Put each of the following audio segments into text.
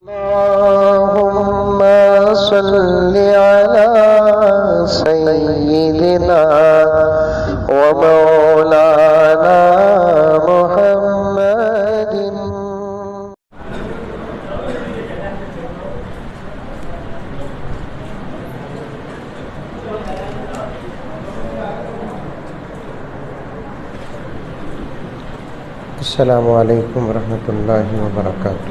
اللهم صل على سيدنا ومولانا محمد. السلام علیکم ورحمۃ اللہ وبرکاتہ.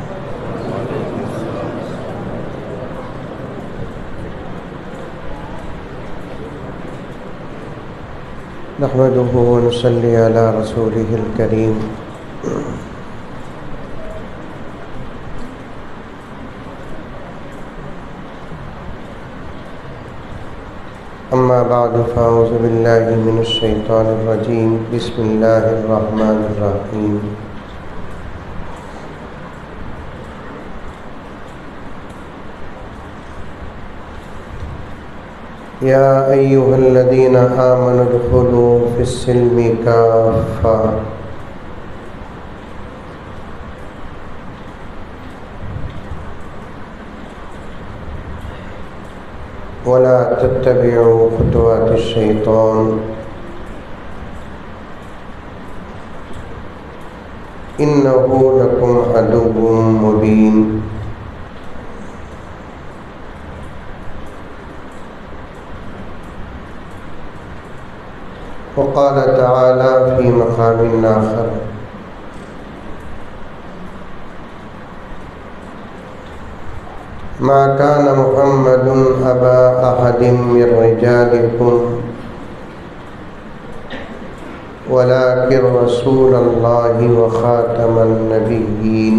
نحمده ونصلي على رسوله الكريم. أما بعد فأعوذ بالله من الشيطان الرجيم. بسم الله الرحمن الرحيم. يا أيها الذين آمنوا ادخلوا في السلم كافة ولا تتبعوا خطوات الشيطان إنه لكم عدو مبين. وقال تعالى في مقام آخر ما كان محمد أبا أحد من رجالكم ولكن رسول الله وخاتم النبيين.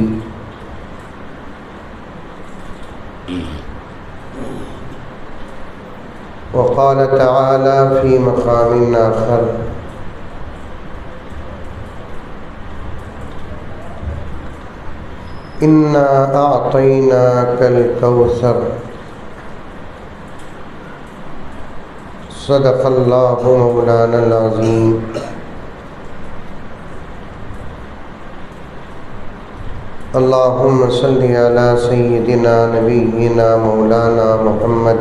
وقال تعالى في مقام آخر إنا أعطيناك الكوثر. صدق الله مولانا العظيم. اللهم صل على سيدنا نبينا مولانا محمد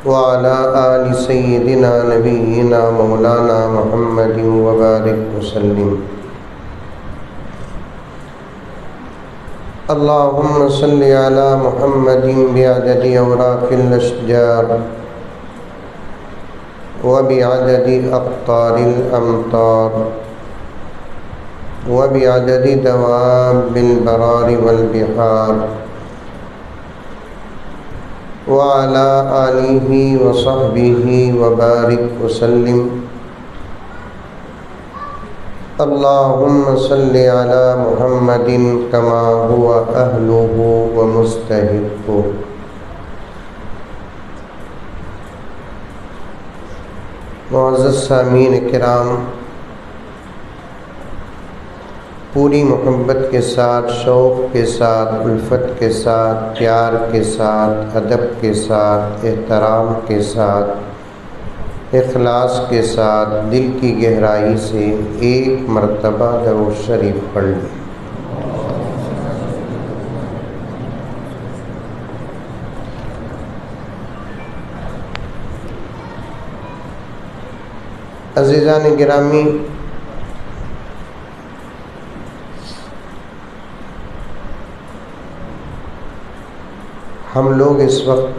وعلى آل سيدنا نبينا مولانا محمد وبارك وسلم. اللهم صل على محمد بعدد أوراق الأشجار وبعدد أقطار الأمطار وبعدد دواب البرار والبحار وعلى آله وصحبه وبارك وسلم. اللهم صل على محمد كما هو أهله ومستحقه. معزز سامعین کرام، پوری محبت کے ساتھ، شوق کے ساتھ، الفت کے ساتھ، پیار کے ساتھ، ادب کے ساتھ، احترام کے ساتھ، اخلاص کے ساتھ، دل کی گہرائی سے ایک مرتبہ درود شریف پڑھ لیں. عزیزان گرامی، ہم لوگ اس وقت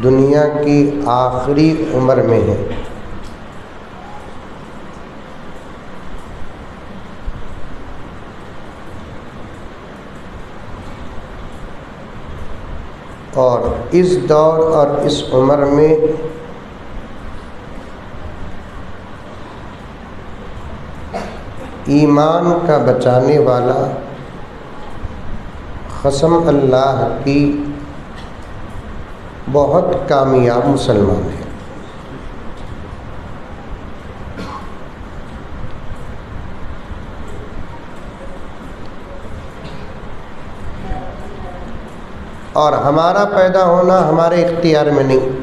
دنیا کی آخری عمر میں ہیں. اور اس دور اور اس عمر میں ایمان کا بچانے والا قسم اللہ کی بہت کامیاب مسلمان ہے. اور ہمارا پیدا ہونا ہمارے اختیار میں نہیں.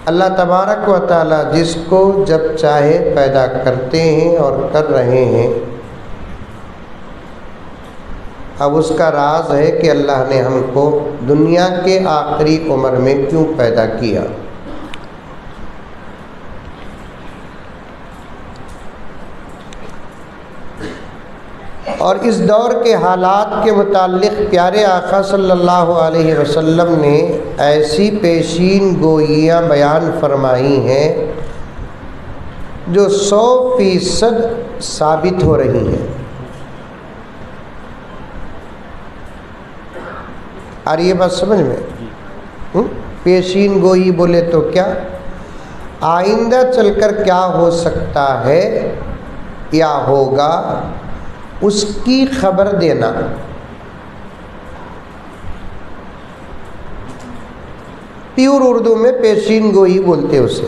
اللہ تبارک و تعالی جس کو جب چاہے پیدا کرتے ہیں اور کر رہے ہیں۔ اب اس کا راز ہے کہ اللہ نے ہم کو دنیا کے آخری عمر میں کیوں پیدا کیا۔ اور اس دور کے حالات کے متعلق پیارے آقا صلی اللہ علیہ وسلم نے ایسی پیشین گوئیاں بیان فرمائی ہیں جو 100% ثابت ہو رہی ہیں۔ اور یہ بات سمجھ میں، پیشین گوئی بولے تو کیا؟ آئندہ چل کر کیا ہو سکتا ہے یا ہوگا اس کی خبر دینا۔ پیور اردو میں پیشین گوئی بولتے اسے۔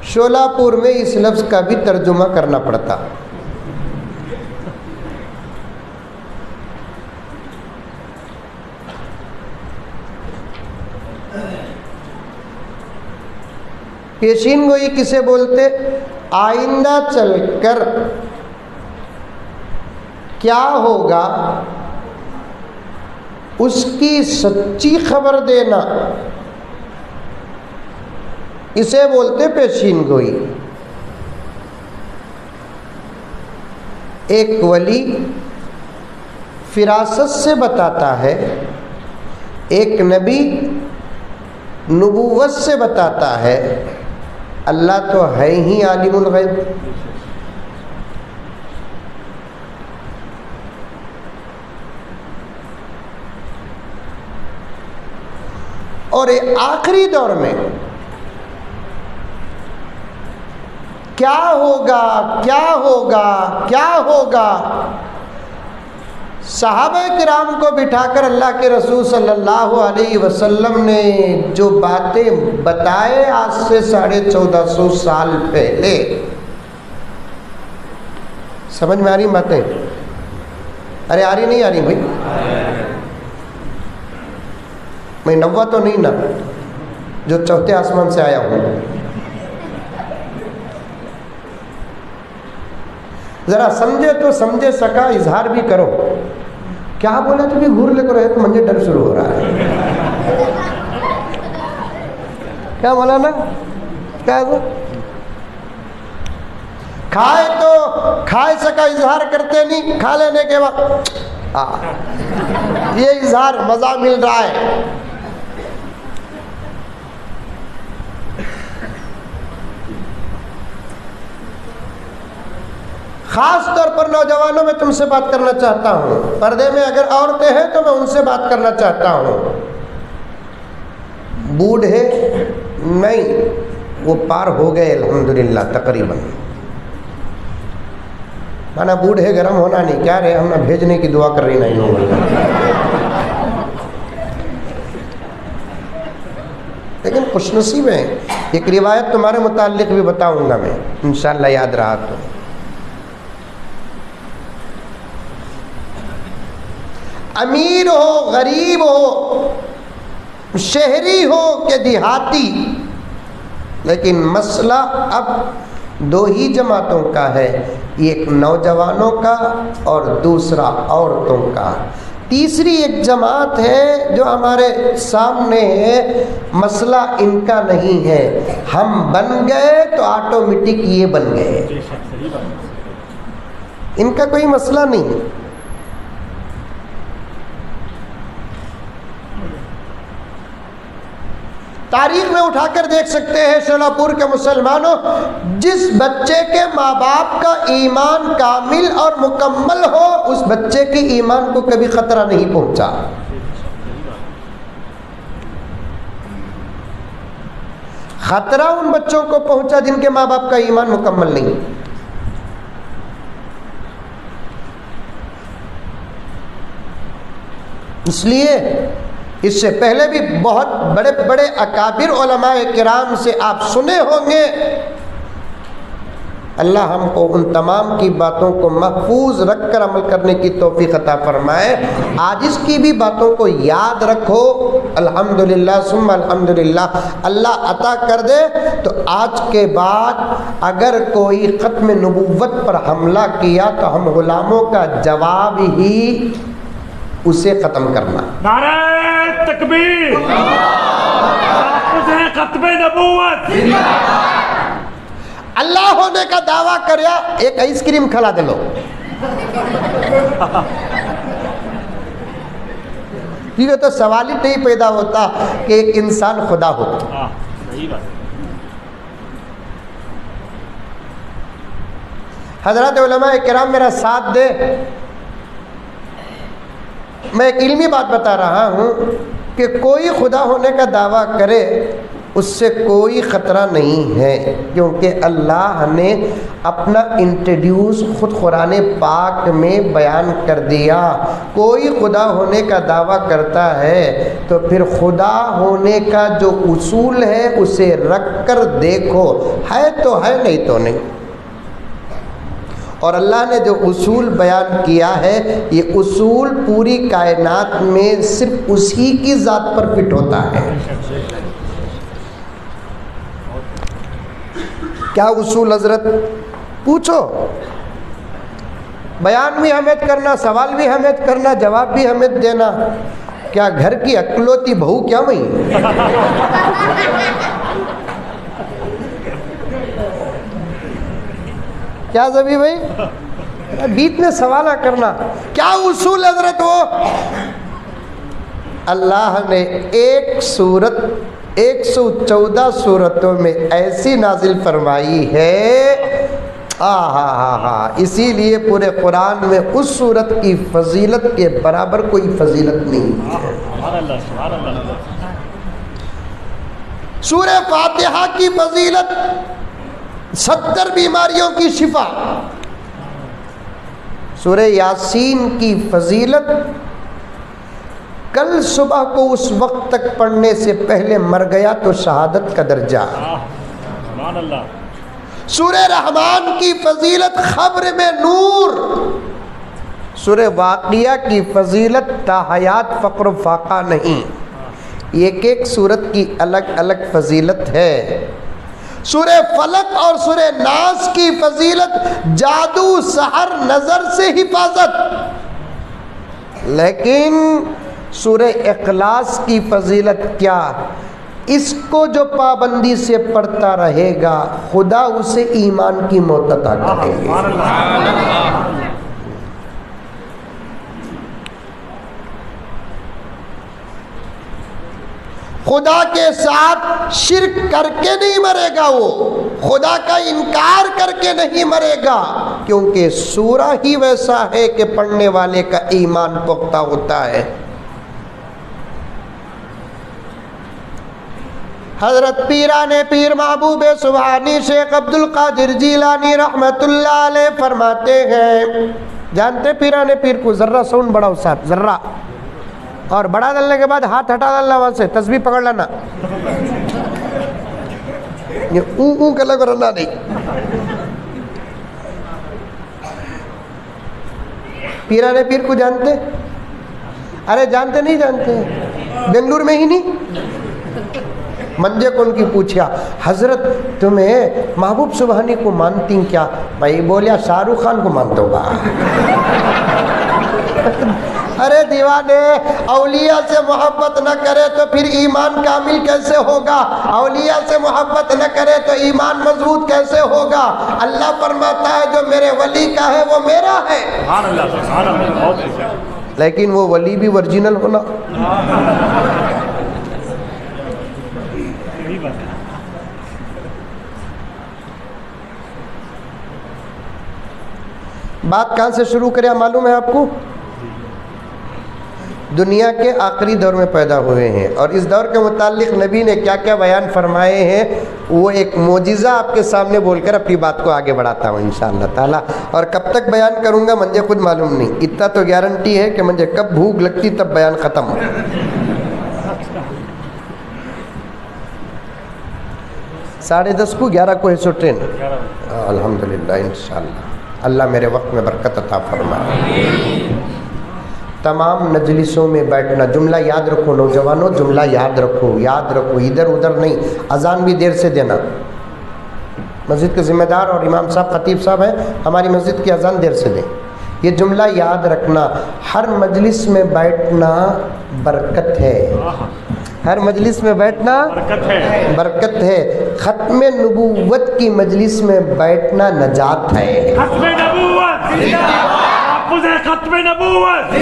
شولہ پور میں اس لفظ کا بھی ترجمہ کرنا پڑتا۔ پیشین گوئی کسے بولتے؟ آئندہ چل کر کیا ہوگا اس کی سچی خبر دینا، اسے بولتے پیشین گوئی۔ ایک ولی فراست سے بتاتا ہے، ایک نبی نبوت سے بتاتا ہے، اللہ تو ہے ہی عالم الغیب۔ اور آخری دور میں کیا ہوگا کیا ہوگا کیا ہوگا، صحابہ کرام کو بٹھا کر اللہ کے رسول صلی اللہ علیہ وسلم نے جو باتیں بتائے آج سے 1450 سال پہلے، سمجھ میں آ رہی باتیں؟ ارے آ رہی نہیں آ رہی بھائی؟ میں نوا تو نہیں نا جو چوتھے آسمان سے آیا ہوں؟ ذرا سمجھے تو سمجھے سکا اظہار بھی کرو۔ کیا بولا تو بھی گھور لے کر رہے تو مجھے ڈر شروع ہو رہا ہے۔ کیا بولا نا؟ کیا کھائے تو کھائے سکا اظہار کرتے نہیں، کھا لینے کے بعد یہ اظہار مزہ مل رہا ہے۔ خاص طور پر نوجوانوں میں تم سے بات کرنا چاہتا ہوں، پردے میں اگر عورتیں ہیں تو میں ان سے بات کرنا چاہتا ہوں۔ بوڑھے نہیں، وہ پار ہو گئے الحمدللہ تقریباً۔ مانا بوڑھے گرم ہونا نہیں، کیا رہے ہم نہ بھیجنے کی دعا کر رہی نہیں ہوں، لیکن خوش نصیب ہیں۔ ایک روایت تمہارے متعلق بھی بتاؤں گا میں انشاءاللہ، یاد رہا تو۔ امیر ہو، غریب ہو، شہری ہو کہ دیہاتی، لیکن مسئلہ اب دو ہی جماعتوں کا ہے، ایک نوجوانوں کا اور دوسرا عورتوں کا۔ تیسری ایک جماعت ہے جو ہمارے سامنے ہے، مسئلہ ان کا نہیں ہے، ہم بن گئے تو آٹومیٹک یہ بن گئے، ان کا کوئی مسئلہ نہیں۔ تاریخ میں اٹھا کر دیکھ سکتے ہیں شولہ پور کے مسلمانوں، جس بچے کے ماں باپ کا ایمان کامل اور مکمل ہو، اس بچے کے ایمان کو کبھی خطرہ نہیں پہنچا۔ خطرہ ان بچوں کو پہنچا جن کے ماں باپ کا ایمان مکمل نہیں۔ اس لیے اس سے پہلے بھی بہت بڑے بڑے اکابر علماء کرام سے آپ سنے ہوں گے اللہ ہم کو ان تمام کی باتوں کو محفوظ رکھ کر عمل کرنے کی توفیق عطا فرمائے. عاجز کی بھی باتوں کو یاد رکھو. الحمدللہ ثم الحمدللہ اللہ عطا کر دے تو آج کے بعد اگر کوئی ختم نبوت پر حملہ کیا تو ہم غلاموں کا جواب ہی اسے ختم کرنا. نعرہ تکبیر، ختم نبوت. اللہ ہونے کا دعویٰ کریا ایک آئس کریم کھلا دے لو. یہ تو سوال ہی نہیں پیدا ہوتا کہ ایک انسان خدا ہو. حضرات علماء کرام میرا ساتھ دے. میں ایک علمی بات بتا رہا ہوں کہ کوئی خدا ہونے کا دعویٰ کرے اس سے کوئی خطرہ نہیں ہے، کیونکہ اللہ نے اپنا انٹروڈیوس خود قرآن پاک میں بیان کر دیا. کوئی خدا ہونے کا دعویٰ کرتا ہے تو پھر خدا ہونے کا جو اصول ہے اسے رکھ کر دیکھو، ہے تو ہے نہیں تو نہیں. اور اللہ نے جو اصول بیان کیا ہے یہ اصول پوری کائنات میں صرف اسی کی ذات پر فٹ ہوتا ہے. کیا اصول حضرت؟ پوچھو. بیان بھی ہمیں کرنا، سوال بھی ہمیں کرنا، جواب بھی ہمیں دینا. کیا گھر کی اکلوتی بہو کیا میں کیا زبی بھائی بیچ میں سوالہ کرنا. کیا اصول حضرت؟ وہ اللہ نے ایک سورت 114 سورتوں میں ایسی نازل فرمائی ہے. اسی لیے پورے قرآن میں اس سورت کی فضیلت کے برابر کوئی فضیلت نہیں ہے. سورہ فاتحہ کی فضیلت 70 بیماریوں کی شفا. سورہ یاسین کی فضیلت کل صبح کو اس وقت تک پڑھنے سے پہلے مر گیا تو شہادت کا درجہ. سورہ رحمان کی فضیلت خبر میں نور. سورہ واقعہ کی فضیلت تا حیات فقر و فاقہ نہیں. ایک ایک سورت کی الگ الگ فضیلت ہے. سورہ فلق اور سورہ ناس کی فضیلت جادو سحر نظر سے حفاظت. لیکن سورہ اخلاص کی فضیلت کیا؟ اس کو جو پابندی سے پڑھتا رہے گا خدا اسے ایمان کی موت عطا کرے گا. خدا کے ساتھ شرک کر کے نہیں مرے گا، وہ خدا کا انکار کر کے نہیں مرے گا، کیونکہ سورہ ہی ویسا ہے کہ پڑھنے والے کا ایمان پختہ ہوتا ہے. حضرت پیران پیر محبوب سبحانی شیخ عبد القادر جیلانی رحمت اللہ علیہ فرماتے ہیں، جانتے پیران پیر کو؟ ذرہ ساؤنڈ بڑھاؤ صاحب، ذرہ، اور بڑھا ڈالنے کے بعد ہاتھ ہٹا ڈالنا وہاں سے، تسبیح پکڑ لینا. یہ اون کا لگ رہا نہیں. پیران پیر کو جانتے؟ ارے جانتے نہیں جانتے؟ بنگلور میں ہی نہیں. منجے کو ان کی پوچھا، حضرت تمہیں محبوب سبحانی کو مانتی کیا؟ بھائی بولیا شاہ رخ خان کو مانتا ہوگا. ارے دیوانے، اولیاء سے محبت نہ کرے تو پھر ایمان کامل کیسے ہوگا؟ اولیاء سے محبت نہ کرے تو ایمان مضبوط کیسے ہوگا؟ اللہ فرماتا ہے جو میرے ولی کا ہے وہ میرا ہے. لیکن وہ ولی بھی ورجنل ہونا. بات کہاں سے شروع کریا معلوم ہے آپ کو؟ دنیا کے آخری دور میں پیدا ہوئے ہیں، اور اس دور کے متعلق نبی نے کیا کیا بیان فرمائے ہیں وہ ایک معجزہ آپ کے سامنے بول کر اپنی بات کو آگے بڑھاتا ہوں انشاءاللہ تعالی. اور کب تک بیان کروں گا مجھے خود معلوم نہیں. اتنا تو گارنٹی ہے کہ مجھے کب بھوک لگتی تب بیان ختم. 10:30 کو 11 کو ہے سو ٹرین. الحمدللہ انشاءاللہ اللہ میرے وقت میں برکت عطا فرمائے. تمام مجلسوں میں بیٹھنا. جملہ یاد رکھو نوجوانوں, جملہ یاد رکھو, یاد رکھو, ادھر ادھر نہیں. اذان بھی دیر سے دینا. مسجد کے ذمہ دار اور امام صاحب خطیب صاحب ہیں, ہماری مسجد کی اذان دیر سے دیں. یہ جملہ یاد رکھنا. ہر مجلس میں بیٹھنا برکت ہے. ہر مجلس میں بیٹھنا برکت ہے. ختم نبوت کی مجلس میں بیٹھنا نجات ہے. ختم نبوت تحفظ ختم نبوت.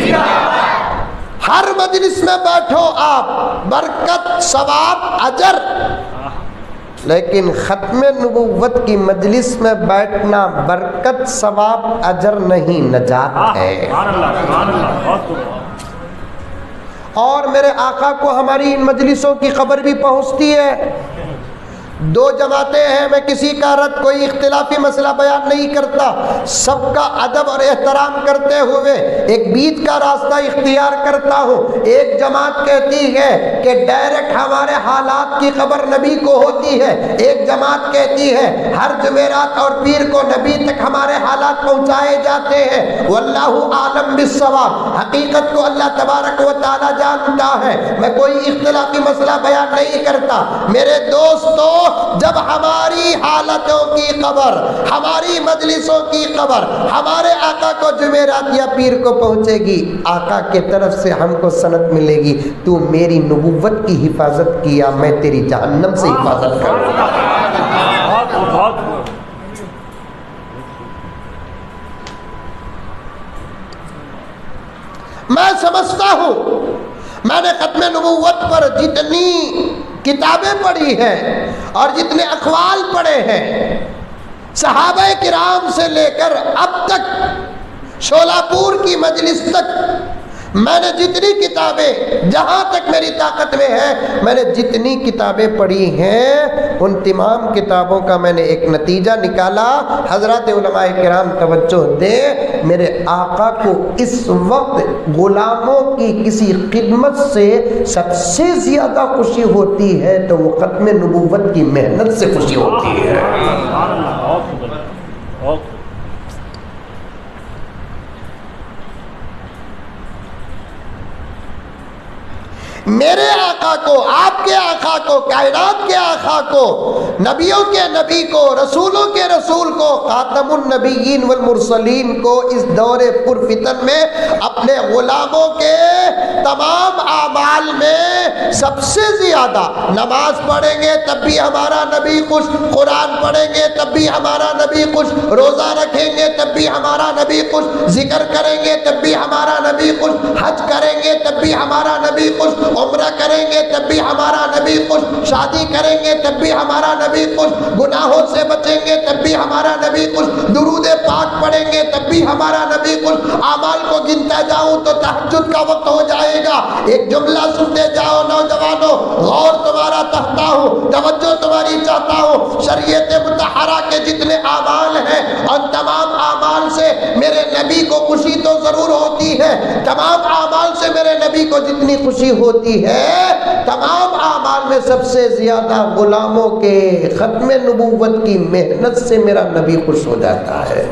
ہر مجلس میں بیٹھو آپ, برکت, ثواب, اجر. لیکن ختم نبوت کی مجلس میں بیٹھنا برکت, ثواب, اجر نہیں, نجات ہے. اور میرے آقا کو ہماری ان مجلسوں کی خبر بھی پہنچتی ہے. 2 جماعتیں ہیں, میں کسی کا رد کوئی اختلافی مسئلہ بیان نہیں کرتا, سب کا ادب اور احترام کرتے ہوئے ایک بیچ کا راستہ اختیار کرتا ہوں. ایک جماعت کہتی ہے کہ ڈائریکٹ ہمارے حالات کی خبر نبی کو ہوتی ہے. ایک جماعت کہتی ہے ہر جمعرات اور پیر کو نبی تک ہمارے حالات پہنچائے جاتے ہیں. واللہ عالم بالصواب, حقیقت کو اللہ تبارک و تعالی جانتا ہے. میں کوئی اختلافی مسئلہ بیان نہیں کرتا. میرے دوستو, جب ہماری حالتوں کی خبر, ہماری مجلسوں کی خبر ہمارے آقا کو جمعرات یا پیر کو پہنچے گی, آقا کے طرف سے ہم کو سند ملے گی, تو میری نبوت کی حفاظت کیا, میں تیری جہنم سے حفاظت کروں گا. میں سمجھتا ہوں میں نے ختم نبوت پر جتنی کتابیں پڑھی ہیں اور جتنے اقوال پڑھے ہیں, صحابہ کرام سے لے کر اب تک شولہ پور کی مجلس تک, میں نے جتنی کتابیں جہاں تک میری طاقت میں ہے, میں نے جتنی کتابیں پڑھی ہیں ان تمام کتابوں کا میں نے ایک نتیجہ نکالا. حضرات علماء کرام توجہ دیں, میرے آقا کو اس وقت غلاموں کی کسی خدمت سے سب سے زیادہ خوشی ہوتی ہے تو وہ ختم نبوت کی محنت سے خوشی ہوتی ہے. میرے آقا کو, آپ کے آقا کو, کائنات کے آقا کو, نبیوں کے نبی کو, رسولوں کے رسول کو, خاتم النبیین والمرسلین کو اس دور پر فتن میں اپنے غلاموں کے تمام اعمال میں سب سے زیادہ, نماز پڑھیں گے تب بھی ہمارا نبی خوش, قرآن پڑھیں گے تب بھی ہمارا نبی خوش, روزہ رکھیں گے تب بھی ہمارا نبی خوش, ذکر کریں گے تب بھی ہمارا نبی خوش, حج کریں گے تب بھی ہمارا نبی خوش, عمرہ کریں گے تب بھی ہمارا نبی خوش, شادی کریں گے تب بھی ہمارا نبی خوش, گناہوں سے بچیں گے تب بھی ہمارا نبی خوش, درود پاک پڑھیں گے تب بھی ہمارا نبی خوش. اعمال کو گنتا جاؤں تو تہجد کا وقت ہو جائے گا. ایک جملہ سنتے جاؤ نوجوانوں, غور تمہارا چاہتا ہوں, توجہ تمہاری چاہتا ہوں. شریعت مطہرہ کے جتنے اعمال ہیں ان تمام اعمال سے میرے نبی کو خوشی تو ضرور ہوتی ہے. تمام اعمال سے میرے نبی کو جتنی خوشی ہوتی ہے, تمام اعمال میں سب سے زیادہ غلاموں کے ختم نبوت کی محنت سے میرا نبی خوش ہو جاتا ہے.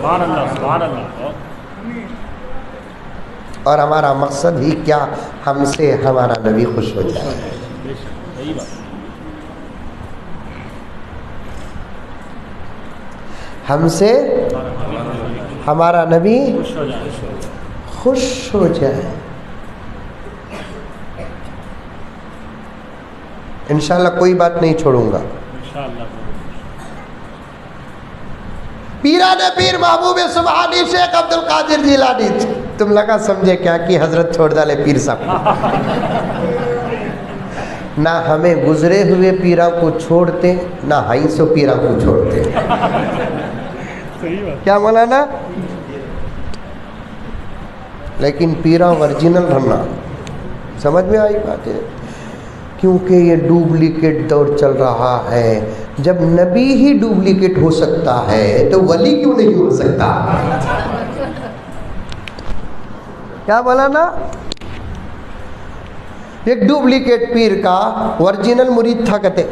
اور ہمارا مقصد ہی کیا, ہم سے ہمارا نبی خوش ہو جائے. ہم سے ہمارا نبی خوش ہو جائے. انشاءاللہ کوئی بات نہیں چھوڑوں گا. پیران پیر محبوب سبحانی شیخ عبد القادر جیلانی, تم لگا سمجھے کیا کہ حضرت چھوڑ ڈالے پیر صاحب. نہ ہمیں گزرے ہوئے پیروں کو چھوڑتے, نہ ہائی سو پیروں کو چھوڑتے. کیا مولانا, لیکن پیرا ورجنل رہنا. سمجھ میں آئی بات ہے, کیونکہ یہ ڈپلیکیٹ دور چل رہا ہے. جب نبی ہی ڈپلیکیٹ ہو سکتا ہے تو ولی کیوں نہیں ہو سکتا؟ کیا بولا نا؟ ایک ڈپلیکیٹ پیر کا ورجنل مرید تھا کہتے،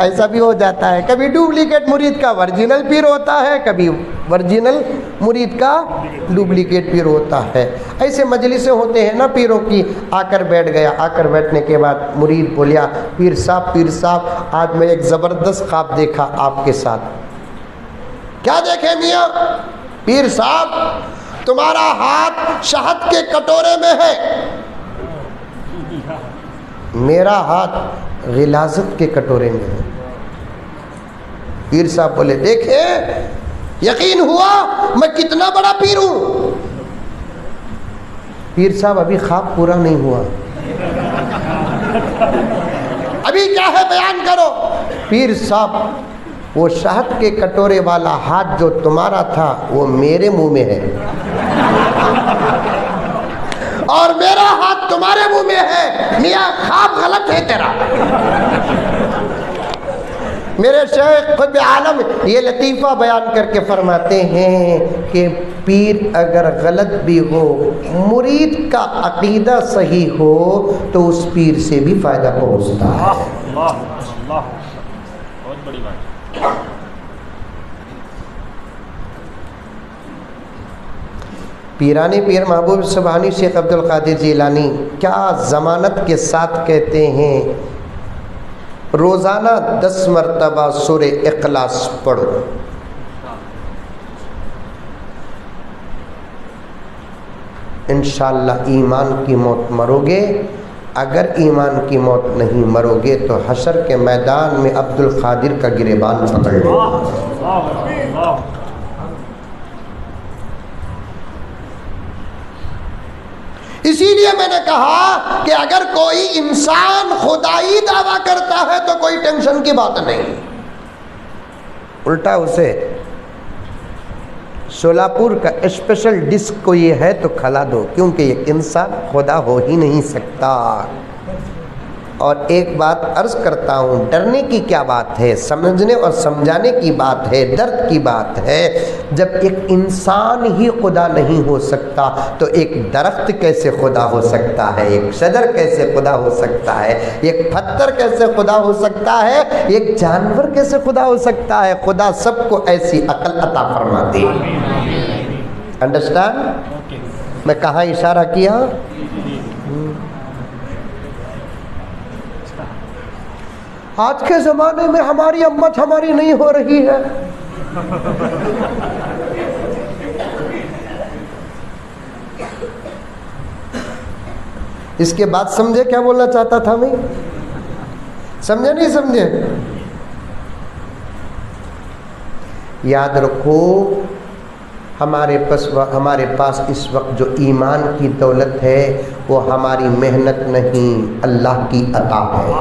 ایسا بھی ہو جاتا ہے، کبھی ڈپلیکیٹ مرید کا ورجنل پیر ہوتا ہے، کبھی ورجنل مرید کا ڈپلیکیٹ پیر ہوتا ہے۔ ایسے مجلسیں ہوتے ہیں نا پیروں کی، آ کر بیٹھ گیا، آ کر بیٹھنے کے بعد مرید بولیا پیر صاحب آج میں ایک زبردست خواب دیکھا آپ کے ساتھ۔ کیا دیکھے میاں؟ پیر صاحب تمہارا ہاتھ شہد کے کٹورے میں ہے، میرا ہاتھ غلاظت کے کٹورے میں ہے۔ پیر صاحب بولے دیکھے یقین ہوا میں کتنا بڑا پیر ہوں؟ پیر صاحب ابھی خواب پورا نہیں ہوا، ابھی کیا ہے بیان کرو۔ پیر صاحب وہ شہد کے کٹورے والا ہاتھ جو تمہارا تھا وہ میرے منہ میں ہے، اور میرا ہاتھ تمہارے منہ میں ہے۔ میاں خواب غلط ہے تیرا۔ میرے شیخ قطب عالم یہ لطیفہ بیان کر کے فرماتے ہیں کہ پیر اگر غلط بھی ہو، مرید کا عقیدہ صحیح ہو تو اس پیر سے بھی فائدہ پہنچتا ہے۔ اللہ بہت بڑی بات۔ پیرانی پیر محبوب سبحانی شیخ عبد القادر جیلانی کیا ضمانت کے ساتھ کہتے ہیں روزانہ 10 مرتبہ سورہ اخلاص پڑھو، انشاءاللہ ایمان کی موت مرو گے۔ اگر ایمان کی موت نہیں مرو گے تو حشر کے میدان میں عبد القادر کا گریبان پکڑ لو۔ اسی لیے میں نے کہا کہ اگر کوئی انسان خدائی دعویٰ کرتا ہے تو کوئی ٹینشن کی بات نہیں، الٹا اسے شولاپور کا اسپیشل ڈش کو یہ ہے تو کھلا دو، کیونکہ یہ انسان خدا ہو ہی نہیں سکتا۔ اور ایک بات عرض کرتا ہوں، ڈرنے کی کیا بات ہے، سمجھنے اور سمجھانے کی بات ہے، درد کی بات ہے۔ جب ایک انسان ہی خدا نہیں ہو سکتا تو ایک درخت کیسے خدا ہو سکتا ہے، ایک شجر کیسے خدا ہو سکتا ہے، ایک پتھر کیسے خدا ہو سکتا ہے، ایک جانور کیسے خدا ہو سکتا ہے؟ خدا سب کو ایسی عقل عطا فرماتی ہے۔ انڈرسٹینڈ؟ میں کہاں اشارہ کیا؟ آج کے زمانے میں ہماری امت ہماری نہیں ہو رہی ہے۔ اس کے بعد سمجھے کیا بولنا چاہتا تھا میں؟ سمجھے نہیں سمجھے؟ یاد رکھو ہمارے پاس اس وقت جو ایمان کی دولت ہے وہ ہماری محنت نہیں، اللہ کی عطا ہے۔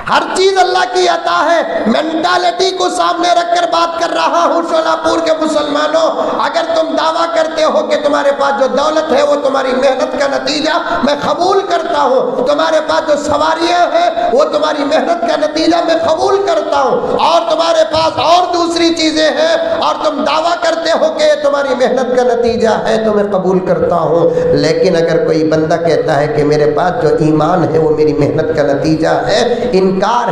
ہر چیز اللہ کی عطا ہے۔ مینٹالٹی کو سامنے رکھ کر بات کر رہا ہوں شولاپور کے مسلمانوں، اگر تم دعویٰ کرتے ہو کہ تمہارے پاس جو دولت ہے وہ تمہاری محنت کا نتیجہ، میں قبول کرتا ہوں۔ تمہارے پاس جو سواریاں ہیں وہ تمہاری محنت کا نتیجہ، میں قبول کرتا ہوں۔ اور تمہارے پاس اور دوسری چیزیں ہیں اور تم دعویٰ کرتے ہو کہ یہ تمہاری محنت کا نتیجہ ہے تو میں قبول کرتا ہوں۔ لیکن اگر کوئی بندہ کہتا ہے کہ میرے پاس جو ایمان ہے وہ میری محنت کا نتیجہ ہے، انکار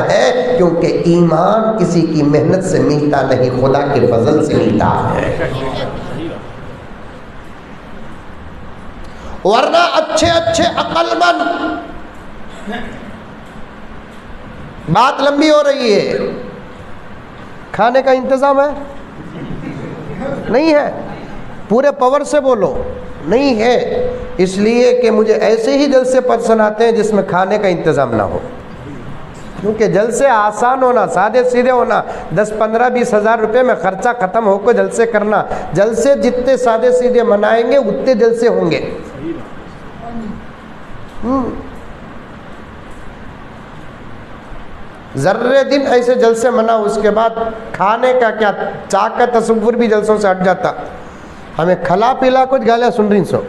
ہے، کیونکہ ایمان کسی کی محنت سے ملتا نہیں، خدا کے فضل سے ملتا ہے۔ ورنہ اچھے عقل مند، بات لمبی ہو رہی ہے، کھانے کا انتظام ہے؟ نہیں ہے؟ پورے پاور سے بولو نہیں ہے، اس لیے کہ مجھے ایسے ہی جلسے پسند آتے ہیں جس میں کھانے کا انتظام نہ ہو، کیونکہ جلسے آسان ہونا، سادے سیدھے ہونا، 10-15-20 ہزار روپے میں خرچہ ختم ہو کر جلسے کرنا، جلسے جتنے سادے سیدھے منائیں گے اتنے جلسے ہوں گے۔ ذرے دن ایسے جلسے منا، اس کے بعد کھانے کا کیا، چاک کا تصور بھی جلسوں سے ہٹ جاتا۔ ہمیں کھلا پیلا کچھ گالیاں سن رہی سو،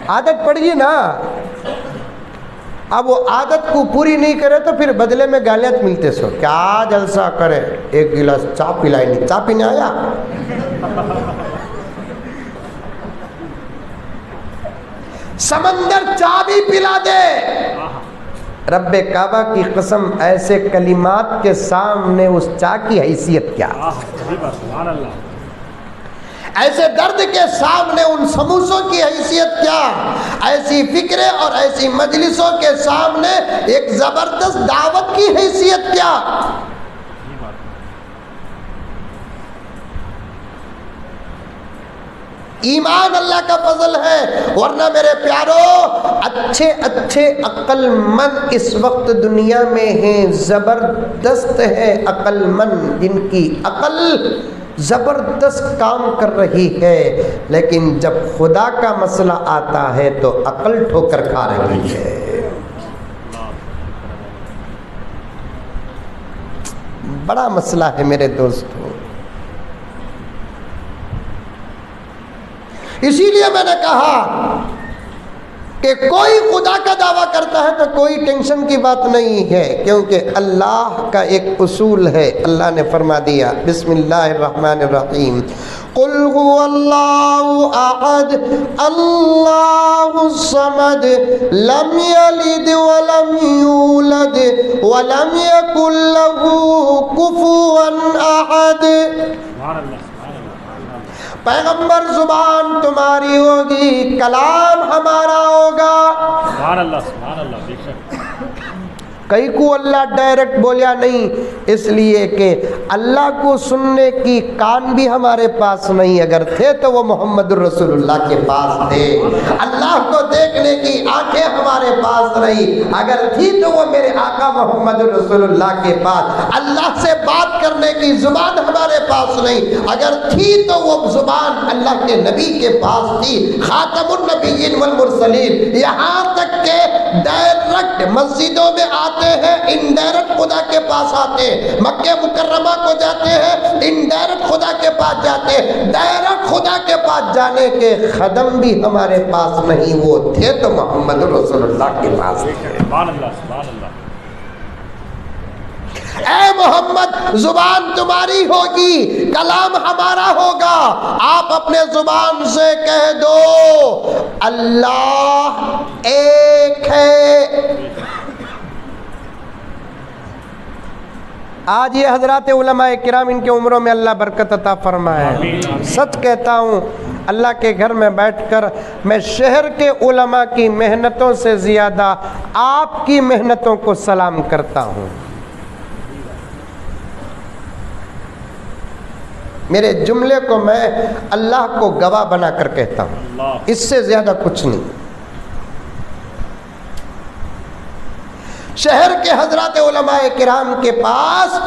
عادت پڑ گئی نا۔ اب وہ عادت کو پوری نہیں کرے تو پھر بدلے میں گالیاں ملتے سو، کیا جلسہ کرے، ایک گلاس چائے پلائی نہیں، چائے پینے آیا، سمندر چائے بھی پلا دے۔ رب کعبہ کی قسم، ایسے کلمات کے سامنے اس چائے کی حیثیت کیا، سبحان اللہ، ایسے درد کے سامنے ان سموسوں کی حیثیت کیا، ایسی فکریں اور ایسی مجلسوں کے سامنے ایک زبردست دعوت کی حیثیت کیا۔ ایمان اللہ کا فضل ہے، ورنہ میرے پیارو اچھے اچھے عقل مند اس وقت دنیا میں ہیں، زبردست ہے عقل مند، جن کی عقل زبردست کام کر رہی ہے، لیکن جب خدا کا مسئلہ آتا ہے تو عقل ٹھوکر کھا رہی ہے۔ بڑا مسئلہ ہے میرے دوستو، اسی لیے میں نے کہا کہ کوئی خدا کا دعویٰ کرتا ہے تو کوئی ٹینشن کی بات نہیں ہے، کیونکہ اللہ کا ایک اصول ہے۔ اللہ نے فرما دیا، بسم اللہ الرحمن الرحیم، قل هو اللہ احد اللہ الصمد لم یلد ولم یولد ولم یکن له کفوا احد۔ پیغمبر زبان تمہاری ہوگی، کلام ہمارا ہوگا۔ سبحان اللہ، سبحان اللہ، بے شک۔ کئی کو اللہ ڈائریکٹ بولیا نہیں، اس لیے کہ اللہ کو سننے کی کان بھی ہمارے پاس نہیں، اگر تھے تو وہ محمد الرسول اللہ کے پاس تھے۔ اللہ کو دیکھنے کی آنکھیں ہمارے پاس نہیں، اگر تھی تو وہ میرے آقا محمد الرسول اللہ کے پاس۔ اللہ سے بات کرنے کی زبان ہمارے پاس نہیں، اگر تھی تو وہ زبان اللہ کے نبی کے پاس تھی، خاتم النبیین والمرسلین۔ یہاں تک کہ ڈائریکٹ مسجدوں میں آتے ہیں، انڈائریکٹ خدا کے پاس آتے ہیں، مکہ مکرمہ کو جاتے ہیں، انڈائریکٹ خدا کے پاس جاتے ہیں، ڈائریکٹ خدا کے پاس جانے کے قدم بھی ہمارے پاس نہیں، وہ تھے تو محمد رسول اللہ کے پاس تھے۔ سبحان اللہ، سبحان اللہ۔ اے محمد زبان تمہاری ہوگی، کلام ہمارا ہوگا، آپ اپنے زبان سے کہہ دو اللہ ایک ہے۔ آج یہ حضرات علماء کرام، ان کے عمروں میں اللہ برکت عطا فرمائے۔ سچ کہتا ہوں، اللہ کے گھر میں بیٹھ کر میں شہر کے علماء کی محنتوں سے زیادہ آپ کی محنتوں کو سلام کرتا ہوں۔ میرے جملے کو میں اللہ کو گواہ بنا کر کہتا ہوں، اس سے زیادہ کچھ نہیں۔ شہر کے حضرات علماء کرام کے پاس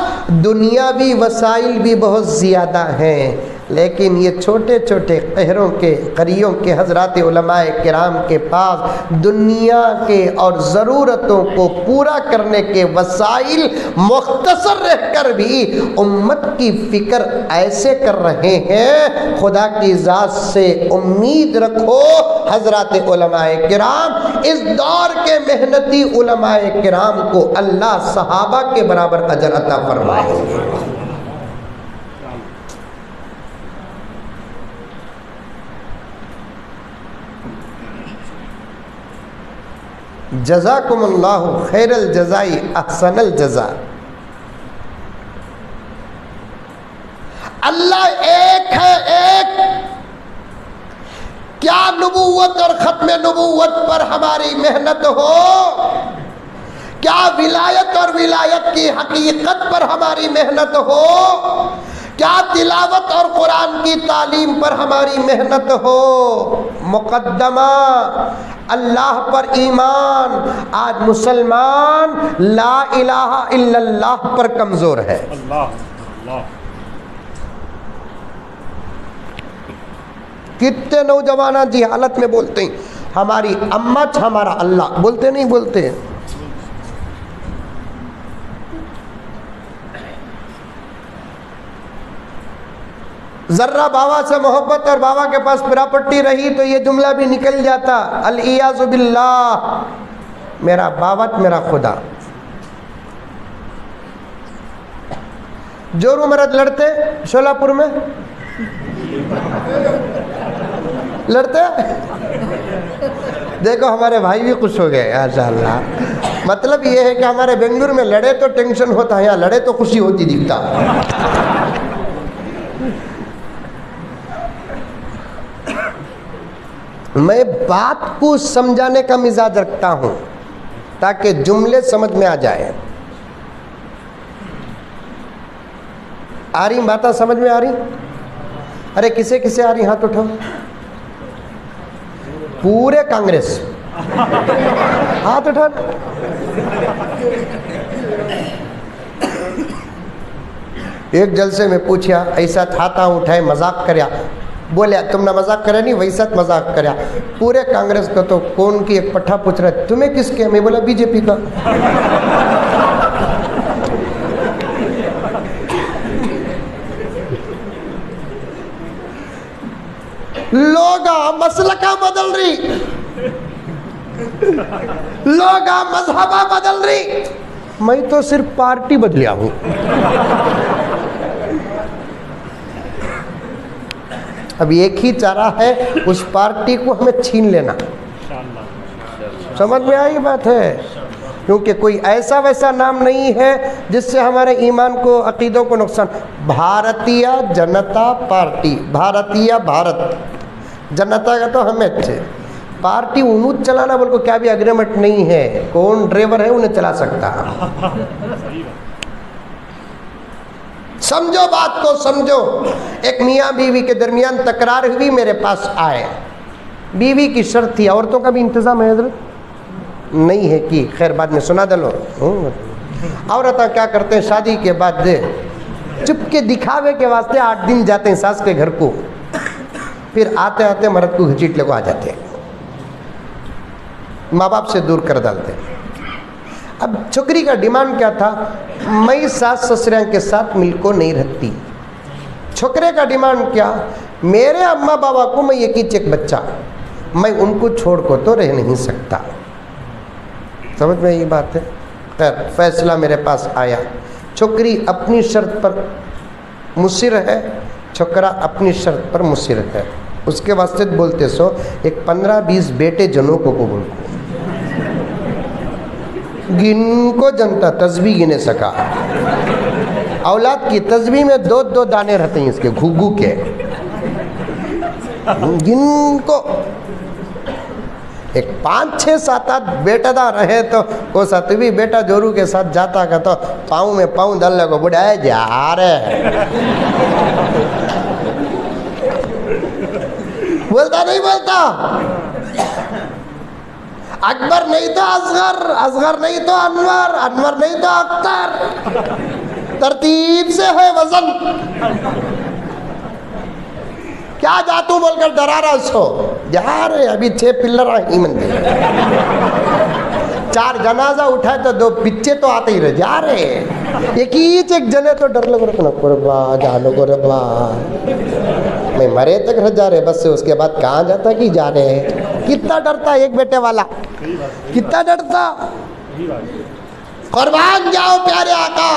دنیاوی وسائل بھی بہت زیادہ ہیں، لیکن یہ چھوٹے چھوٹے قہروں کے قریوں کے حضرات علماء کرام کے پاس دنیا کے اور ضرورتوں کو پورا کرنے کے وسائل مختصر رہ کر بھی امت کی فکر ایسے کر رہے ہیں۔ خدا کی ذات سے امید رکھو حضرات علماء کرام، اس دور کے محنتی علماء کرام کو اللہ صحابہ کے برابر اجر عطا فرمائے گا۔ جزاکم اللہ خیر الجزائی احسن الجزا۔ اللہ ایک ہے، ایک۔ کیا نبوت اور ختم نبوت پر ہماری محنت ہو، کیا ولایت اور ولایت کی حقیقت پر ہماری محنت ہو، کیا تلاوت اور قرآن کی تعلیم پر ہماری محنت ہو، مقدمہ اللہ پر ایمان۔ آج مسلمان لا الہ الا اللہ پر کمزور ہے۔ کتنے نوجوان جی حالت میں بولتے ہیں ہماری امت ہمارا اللہ، بولتے نہیں بولتے؟ ذرہ بابا سے محبت اور بابا کے پاس پراپرٹی رہی تو یہ جملہ بھی نکل جاتا، العیاذ باللہ۔ میرا باوت میرا خدا. جورو مرد لڑتے شولاپور میں لڑتے. دیکھو ہمارے بھائی بھی خوش ہو گئے ماشاء اللہ. مطلب یہ ہے کہ ہمارے بنگلور میں لڑے تو ٹینشن ہوتا ہے، یہاں لڑے تو خوشی ہوتی دکھتا. میں بات کو سمجھانے کا مزاج رکھتا ہوں تاکہ جملے سمجھ میں آ جائے. آ رہی باتیں سمجھ میں آ رہی؟ ارے کسے کسے آ رہی ہاتھ اٹھاؤ. پورے کانگریس ہاتھ اٹھا. ایک جلسے میں پوچھا ایسا ہاتھ اٹھائے مذاق کریا. بولیا تم نے مذاق کریا نہیں ویسا مذاق کریا. پورے کانگریس کو تو کون کی ایک پٹھا پوچھ رہا ہے تمہیں کس کے؟ میں بولا بی جے پی کا. لوگا مسلکہ بدل رہی، لوگا مذہبہ بدل رہی، میں تو صرف پارٹی بدلیا ہوں. اب ایک ہی چارہ ہے اس پارٹی کو ہمیں چھین لینا. سمجھ میں آئی بات ہے؟ کیونکہ کوئی ایسا ویسا نام نہیں ہے جس سے ہمارے ایمان کو عقیدوں کو نقصان. بھارتیہ جنتا پارٹی، بھارتیہ بھارت جنتا کا تو ہمیں اچھے. پارٹی انہوں چلانا بول کو کیا بھی اگریمنٹ نہیں ہے. کون ڈرائیور ہے انہیں چلا سکتا. سمجھو بات کو سمجھو. ایک میاں بیوی کے درمیان تکرار ہوئی، میرے پاس آئے. بیوی کی شرط تھی. عورتوں کا بھی انتظام ہے حضرت؟ نہیں ہے کی خیر بعد میں سنا دلو. عورتیں کیا کرتے ہیں شادی کے بعد چپ کے دکھاوے کے واسطے 8 دن جاتے ہیں ساس کے گھر کو، پھر آتے آتے مرد کو گھچیٹ لے کو آ جاتے ہیں، ماں باپ سے دور کر ڈالتے ہیں. اب چھوکری کا ڈیمانڈ کیا تھا؟ میں ساس سسریاں کے ساتھ مل کو نہیں رہتی. چھوکرے کا ڈیمانڈ کیا؟ میرے اماں بابا کو میں ایک ہی چیک بچہ، میں ان کو چھوڑ کو تو رہ نہیں سکتا. سمجھ میں یہ بات ہے؟ خیر فیصلہ میرے پاس آیا. چھوکری اپنی شرط پر مصر ہے، چھوکرا اپنی شرط پر مصر ہے. اس کے واسطے بولتے سو ایک 15-20 بیٹے جنوں کو بول کو گن کو جنتا تسبیح گنے سکا. اولاد کی تسبیح میں 2 دانے رہتے ہیں اس کے گھگو کے. گن کو ایک 5-6-7-8 بیٹا دا رہے تو کو ساتھ بھی بیٹا جورو کے ساتھ جاتا کا تو پاؤں میں پاؤں ڈالنے کو بڑھائے جا رہے. بولتا نہیں بولتا؟ اکبر نہیں تو اصغر، اصغر نہیں تو انور، انور نہیں تو اختر. ترتیب سے ہے وزن. کیا جاتو بول کر ڈرا رہا سو؟ جا رہے ابھی 6 پلر ہی مندر، 4 جنازہ اٹھائے تو 2 پچھے تو آتے ہی رہے. جا رہے ایک جنے تو ڈر لگ رہا قربا جانو قربا میں مرے تک رہ جا رہے بس سے اس کے بعد کہاں جاتا کہ جا رہے ہیں. کتنا ڈرتا ایک بیٹے والا، کتنا ڈرتا. قربان جاؤ پیارے آقا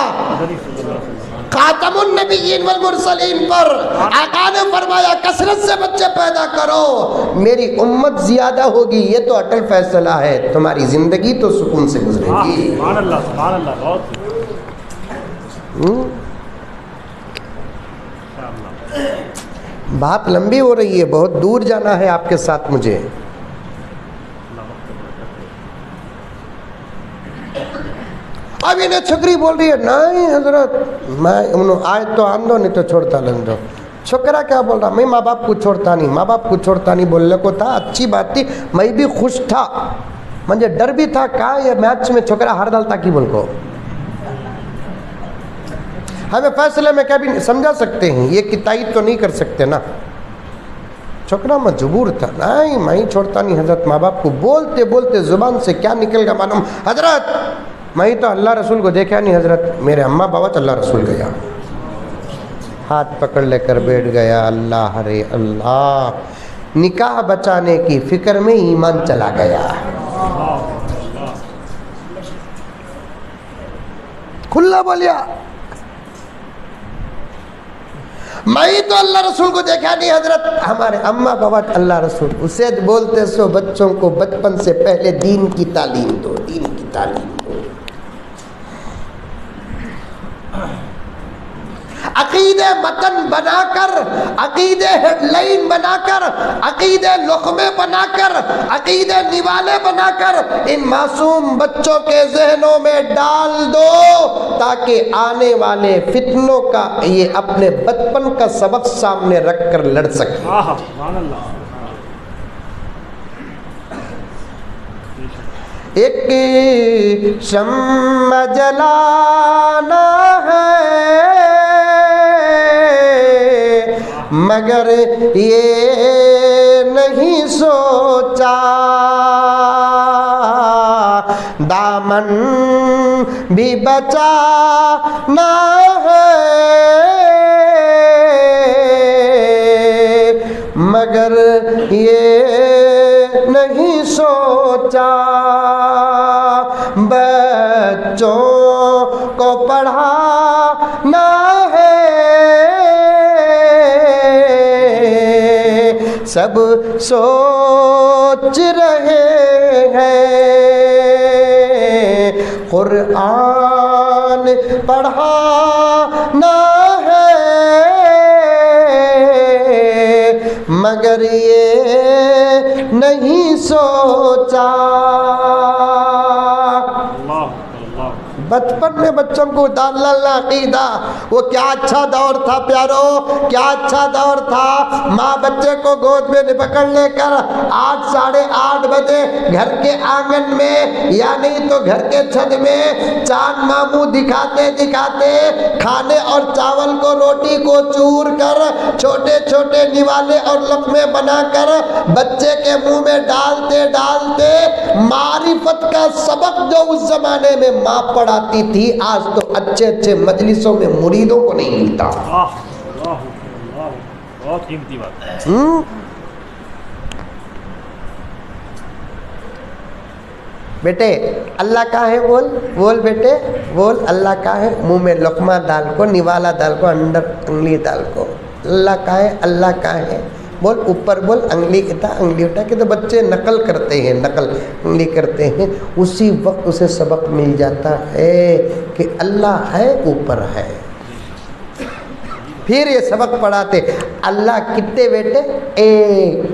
خاتم النبیین والمرسلین پر. آقا نے فرمایا کثرت سے بچے پیدا کرو، میری امت زیادہ ہوگی. یہ تو اٹل فیصلہ ہے، تمہاری زندگی تو سکون سے گزرے گی. سبحان اللہ سبحان اللہ. بہت بات لمبی ہو رہی ہے، بہت دور جانا ہے آپ کے ساتھ مجھے. اب انہیں چھکری بول رہی ہے نہیں حضرت میں آئے تو آندو نہیں تو چھوڑتا لندو. چھکرا کیا بول رہا؟ میں ماں باپ کو چھوڑتا نہیں، ماں باپ کو چھوڑتا نہیں بولنے کو تھا. اچھی بات تھی، میں بھی خوش تھا، مجھے ڈر بھی تھا کہا یہ میچ میں چھکرا ہار ڈالتا کی بول کو. ہمیں فیصلے میں کیا بھی سمجھا سکتے ہیں، یہ کی تائید تو نہیں کر سکتے نا. چھکرا مجبور تھا، نہیں میں چھوڑتا نہیں حضرت. ماں باپ کو بولتے بولتے زبان سے کیا نکل گا معلوم؟ حضرت میں تو اللہ رسول کو دیکھا نہیں حضرت، میرے اماں بابا تو اللہ رسول گیا. ہاتھ پکڑ لے کر بیٹھ گیا. اللہ رے اللہ، نکاح بچانے کی فکر میں ایمان چلا گیا. کھلا بولیا میں تو اللہ رسول کو دیکھا نہیں حضرت ہمارے اماں بابا اللہ رسول اسے بولتے سو بچوں کو بچپن سے پہلے دین کی تعلیم دو، دین کی تعلیم دو، عقیدے متن بنا کر، عقیدے ہیڈ لائن بنا کر، عقیدے لقمے بنا کر، عقیدے نوالے بنا کر ان معصوم بچوں کے ذہنوں میں ڈال دو تاکہ آنے والے فتنوں کا یہ اپنے بچپن کا سبق سامنے رکھ کر لڑ سکیں۔ سبحان اللہ۔ ایک شمع جلانا ہے مگر یہ نہیں سوچا دامن بھی بچانا ہے مگر یہ نہیں سوچا بچوں کو پڑھانا ہے سب سوچ رہے ہیں قرآن پڑھانا ہے مگر یہ نہیں سوچا۔ بچپن میں بچوں کو ڈالنا عقیدہ، وہ کیا اچھا دور تھا پیارو، کیا اچھا دور تھا۔ ماں بچے کو گود میں پکڑ لے کر 8 ساڑھے 8 بجے گھر کے آنگن میں یا نہیں تو گھر کے چھت میں چاند ماموں دکھاتے دکھاتے کھانے اور چاول کو روٹی کو چور کر چھوٹے چھوٹے نوالے اور لقمے بنا کر بچے کے منہ میں ڈالتے ڈالتے معرفت کا سبق جو اس زمانے میں ماں پڑھا تھی آج تو اچھے اچھے مجلسوں میں مریدوں کو نہیں ملتا۔ بہت قیمتی بات ہے۔ بیٹے اللہ کا ہے بول بول بیٹے بول اللہ کا ہے، منہ میں لقمہ ڈال کو نوالا ڈال کو اندر انگلی ڈال کو اللہ کا ہے اللہ کا ہے بول، اوپر بول انگلی اٹھا انگلی اٹھا کہ تو بچے نقل کرتے ہیں، نقل انگلی کرتے ہیں، اسی وقت اسے سبق مل جاتا ہے کہ اللہ ہے اوپر ہے۔ پھر یہ سبق پڑھاتے اللہ کتنے بیٹے ایک،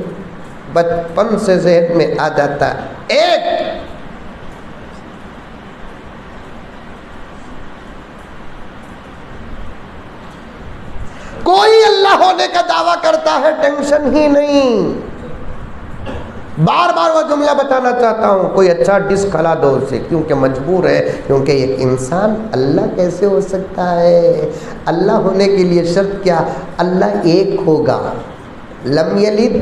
بچپن سے ذہن میں آ جاتا ایک۔ کوئی اللہ ہونے کا دعویٰ کرتا ہے ٹینشن ہی نہیں، بار بار وہ جملہ بتانا چاہتا ہوں، کوئی اچھا ڈش کھلا دو اسے، کیونکہ مجبور ہے، کیونکہ ایک انسان اللہ کیسے ہو سکتا ہے؟ اللہ ہونے کے لیے شرط کیا؟ اللہ ایک ہوگا، لم یلد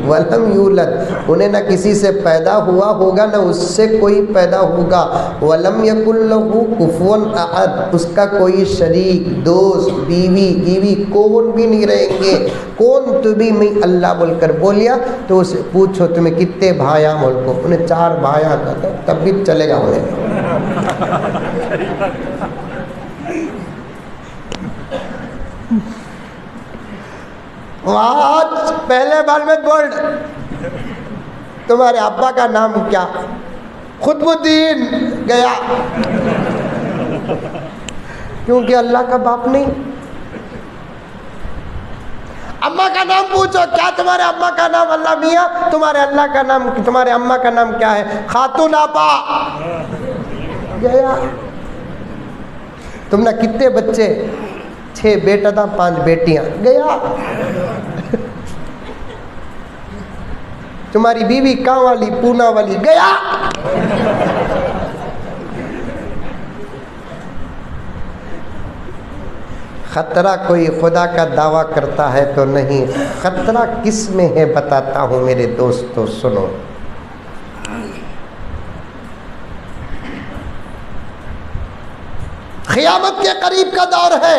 ولم یولد، انہیں نہ کسی سے پیدا ہوا ہوگا نہ اس سے کوئی پیدا ہوگا، ولم یکن لہ کفوا احد، اس کا کوئی شریک دوست بیوی گیوی کون بھی نہیں رہیں گے۔ کون تو بھی میں اللہ بول کر بولیا تو اسے پوچھو تمہیں کتنے بھایا بول کو، انہیں 4 بھایا تھا تب بھی چلے گا انہیں۔ آج پہلے بار میں بول تمہارے ابا کا نام کیا؟ قطب الدین گیا، کیونکہ اللہ کا باپ نہیں۔ اماں کا نام پوچھو، کیا تمہارے اماں کا نام؟ اللہ میاں، تمہارے اللہ کا نام، تمہارے اماں کا نام کیا ہے؟ خاتون آپا گیا۔ تم نے کتنے بچے؟ 6 بیٹا تھا 5 بیٹیاں گیا۔ تمہاری بیوی کہاں والی پونا والی گیا۔ خطرہ کوئی خدا کا دعویٰ کرتا ہے تو نہیں، خطرہ کس میں ہے بتاتا ہوں میرے دوستو سنو۔ قیامت کے قریب کا دور ہے،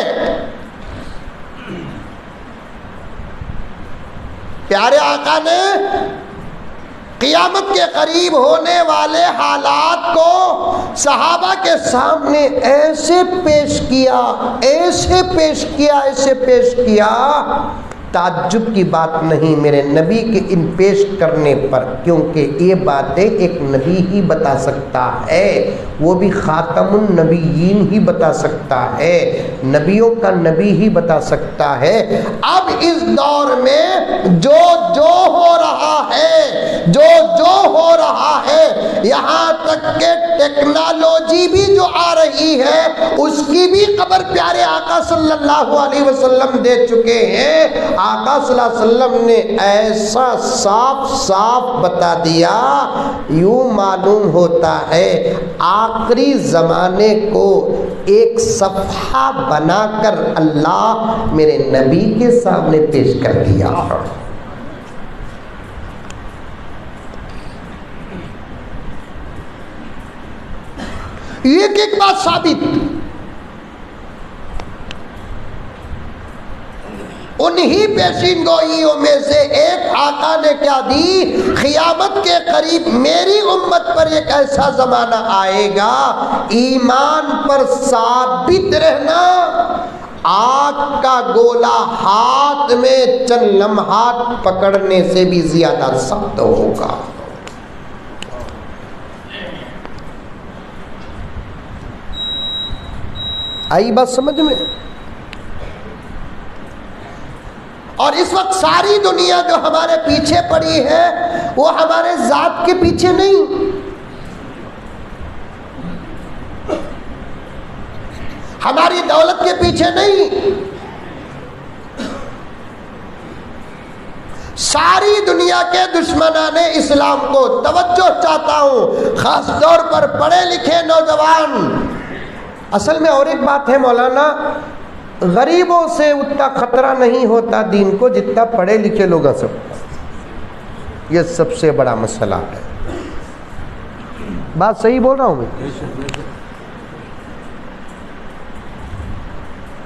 پیارے آقا نے قیامت کے قریب ہونے والے حالات کو صحابہ کے سامنے ایسے پیش کیا، ایسے پیش کیا، ایسے پیش کیا، تعجب کی بات نہیں میرے نبی کے ان پیش کرنے پر، کیونکہ یہ باتیں ایک نبی ہی بتا سکتا ہے، وہ بھی خاتم النبیین ہی بتا سکتا ہے، نبیوں کا نبی ہی بتا سکتا ہے۔ اب اس دور میں جو ہو رہا ہے، جو ہو رہا ہے، یہاں تک کہ ٹیکنالوجی بھی جو آ رہی ہے اس کی بھی خبر پیارے آقا صلی اللہ علیہ وسلم دے چکے ہیں۔ آقا صلی اللہ علیہ وسلم نے ایسا صاف صاف بتا دیا، یوں معلوم ہوتا ہے آخری زمانے کو ایک صفحہ بنا کر اللہ میرے نبی کے سامنے پیش کر دیا۔ ایک ایک بات ثابت، انہی پیشین گوئیوں میں سے ایک آقا نے کیا دی، قیامت کے قریب میری امت پر ایک ایسا زمانہ آئے گا، ایمان پر ثابت رہنا آگ کا گولا ہاتھ میں چند لمحات پکڑنے سے بھی زیادہ سخت ہوگا۔ آئی بات سمجھ میں؟ اور اس وقت ساری دنیا جو ہمارے پیچھے پڑی ہے وہ ہمارے ذات کے پیچھے نہیں، ہماری دولت کے پیچھے نہیں، ساری دنیا کے دشمنان اسلام کو توجہ چاہتا ہوں، خاص طور پر پڑھے لکھے نوجوان۔ اصل میں اور ایک بات ہے مولانا، غریبوں سے اتنا خطرہ نہیں ہوتا دین کو جتنا پڑھے لکھے لوگوں سے، یہ سب سے بڑا مسئلہ ہے۔ بات صحیح بول رہا ہوں میں؟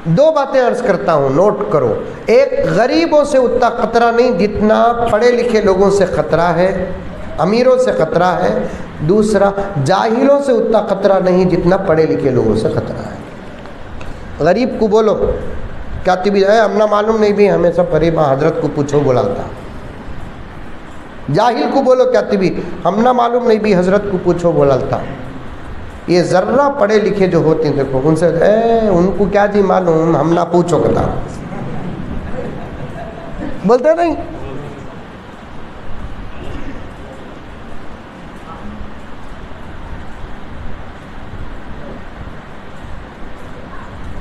دو باتیں عرض کرتا ہوں، نوٹ کرو۔ ایک، غریبوں سے اتنا خطرہ نہیں جتنا پڑھے لکھے لوگوں سے خطرہ ہے، امیروں سے خطرہ ہے۔ دوسرا، جاہلوں سے اتنا خطرہ نہیں جتنا پڑھے لکھے لوگوں سے خطرہ ہے۔ غریب کو بولو کیا تبھی ہے ہم نہ معلوم نہیں بھی ہمیں سب فریبا حضرت کو پوچھو بلاتا، جاہل کو بولو کیا تبھی ہم نہ معلوم نہیں بھی حضرت کو پوچھو بلاتا۔ یہ ذرہ پڑھے لکھے جو ہوتے ہیں دیکھو ان سے ان کو کیا جی معلوم ہم نہ پوچھو کتا، بولتے نہیں؟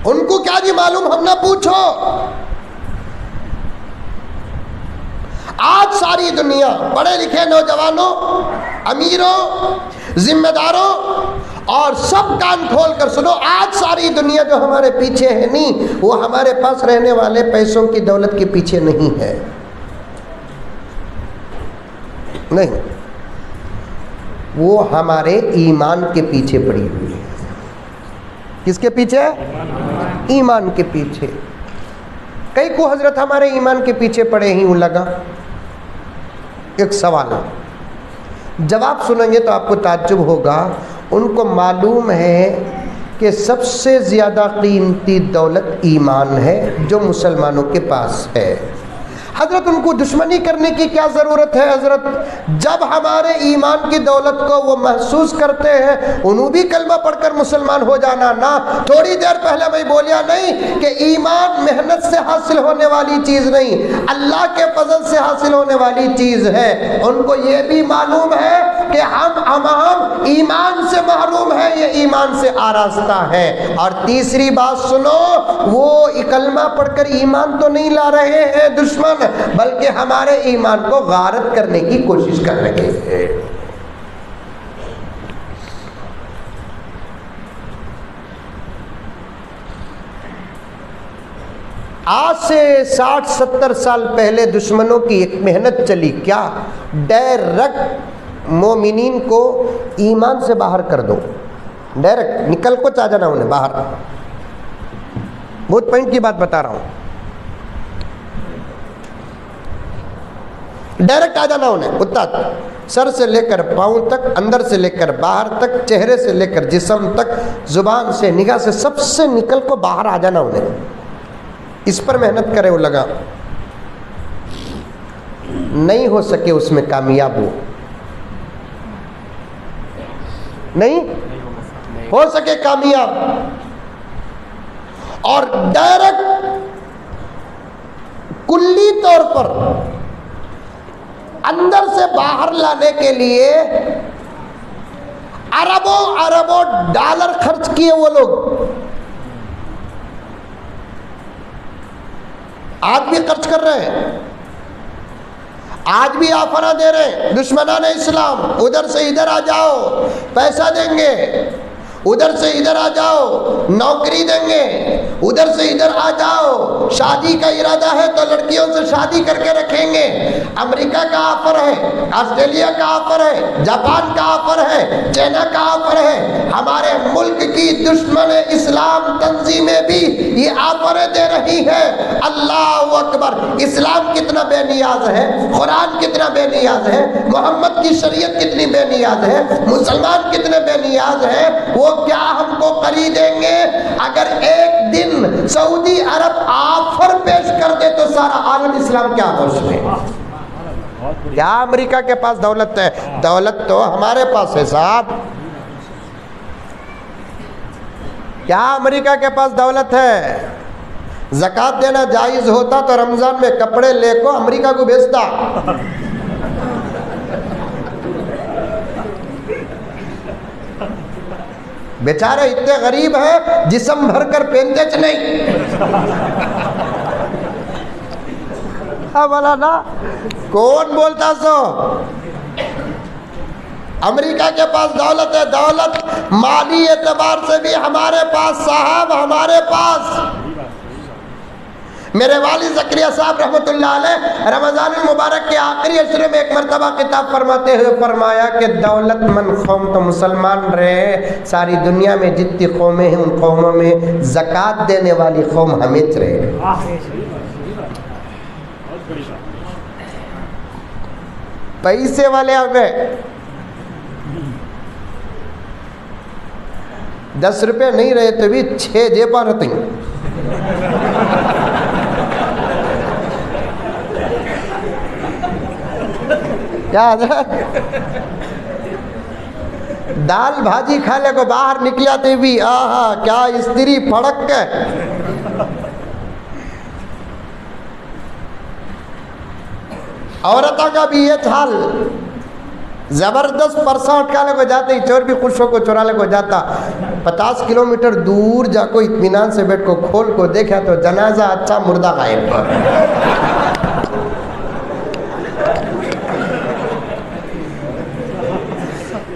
ان کو کیا جی معلوم ہم نہ پوچھو۔ آج ساری دنیا پڑھے لکھے نوجوانوں، امیروں، ذمہ داروں اور سب کان کھول کر سنو، آج ساری دنیا جو ہمارے پیچھے ہے نہیں، وہ ہمارے پاس رہنے والے پیسوں کی دولت کے پیچھے نہیں ہے، نہیں، وہ ہمارے ایمان کے پیچھے پڑی ہوئی ہے۔ کس کے پیچھے؟ ایمان کے پیچھے۔ کئی کو حضرت ہمارے ایمان کے پیچھے پڑے ہی لگا۔ ایک سوال ہے، جواب سنیں گے تو آپ کو تعجب ہوگا۔ ان کو معلوم ہے کہ سب سے زیادہ قیمتی دولت ایمان ہے جو مسلمانوں کے پاس ہے۔ حضرت ان کو دشمنی کرنے کی کیا ضرورت ہے؟ حضرت جب ہمارے ایمان کی دولت کو وہ محسوس کرتے ہیں انہوں بھی کلمہ پڑھ کر مسلمان ہو جانا نا۔ تھوڑی دیر پہلے میں بولیا نہیں کہ ایمان محنت سے حاصل ہونے والی چیز نہیں، اللہ کے فضل سے حاصل ہونے والی چیز ہے۔ ان کو یہ بھی معلوم ہے کہ ہم ایمان سے محروم ہیں، یہ ایمان سے آراستہ ہے۔ اور تیسری بات سنو، وہ کلمہ پڑھ کر ایمان تو نہیں لا رہے ہیں دشمن، بلکہ ہمارے ایمان کو غارت کرنے کی کوشش کر رہے ہیں۔ آج سے 60-70 سال پہلے دشمنوں کی ایک محنت چلی، کیا؟ ڈائریکٹ مومنین کو ایمان سے باہر کر دو، ڈائریکٹ نکل کو چاہ جانا انہیں باہر۔ بہت پوائنٹ کی بات بتا رہا ہوں، ڈائریکٹ آ جانا انہیں اتنا سر سے لے کر پاؤں تک، اندر سے لے کر باہر تک، چہرے سے لے کر جسم تک، زبان سے نگاہ سے، سب سے نکل کو باہر آ جانا انہیں. اس پر محنت کرے وہ لگا. نہیں ہو سکے اس میں کامیاب ہو، نہیں ہو سکے کامیاب، اور ڈائریکٹ کلی طور پر اندر سے باہر لانے کے لیے اربوں اربوں ڈالر خرچ کیے وہ لوگ. آج بھی خرچ کر رہے ہیں، آج بھی آفر دے رہے ہیں دشمنان اسلام. ادھر سے ادھر آ جاؤ پیسہ دیں گے، ادھر سے ادھر آ جاؤ نوکری دیں گے، ادھر سے ادھر آ جاؤ شادی کا ارادہ ہے تو لڑکیوں سے شادی کر کے رکھیں گے. امریکہ کا آفر ہے، آسٹریلیا کا آفر ہے، جاپان کا آفر ہے، چائنا کا آفر ہے. ہمارے ملک کی دشمن اسلام تنظیمیں بھی یہ آفریں دے رہی ہیں. اللہ اکبر. اسلام کتنا بے نیاز ہے، قرآن کتنا بے نیاز ہے، محمد کی شریعت کتنی بے نیاز ہے، مسلمان کتنے بے نیاز ہیں. وہ کیا ہم کو خریدیں گے؟ اگر ایک دن سعودی عرب آفر پیش کر دے تو سارا عالم اسلام کیا ہوش میں. کیا امریکہ کے پاس دولت ہے؟ دولت تو ہمارے پاس ہے صاحب. کیا امریکہ کے پاس دولت ہے؟ زکوٰۃ دینا جائز ہوتا تو رمضان میں کپڑے لے کو امریکہ کو بھیجتا. بیچارے اتنے غریب ہیں جسم بھر کر پہنتے چ نہیں. مولانا کون بولتا سو؟ امریکہ کے پاس دولت ہے، دولت مالی اعتبار سے بھی ہمارے پاس صاحب، ہمارے پاس. میرے والد زکریا صاحب رحمۃ اللہ علیہ رمضان المبارک کے آخری عشرے میں ایک مرتبہ خطاب فرماتے ہوئے فرمایا کہ دولت مند قوم تو مسلمان رہے، ساری دنیا میں جتنی قومیں ہیں ان قوموں میں زکوٰۃ دینے والی قوم ہمیں رہے. پیسے والے ہمیں 10 روپے نہیں رہے تو بھی 6 جیباں رہتے ہیں. کیا دال بھاجی کھانے کو باہر نکلاتے بھی آہا کیا استری پھڑک کے. عورتوں کا بھی یہ حال، زبردست پرسہ اٹھانے کو جاتے ہی چور بھی خوش ہو کو چورانے کو جاتا. 50 کلومیٹر دور جا کو اطمینان سے بیٹھ کو کھول کو دیکھا تو جنازہ اچھا مردہ غائب.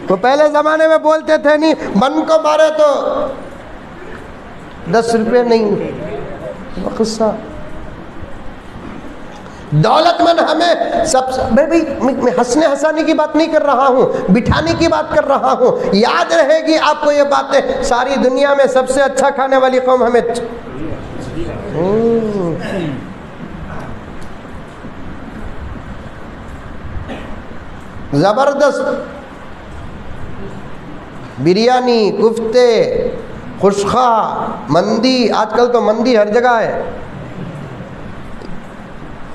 وہ پہلے زمانے میں بولتے تھے نہیں من کو مارے تو 10 روپے نہیں. وہ قصہ دولت مند ہمیں سب سے میں ہنسنے ہنسانے کی بات نہیں کر رہا ہوں، بٹھانے کی بات کر رہا ہوں. یاد رہے گی آپ کو یہ باتیں. ساری دنیا میں سب سے اچھا کھانے والی قوم ہمیں. زبردست بریانی، کفتے، خشخا، مندی. آج کل تو مندی ہر جگہ ہے.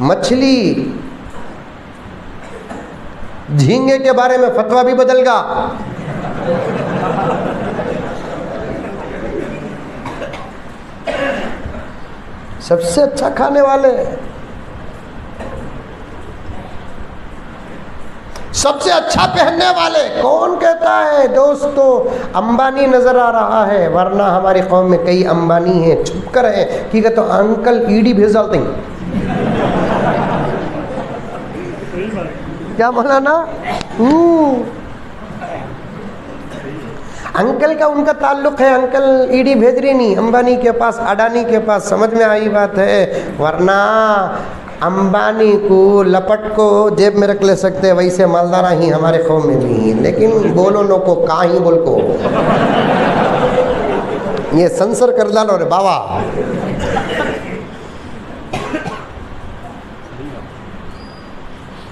مچھلی، جھینگے کے بارے میں فتویٰ بھی بدل گا. سب سے اچھا کھانے والے، سب سے اچھا پہننے والے. کون کہتا ہے دوستو امبانی نظر آ رہا ہے، ورنہ ہماری قوم میں کئی امبانی ہیں چھپ کر ہیں. ٹھیک ہے تو انکل ایڈی بھیج ڈالتے ہیں. کیا مولانا؟ انکل کا ان کا تعلق ہے، انکل ایڈی بھیج رہی نہیں امبانی کے پاس، اڈانی کے پاس. سمجھ میں آئی بات ہے؟ ورنہ امبانی کو لپٹ کو جیب میں رکھ لے سکتے، ویسے مالدارہ ہی ہمارے قوم میں بھی ہیں. لیکن بولو نو کو کہیں بول کو یہ سنسر کر ڈالو رے بابا.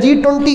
G20।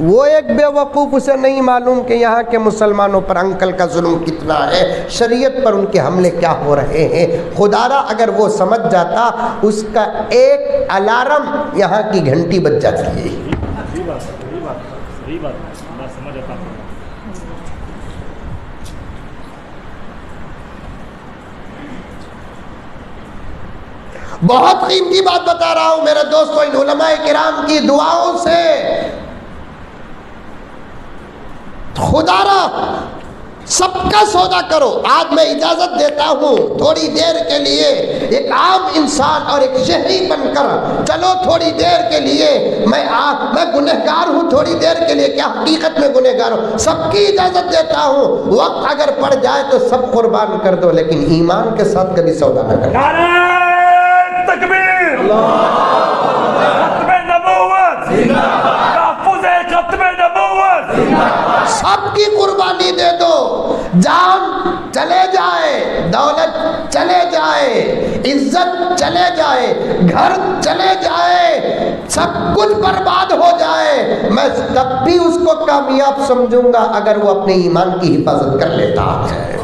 وہ ایک بیوقوف، اسے نہیں معلوم کہ یہاں کے مسلمانوں پر انکل کا ظلم کتنا ہے، شریعت پر ان کے حملے کیا ہو رہے ہیں۔ خدا را اگر وہ سمجھ جاتا، اس کا ایک الارم یہاں کی گھنٹی بج جاتی ہے۔ صحیح بات ہے، صحیح بات ہے، صحیح بات ہے، میں سمجھ آتا ہوں۔ بہت قیمتی بات بتا رہا ہوں میرے دوستو، ان علماء کرام کی دعاؤں سے خدا را سب کا سودا کرو۔ آج میں اجازت دیتا ہوں تھوڑی دیر کے لیے ایک عام انسان اور ایک شہری بن کر چلو تھوڑی دیر کے لیے، میں گنہگار ہوں تھوڑی دیر کے لیے، کیا حقیقت میں گنہگار ہوں، سب کی اجازت دیتا ہوں، وقت اگر پڑ جائے تو سب قربان کر دو، لیکن ایمان کے ساتھ کبھی سودا نہ کرو۔ تکبیر، ختم نبوت، تحفظ ختم نبوت، سب کی قربانی دے دو، جان چلے جائے، دولت چلے جائے، عزت چلے جائے، گھر چلے جائے، سب کچھ برباد ہو جائے، میں تب بھی اس کو کامیاب سمجھوں گا اگر وہ اپنے ایمان کی حفاظت کر لیتا ہے۔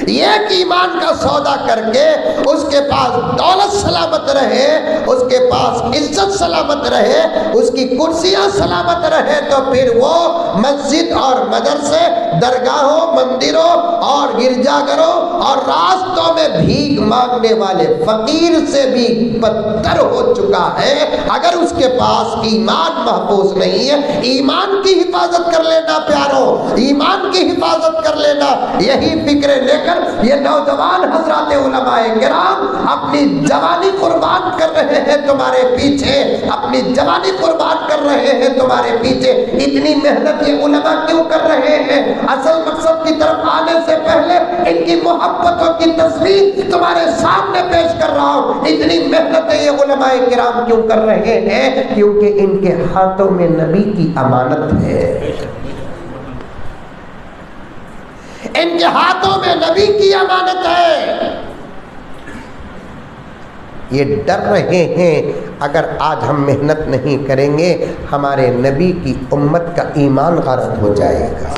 ایک ایمان کا سودا کر کے اس کے پاس دولت سلامت رہے، اس کے پاس عزت سلامت رہے، اس کی کرسیاں سلامت رہے، تو پھر وہ مسجد اور مدرسے، درگاہوں، مندروں اور گرجا گھروں اور راستوں میں بھیک مانگنے والے فقیر سے بھی بدتر ہو چکا ہے۔ اگر اس کے پاس ایمان محفوظ نہیں ہے، ایمان کی حفاظت کر لینا پیاروں، ایمان کی حفاظت کر لینا۔ یہی فکریں لے کر یہ نوجوان حضرات علماء کرام اپنی جوانی قربان کر رہے ہیں تمہارے پیچھے، اپنی جوانی قربان کر رہے ہیں تمہارے پیچھے۔ اتنی محنت یہ علماء کیوں کر رہے ہیں؟ اصل مقصد کی طرف آنے سے پہلے ان کی محبتوں کی تصویر تمہارے سامنے پیش کر رہا ہوں۔ اتنی محنت یہ علماء کرام کیوں کر رہے ہیں؟ کیونکہ ان کے ہاتھوں میں نبی کی امانت ہے، ان کے ہاتھوں میں نبی کی امانت ہے۔ یہ ڈر رہے ہیں اگر آج ہم محنت نہیں کریں گے ہمارے نبی کی امت کا ایمان غارت ہو جائے گا۔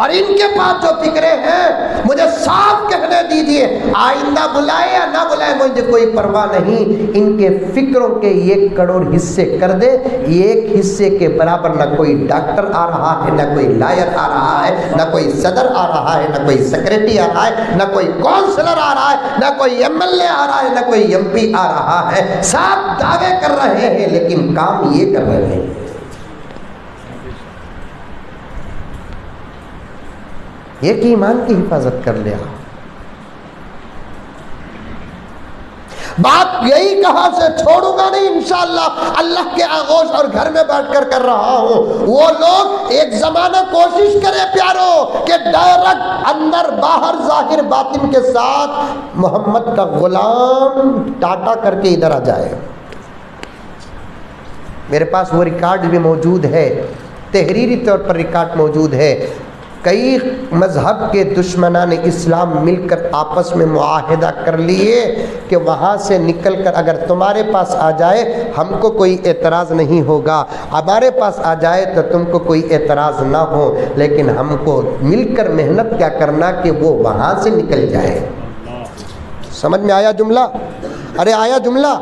اور ان کے پاس جو فکریں ہیں مجھے صاف کہنے دیجئے، آئندہ بلائے یا نہ بلائے مجھے کوئی پرواہ نہیں، ان کے فکروں کے 1 کروڑ حصے کر دے، ایک حصے کے برابر نہ کوئی ڈاکٹر آ رہا ہے، نہ کوئی لائر آ رہا ہے، نہ کوئی صدر آ رہا ہے، نہ کوئی سیکریٹری آ رہا ہے، نہ کوئی کونسلر آ رہا ہے، نہ کوئی MLA آ رہا ہے، نہ کوئی MP آ رہا ہے۔ سب دعوے کر رہے ہیں لیکن کام یہ کر رہے ہیں۔ ایک ایمان کی حفاظت کر لیا۔ بات یہی کہاں سے چھوڑوں گا نہیں انشاءاللہ، اللہ کے آغوش اور گھر میں بیٹھ کر کر رہا ہوں۔ وہ لوگ ایک زمانہ کوشش کرے پیاروں کہ ڈائریکٹ اندر باہر ظاہر باطن کے ساتھ محمد کا غلام ٹاٹا کر کے ادھر آ جائے۔ میرے پاس وہ ریکارڈ بھی موجود ہے، تحریری طور پر ریکارڈ موجود ہے۔ کئی مذہب کے دشمنان اسلام مل کر آپس میں معاہدہ کر لیے کہ وہاں سے نکل کر اگر تمہارے پاس آ جائے ہم کو کوئی اعتراض نہیں ہوگا، ہمارے پاس آ جائے تو تم کو کوئی اعتراض نہ ہو، لیکن ہم کو مل کر محنت کیا کرنا کہ وہ وہاں سے نکل جائے۔ سمجھ میں آیا جملہ؟ ارے آیا جملہ؟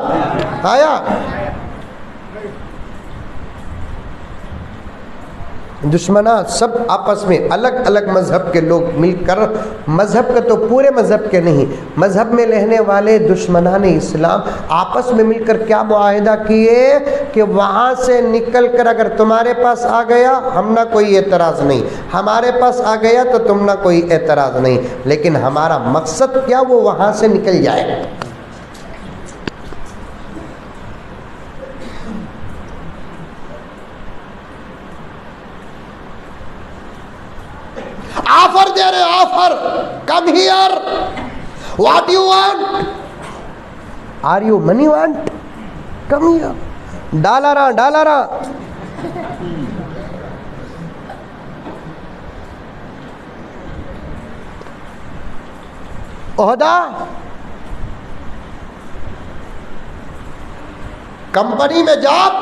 آیا؟ دشمنان سب آپس میں الگ الگ مذہب کے لوگ مل کر، مذہب کا تو پورے مذہب کے نہیں، مذہب میں رہنے والے دشمنان اسلام آپس میں مل کر کیا معاہدہ کیے کہ وہاں سے نکل کر اگر تمہارے پاس آ گیا ہم نہ کوئی اعتراض نہیں، ہمارے پاس آ گیا تو تم نہ کوئی اعتراض نہیں، لیکن ہمارا مقصد کیا وہ وہاں سے نکل جائے۔ آفر دے رہے، offer, come here, what you want, are you money want, come here, ڈالرا ڈالرا۔ عہدہ، کمپنی میں جاب،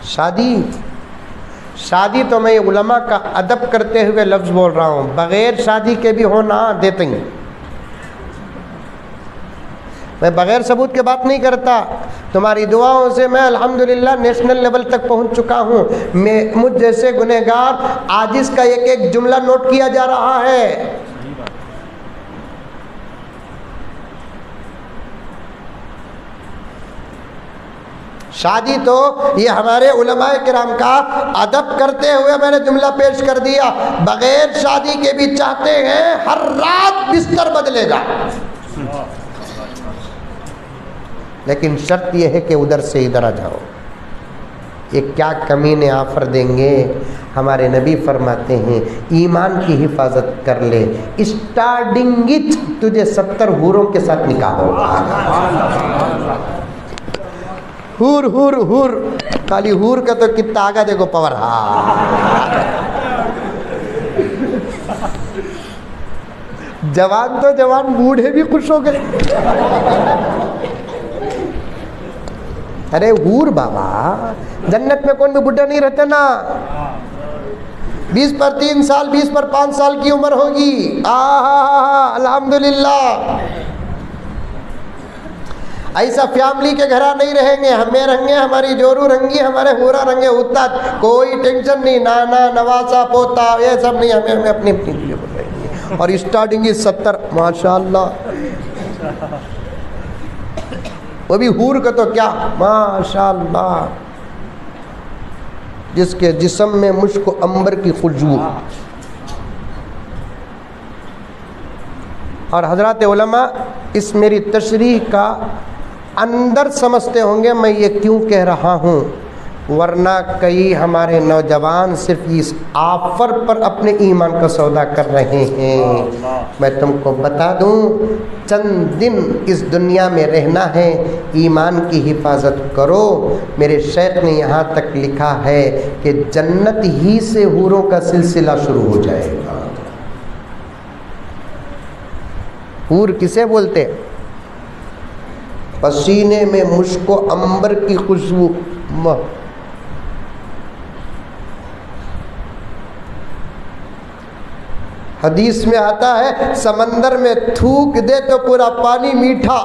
شادی تو میں علماء کا ادب کرتے ہوئے لفظ بول رہا ہوں، بغیر شادی کے بھی ہونا دیتے ہیں، میں بغیر ثبوت کے بات نہیں کرتا۔ تمہاری دعاؤں سے میں الحمدللہ نیشنل لیول تک پہنچ چکا ہوں، مجھ جیسے گنہگار عاجز کا ایک ایک جملہ نوٹ کیا جا رہا ہے۔ شادی تو یہ ہمارے علماء کرام کا ادب کرتے ہوئے میں نے جملہ پیش کر دیا، بغیر شادی کے بھی چاہتے ہیں ہر رات بستر بدلے گا، لیکن شرط یہ ہے کہ ادھر سے ادھر آ جاؤ۔ یہ کیا کمینے آفر دیں گے؟ ہمارے نبی فرماتے ہیں ایمان کی حفاظت کر لے، اسٹارٹنگ تجھے 70 حوروں کے ساتھ نکاح ہوگا۔ ہور ہور ہور، خالی ہور کا تو کتنا آگا دیکھو پاور۔ جوان تو جوان، بوڑھے بھی خوش ہو گئے۔ ارے حور بابا، جنت میں کون بھی بڈھا نہیں رہتے نا۔ 20 پر 3 سال، 20 پر 5 سال کی عمر ہوگی۔ الحمدللہ ایسا فیملی کے گھر نہیں رہیں گے، ہمیں رہیں گے، ہماری جورو رنگی، ہمارے ہورا رنگے ہوتا، کوئی ٹینشن نہیں، نانا نواسا پوتا یہ سب نہیں، ہمیں اپنی لیے بول رہے ہیں۔ اور اسٹارٹنگ 70، ماشاءاللہ، وہ بھی حور کا تو کیا ماشاءاللہ، جس کے جسم میں مشک و عنبر کی خوشبو۔ اور حضرات علماء اس میری تشریح کا اندر سمجھتے ہوں گے میں یہ کیوں کہہ رہا ہوں، ورنہ کئی ہمارے نوجوان صرف اس آفر پر اپنے ایمان کا سودا کر رہے ہیں۔ میں تم کو بتا دوں، چند دن اس دنیا میں رہنا ہے، ایمان کی حفاظت کرو۔ میرے شیخ نے یہاں تک لکھا ہے کہ جنت ہی سے حوروں کا سلسلہ شروع ہو جائے گا۔ حور کسے بولتے؟ پسینے میں مشک و عنبر کی خوشبو۔ حدیث میں آتا ہے سمندر میں تھوک دے تو پورا پانی میٹھا،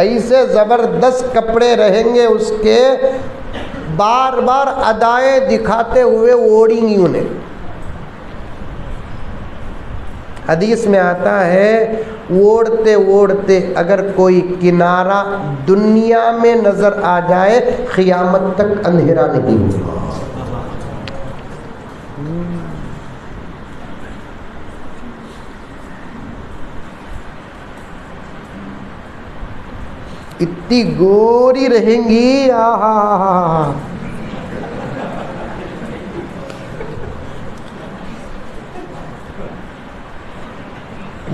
ایسے زبردست کپڑے رہیں گے اس کے، بار بار ادائیں دکھاتے ہوئے اوڑیں گی انہیں۔ حدیث میں آتا ہے اوڑتے اوڑتے اگر کوئی کنارہ دنیا میں نظر آ جائے قیامت تک اندھیرا نہیں ہوگا۔ اتنی گوری رہیں گی،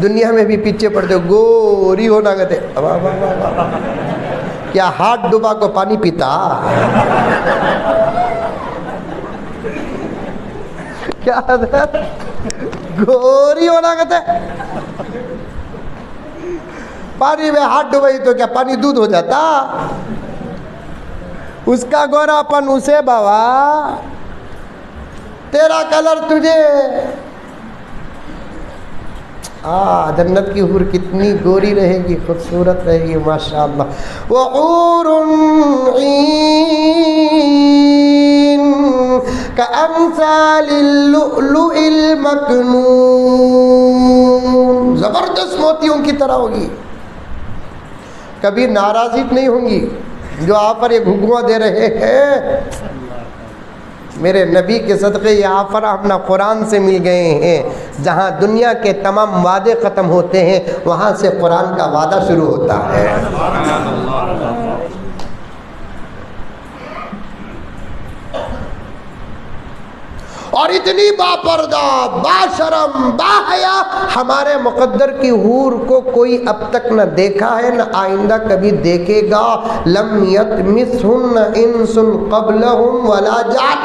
دنیا میں بھی پیچھے پڑتے گوری ہونا کہتے، کیا ہاتھ ڈبا کو پانی پیتا؟ کیا گوری ہونا کہتے، پانی میں ہاتھ ڈبائی تو کیا پانی دودھ ہو جاتا؟ اس کا گورا پن اسے بابا، تیرا کلر تجھے۔ جنت کی حور کتنی گوری رہے گی، خوبصورت رہے گی ماشاءاللہ۔ وحور عین کامثال اللؤلؤ المکنون، زبردست موتیوں کی طرح ہوگی، کبھی ناراضی نہیں ہوں گی۔ جو آپ پر یہ گھگواں دے رہے ہیں، میرے نبی کے صدقے یہ آفر ہم نہ قرآن سے مل گئے ہیں، جہاں دنیا کے تمام وعدے ختم ہوتے ہیں وہاں سے قرآن کا وعدہ شروع ہوتا ہے۔ اور اتنی باپردہ، باشرم، باحیا ہمارے مقدر کی حور کو کوئی اب تک نہ دیکھا ہے نہ آئندہ کبھی دیکھے گا۔ لم یطمثہن انس قبلہم ولا جان۔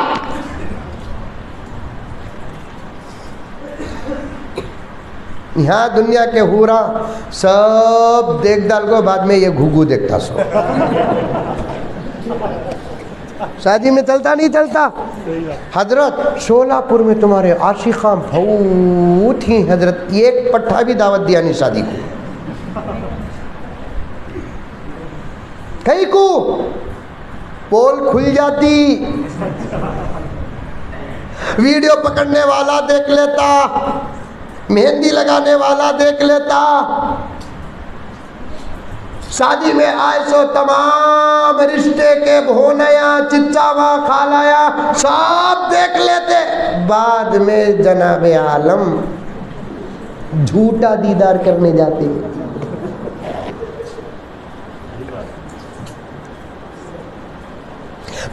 یہاں دنیا کے حورا سب دیکھ ڈال کو، بعد میں یہ گھگو دیکھتا سو۔ شادی میں چلتا نہیں چلتا؟ حضرت شولہ پور میں تمہارے عاشقاں بہت ہی حضرت، ایک پٹھا بھی دعوت دیا نہیں شادی کو، کئی کو پول کھل جاتی، ویڈیو پکڑنے والا دیکھ لیتا، مہندی لگانے والا دیکھ لیتا، شادی میں آئے سو تمام رشتے کے بھونیا چچاوا خالایا سب دیکھ لیتے، بعد میں جناب عالم جھوٹا دیدار کرنے جاتے ہیں۔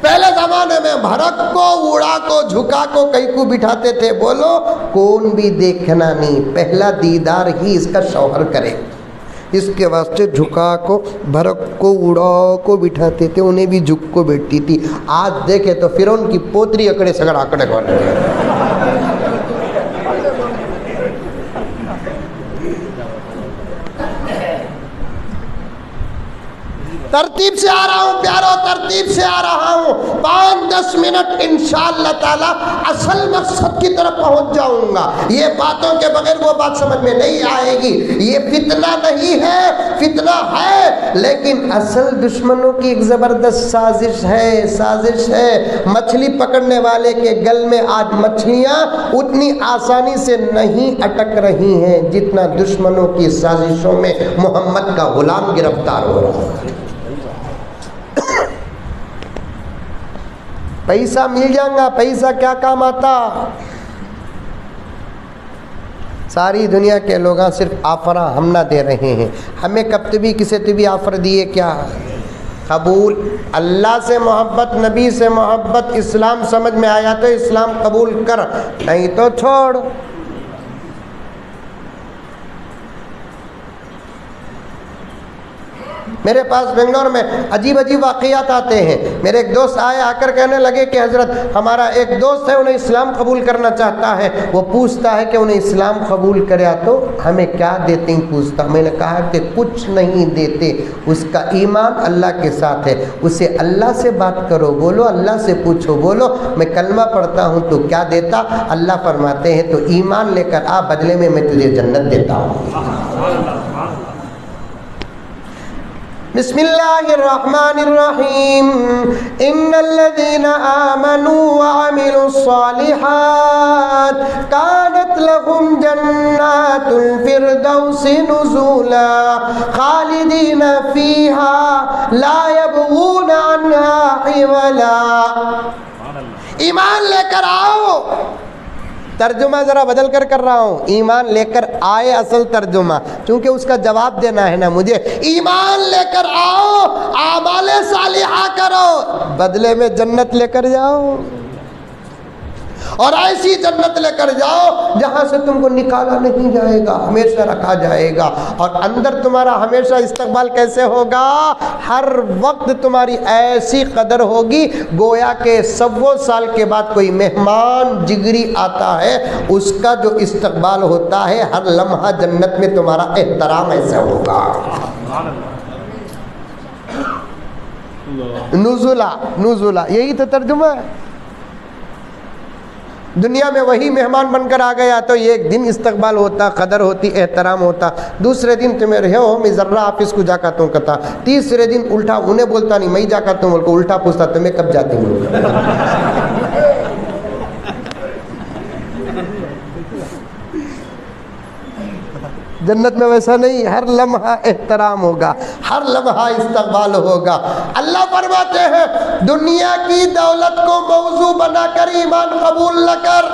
پہلے زمانے میں بھرک کو اڑا کو جھکا کو کئی کو بٹھاتے تھے، بولو کون بھی دیکھنا نہیں، پہلا دیدار ہی اس کا شوہر کرے، اس کے واسطے جھکا کو بھرک کو اڑا کو بٹھاتے تھے، انہیں بھی جھک کو بیٹھتی تھی۔ آج دیکھے تو فرعون کی پوتری اکڑے سگڑ آکڑے کو ترتیب سے آ رہا ہوں پیارو، ترتیب سے آ رہا ہوں، 5-10 منٹ انشاءاللہ تعالی اصل مقصد کی طرف پہنچ جاؤں گا۔ یہ باتوں کے بغیر وہ بات سمجھ میں نہیں آئے گی۔ یہ فتنہ نہیں ہے، فتنہ ہے لیکن اصل دشمنوں کی ایک زبردست سازش ہے۔ مچھلی پکڑنے والے کے گل میں آج مچھلیاں اتنی آسانی سے نہیں اٹک رہی ہیں جتنا دشمنوں کی سازشوں میں محمد کا غلام گرفتار ہو رہا ہے۔ پیسہ مل جائے گا، پیسہ کیا کام آتا؟ ساری دنیا کے لوگ صرف آفرہ ہم نہ دے رہے ہیں، ہمیں کب بھی کسی تو بھی آفر دیے کیا؟ قبول اللہ سے محبت، نبی سے محبت، اسلام سمجھ میں آیا تو اسلام قبول کر، نہیں تو چھوڑ۔ میرے پاس بنگلور میں عجیب واقعات آتے ہیں۔ میرے ایک دوست آئے، آ کر کہنے لگے کہ حضرت ہمارا ایک دوست ہے، انہیں اسلام قبول کرنا چاہتا ہے، وہ پوچھتا ہے کہ انہیں اسلام قبول کریا تو ہمیں کیا دیتے ہیں پوچھتا۔ میں نے کہا کہ کچھ نہیں دیتے، اس کا ایمان اللہ کے ساتھ ہے، اسے اللہ سے بات کرو، بولو اللہ سے پوچھو، بولو میں کلمہ پڑھتا ہوں تو کیا دیتا؟ اللہ فرماتے ہیں تو ایمان لے کر آ، بدلے میں تجھے جنت دیتا ہوں۔ بسم اللہ الرحمن الرحیم، ان الذین آمنوا وعملوا الصالحات کانت لهم جنات الفردوس نزولا خالدین فیہا لا یبغون عنہا حولا۔ ایمان لے کر آؤ، ترجمہ ذرا بدل کر رہا ہوں، ایمان لے کر آئے اصل ترجمہ، چونکہ اس کا جواب دینا ہے نا مجھے۔ ایمان لے کر آؤ، اعمال صالحہ کرو، بدلے میں جنت لے کر جاؤ، اور ایسی جنت لے کر جاؤ جہاں سے تم کو نکالا نہیں جائے گا، ہمیشہ رکھا جائے گا، اور اندر تمہارا ہمیشہ استقبال کیسے ہوگا؟ ہر وقت تمہاری ایسی قدر ہوگی گویا کہ 100 سال کے بعد کوئی مہمان جگری آتا ہے، اس کا جو استقبال ہوتا ہے ہر لمحہ جنت میں تمہارا احترام ایسا ہوگا۔ نزلہ یہی تو ترجمہ ہے۔ دنیا میں وہی مہمان بن کر آ گیا تو ایک دن استقبال ہوتا، قدر ہوتی، احترام ہوتا، دوسرے دن تمہیں رہے ہو میں ذرہ آفس کو جا کر تم کہتا، تیسرے دن الٹا انہیں بولتا نہیں، میں جا کر تم کو الٹا پوچھتا تمہیں کب جاتے ہوں۔ جنت میں ویسا نہیں، ہر لمحہ احترام ہوگا، ہر لمحہ استقبال ہوگا۔ اللہ فرماتے ہیں دنیا کی دولت کو موضوع بنا کر ایمان قبول نہ کر،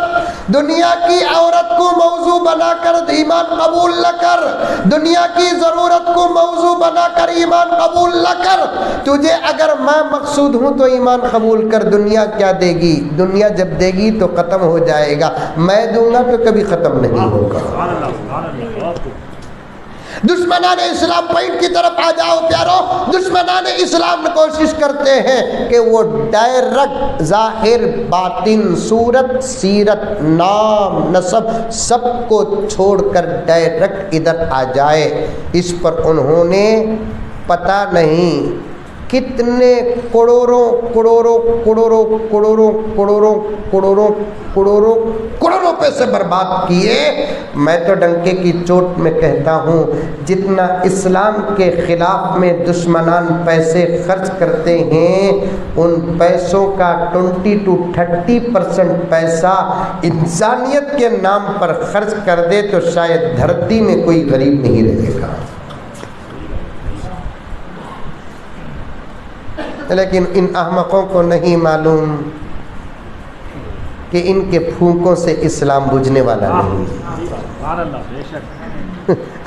دنیا کی عورت کو موضوع بنا کر ایمان قبول نہ کر، دنیا کی ضرورت کو موضوع بنا کر ایمان قبول نہ کر۔ تجھے اگر میں مقصود ہوں تو ایمان قبول کر، دنیا کیا دے گی؟ دنیا جب دے گی تو ختم ہو جائے گا، میں دوں گا تو کبھی ختم نہیں ہوگا۔ دشمنان اسلام پوائنٹ کی طرف آ جاؤ پیارو۔ دشمنان اسلام کوشش کرتے ہیں کہ وہ ڈائریکٹ ظاہر باطن صورت سیرت نام نسب سب کو چھوڑ کر ڈائریکٹ ادھر آ جائے۔ اس پر انہوں نے پتہ نہیں کتنے کروڑوں کروڑوں کروڑوں کروڑوں کروڑوں کروڑوں کروڑوں کروڑوں پیسے برباد کیے. میں تو ڈنکے کی چوٹ میں کہتا ہوں جتنا اسلام کے خلاف میں دشمنان پیسے خرچ کرتے ہیں ان پیسوں کا 20 to 30% پیسہ انسانیت کے نام پر خرچ کر دے تو شاید دھرتی میں کوئی غریب نہیں رہے گا. لیکن ان احمقوں کو نہیں معلوم کہ ان کے پھونکوں سے اسلام بجھنے والا نہیں.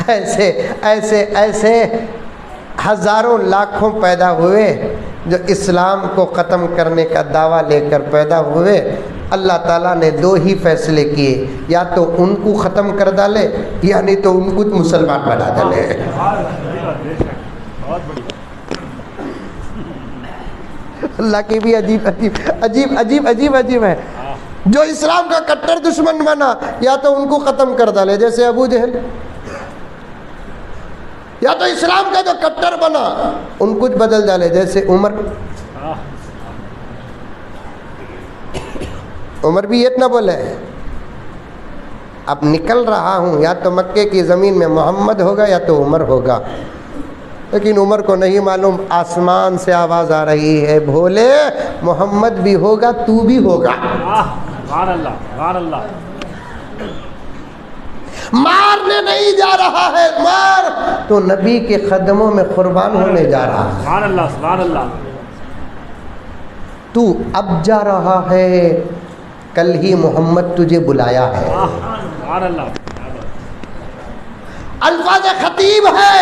ایسے ایسے ایسے ہزاروں لاکھوں پیدا ہوئے جو اسلام کو ختم کرنے کا دعویٰ لے کر پیدا ہوئے. اللہ تعالیٰ نے دو ہی فیصلے کیے, یا تو ان کو ختم کر ڈالے یا نہیں تو ان کو مسلمان بنا ڈالے. اللہ کی بھی عجیب عجیب عجیب عجیب عجیب عجیب ہے. جو اسلام کا کٹر دشمن بنا یا تو ان کو ختم کر ڈالے جیسے ابو جہل, یا تو اسلام کا جو کٹر بنا ان کو بدل ڈالے جیسے عمر. عمر بھی یہ نہ بولے اب نکل رہا ہوں یا تو مکے کی زمین میں محمد ہوگا یا تو عمر ہوگا. لیکن عمر کو نہیں معلوم آسمان سے آواز آ رہی ہے بھولے محمد بھی ہوگا تو بھی ہوگا. سبحان اللہ سبحان اللہ. مارنے نہیں جا رہا ہے, مار تو نبی کے قدموں میں قربان ہونے جا رہا ہے. سبحان اللہ سبحان اللہ. تو اب جا رہا ہے, کل ہی محمد تجھے بلایا ہے. سبحان اللہ. الفاظ خطیب ہے.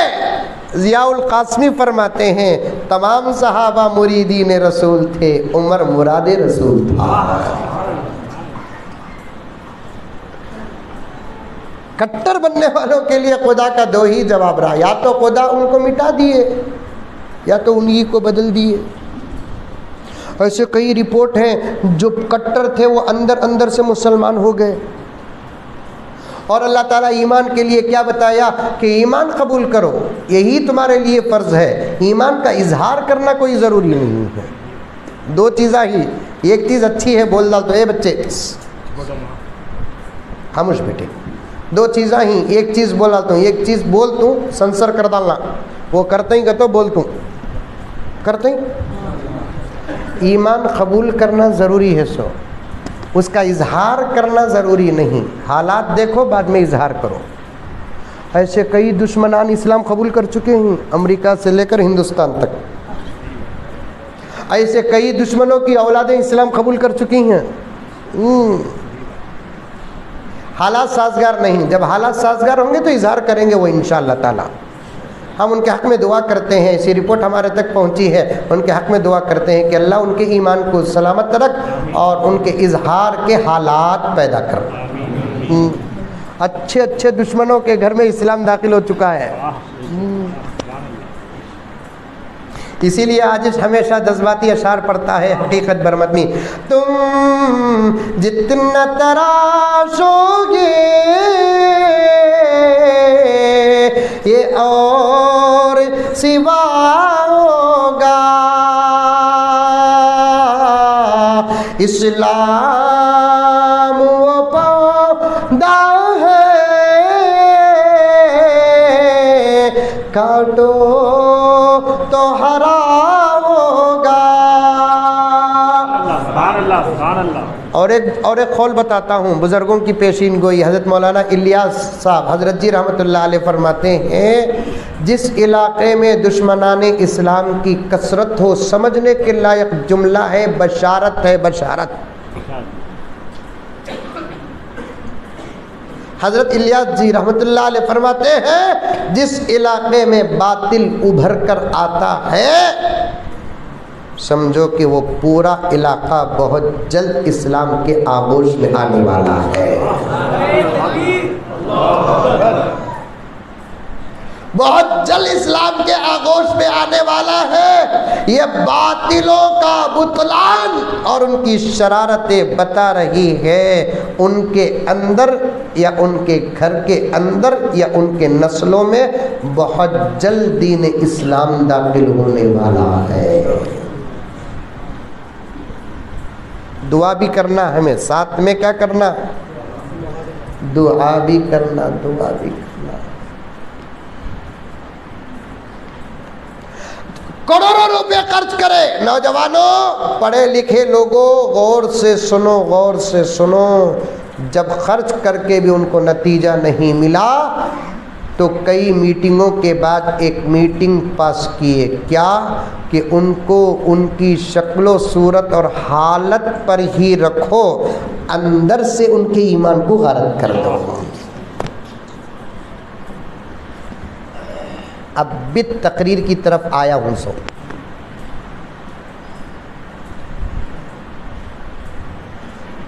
ضیاء القاسمی فرماتے ہیں تمام صحابہ مریدین رسول تھے, عمر مراد رسول تھا. کٹر بننے والوں کے لیے خدا کا دو ہی جواب رہا, یا تو خدا ان کو مٹا دیے یا تو انہی کو بدل دیے. ایسے کئی رپورٹ ہیں جو کٹر تھے وہ اندر اندر سے مسلمان ہو گئے. اور اللہ تعالیٰ ایمان کے لیے کیا بتایا کہ ایمان قبول کرو, یہی تمہارے لیے فرض ہے. ایمان کا اظہار کرنا کوئی ضروری نہیں ہے. دو چیزیں ہی, ایک چیز اچھی ہے بول ڈال تو اے بچے خاموش بیٹے, دو چیزیں ہی, ایک چیز بول ڈالتا ہوں ایک چیز بول تو سنسر کر ڈالنا, وہ کرتے ہی تو بول تو کرتے ہی. ایمان قبول کرنا ضروری ہے, سو اس کا اظہار کرنا ضروری نہیں. حالات دیکھو بعد میں اظہار کرو. ایسے کئی دشمنان اسلام قبول کر چکے ہیں امریکہ سے لے کر ہندوستان تک. ایسے کئی دشمنوں کی اولادیں اسلام قبول کر چکی ہیں. حالات سازگار نہیں, جب حالات سازگار ہوں گے تو اظہار کریں گے وہ انشاءاللہ تعالی. ہم ان کے حق میں دعا کرتے ہیں, ایسی رپورٹ ہمارے تک پہنچی ہے, ان کے حق میں دعا کرتے ہیں کہ اللہ ان کے ایمان کو سلامت رکھ اور ان کے اظہار کے حالات پیدا کر. اچھے اچھے دشمنوں کے گھر میں اسلام داخل ہو چکا ہے. اسی لیے آج ہمیشہ جذباتی اشعار پڑھتا ہے حقیقت برمدنی. تم جتنا تراشو گے یہ اور سوا ہوگا, اسلام وہ پودا ہے کاٹو تو ہرا ہوگا. سبحان اللہ سبحان اللہ. اور ایک قول بتاتا ہوں, بزرگوں کی پیشین گوئی حضرت مولانا الیاس صاحب حضرت جی رحمۃ اللہ علیہ فرماتے ہیں جس علاقے میں دشمنان اسلام کی کثرت ہو سمجھنے کے لائق جملہ ہے بشارت ہے, بشارت. حضرت الیاس جی رحمۃ اللہ علیہ فرماتے ہیں جس علاقے میں باطل ابھر کر آتا ہے سمجھو کہ وہ پورا علاقہ بہت جلد اسلام کے آغوش میں آنے والا ہے. بہت جلد اسلام کے آغوش میں آنے والا ہے۔ یہ باطلوں کا بطلان اور ان کی شرارتیں بتا رہی ہے۔ ان کے اندر یا ان کے گھر کے اندر یا ان کے نسلوں میں بہت جلد دین اسلام داخل ہونے والا ہے۔ دعا بھی کرنا ہمیں، ساتھ میں کیا کرنا؟ دعا بھی کرنا، دعا بھی کرنا۔ کروڑوں روپے خرچ کرے نوجوانوں، پڑھے لکھے لوگوں، غور سے سنو، غور سے سنو۔ جب خرچ کر کے بھی ان کو نتیجہ نہیں ملا تو کئی میٹنگوں کے بعد ایک میٹنگ پاس کیے، کیا کہ ان کو ان کی شکل و صورت اور حالت پر ہی رکھو، اندر سے ان کے ایمان کو غارت کر دو۔ اب بھی تقریر کی طرف آیا ہوں سو۔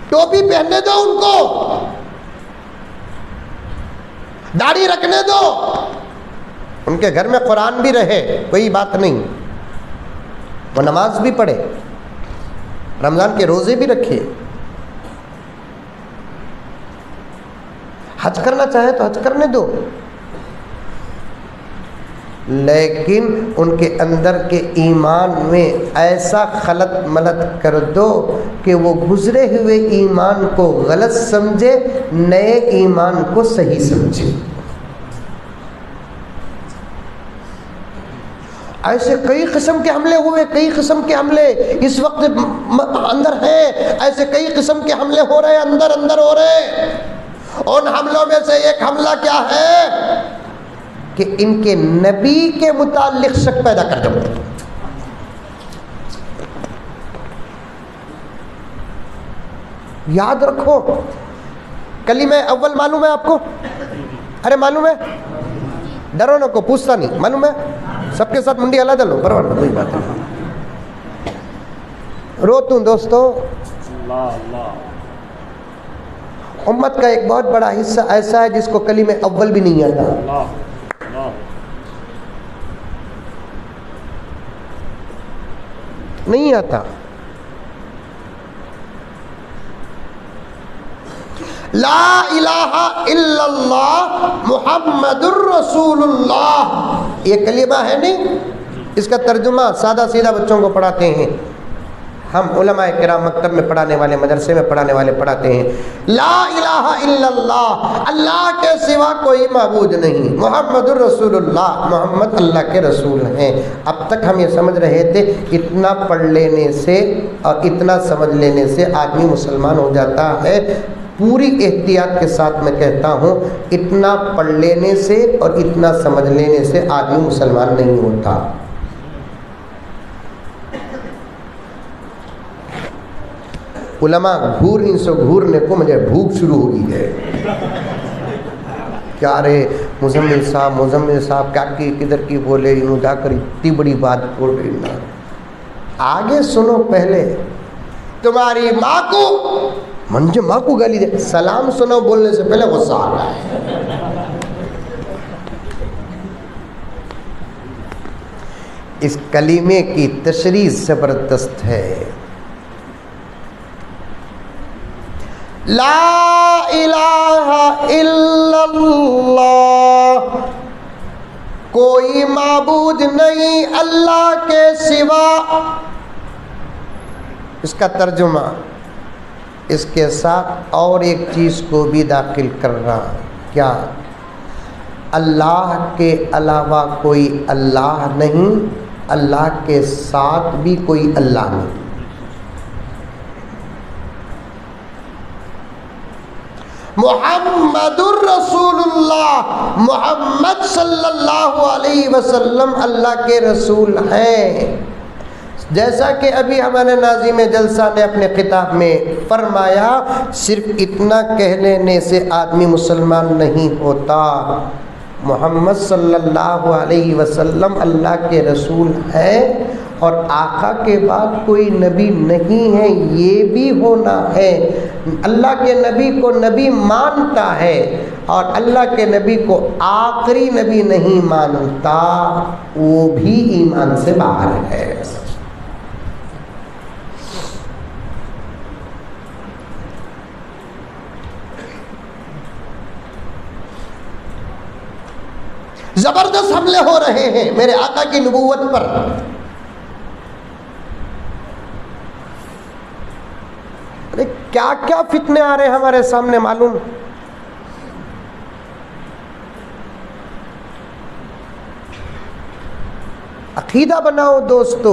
ٹوپی پہننے دو ان کو، داڑھی رکھنے دو، ان کے گھر میں قرآن بھی رہے، کوئی بات نہیں، وہ نماز بھی پڑھے، رمضان کے روزے بھی رکھے، حج کرنا چاہے تو حج کرنے دو، لیکن ان کے اندر کے ایمان میں ایسا خلط ملط کر دو کہ وہ گزرے ہوئے ایمان کو غلط سمجھے، نئے ایمان کو صحیح سمجھے۔ ایسے کئی قسم کے حملے ہوئے، کئی قسم کے حملے اس وقت اندر ہیں، ایسے کئی قسم کے حملے ہو رہے، اندر ہو رہے۔ ان حملوں میں سے ایک حملہ کیا ہے کہ ان کے نبی کے متعلق شک پیدا کر دو۔ یاد رکھو، کلمہ اول معلوم ہے آپ کو؟ ارے معلوم ہے، ڈرو نہ کو، پوچھتا نہیں، معلوم ہے؟ سب کے ساتھ منڈی ہلا دلو، پرواہ نہیں، کوئی بات نہیں۔ روتوں دوستو، امت کا ایک بہت بڑا حصہ ایسا ہے جس کو کلمہ اول بھی نہیں آتا۔ نہیں آتا۔ لا الہ الا اللہ محمد الرسول اللہ، یہ کلمہ ہے نہیں، اس کا ترجمہ سادہ سیدھا بچوں کو پڑھاتے ہیں ہم، علماء کرام مکتب میں پڑھانے والے، مدرسے میں پڑھانے والے پڑھاتے ہیں، لا الہ الا اللہ، اللہ کے سوا کوئی معبود نہیں، محمد الرسول اللہ، محمد اللہ کے رسول ہیں۔ اب تک ہم یہ سمجھ رہے تھے اتنا پڑھ لینے سے اور اتنا سمجھ لینے سے آدمی مسلمان ہو جاتا ہے۔ پوری احتیاط کے ساتھ میں کہتا ہوں، اتنا پڑھ لینے سے اور اتنا سمجھ لینے سے آدمی مسلمان نہیں ہوتا۔ علماء گھورنے سے گھورنے کو مجھے بھوک شروع ہو گئی ہے۔ کیا رے مزمل صاحب کیا کی کدھر کی بولے، انہوں جا کر اتنی بڑی بات بول رہی نا، آگے سنو، پہلے تمہاری ماں کو، منجھے ماں کو گالی دے، سلام سنو بولنے سے پہلے غصہ آ رہا ہے۔ اس کلمے کی تشریح زبردست ہے۔ لا الہ الا اللہ، کوئی معبود نہیں اللہ کے سوا۔ اس کا ترجمہ اس کے ساتھ اور ایک چیز کو بھی داخل کر رہا، کیا؟ اللہ کے علاوہ کوئی اللہ نہیں، اللہ کے ساتھ بھی کوئی اللہ نہیں۔ محمد الرسول اللہ، محمد صلی اللہ علیہ وسلم اللہ کے رسول ہیں۔ جیسا کہ ابھی ہمارے ناظم جلسہ نے اپنے خطاب میں فرمایا، صرف اتنا کہہ لینے سے آدمی مسلمان نہیں ہوتا۔ محمد صلی اللہ علیہ وسلم اللہ کے رسول ہیں اور آقا کے بعد کوئی نبی نہیں ہے، یہ بھی ہونا ہے۔ اللہ کے نبی کو نبی مانتا ہے اور اللہ کے نبی کو آخری نبی نہیں مانتا وہ بھی ایمان سے باہر ہے۔ زبردست حملے ہو رہے ہیں میرے آقا کی نبوت پر۔ ارے کیا کیا فتنے آ رہے ہیں ہمارے سامنے معلوم۔ عقیدہ بناؤ دوستو،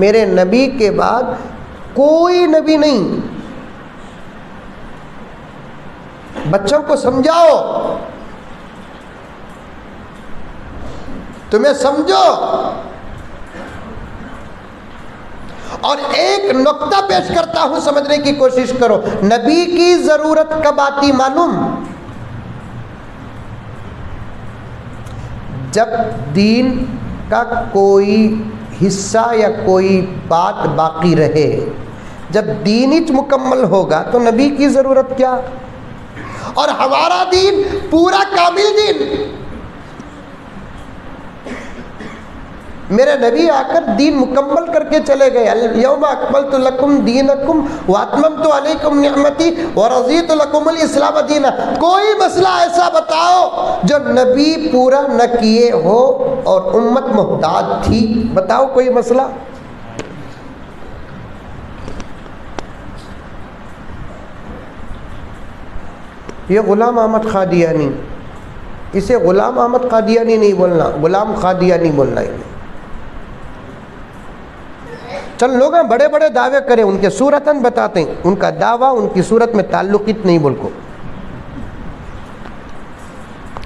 میرے نبی کے بعد کوئی نبی نہیں۔ بچوں کو سمجھاؤ، تمہیں سمجھو۔ اور ایک نقطہ پیش کرتا ہوں، سمجھنے کی کوشش کرو۔ نبی کی ضرورت کب آتی معلوم؟ جب دین کا کوئی حصہ یا کوئی بات باقی رہے، جب دین ہی مکمل ہوگا تو نبی کی ضرورت کیا؟ اور ہمارا دین پورا کامل دین، میرے نبی آ کر دین مکمل کر کے چلے گئے۔ الیوم اکملت لکم دینکم واتممت علیکم نعمتی ورضیت لکم الاسلام دینا۔ کوئی مسئلہ ایسا بتاؤ جو نبی پورا نہ کیے ہو اور امت محتاج تھی، بتاؤ کوئی مسئلہ۔ یہ غلام احمد قادیانی، اسے غلام احمد قادیانی نہیں بولنا، غلام قادیانی بولنا ہے۔ چل لوگ بڑے بڑے دعوے کریں، ان کے صورتاً بتاتے ہیں، ان کا دعویٰ ان کی صورت میں تعلقیت نہیں ملک کو۔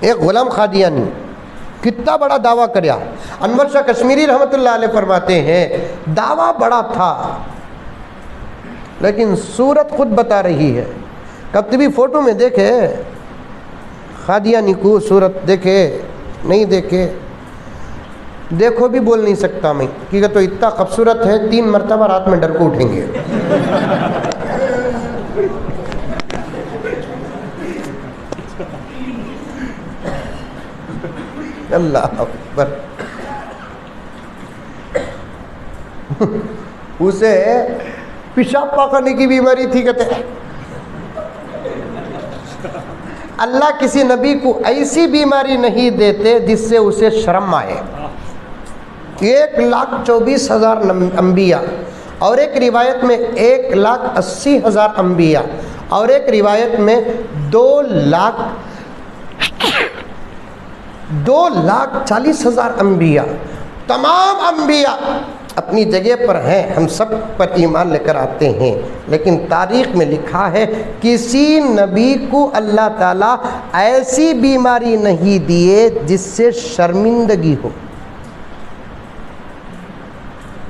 ایک غلام قادیانی کتنا بڑا دعویٰ کریا۔ انور شاہ کشمیری رحمۃ اللہ علیہ فرماتے ہیں دعویٰ بڑا تھا لیکن صورت خود بتا رہی ہے۔ کب بھی فوٹو میں دیکھے قادیانی کو، صورت دیکھے نہیں دیکھے، دیکھو بھی بول نہیں سکتا میں، کیونکہ تو اتنا خوبصورت ہے 3 مرتبہ رات میں ڈر کو اٹھیں گے۔ اللہ اکبر۔ اسے پیشاب پاخانے کی بیماری تھی کہتے ہیں۔ اللہ کسی نبی کو ایسی بیماری نہیں دیتے جس سے اسے شرم آئے۔ 1,24,000 انبیاء، اور ایک روایت میں 1,80,000 انبیاء، اور ایک روایت میں 2,40,000 انبیاء۔ تمام انبیاء اپنی جگہ پر ہیں، ہم سب پر ایمان لے کر آتے ہیں، لیکن تاریخ میں لکھا ہے کسی نبی کو اللہ تعالیٰ ایسی بیماری نہیں دیے جس سے شرمندگی ہو۔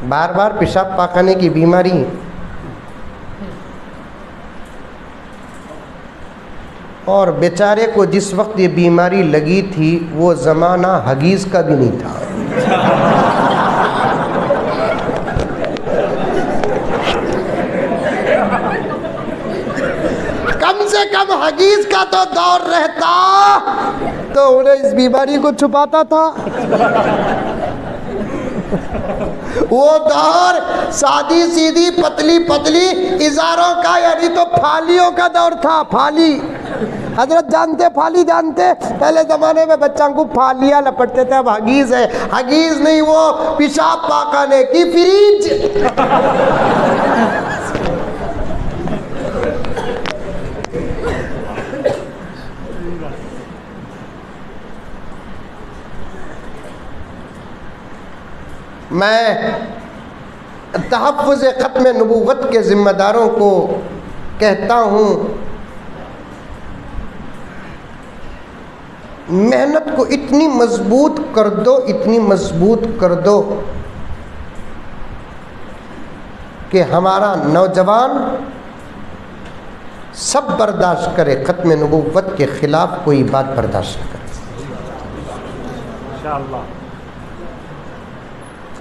بار بار پیشاب پاخانے کی بیماری، اور بیچارے کو جس وقت یہ بیماری لگی تھی وہ زمانہ حگیز کا بھی نہیں تھا۔ کم سے کم حگیز کا تو دور رہتا تو انہیں اس بیماری کو چھپاتا تھا۔ وہ دور سادی سیدھی پتلی پتلی ازاروں کا، یعنی تو پھالیوں کا دور تھا۔ پھالی حضرت جانتے، پھالی جانتے؟ پہلے زمانے میں بچوں کو پھالیاں لپٹتے تھے، اب حگیز ہے۔ حگیز نہیں، وہ پیشاب پاخانے کی فریج۔ میں تحفظ ختم نبوت کے ذمہ داروں کو کہتا ہوں، محنت کو اتنی مضبوط کر دو، اتنی مضبوط کر دو کہ ہمارا نوجوان سب برداشت کرے، ختم نبوت کے خلاف کوئی بات برداشت نہ کرے۔ انشاءاللہ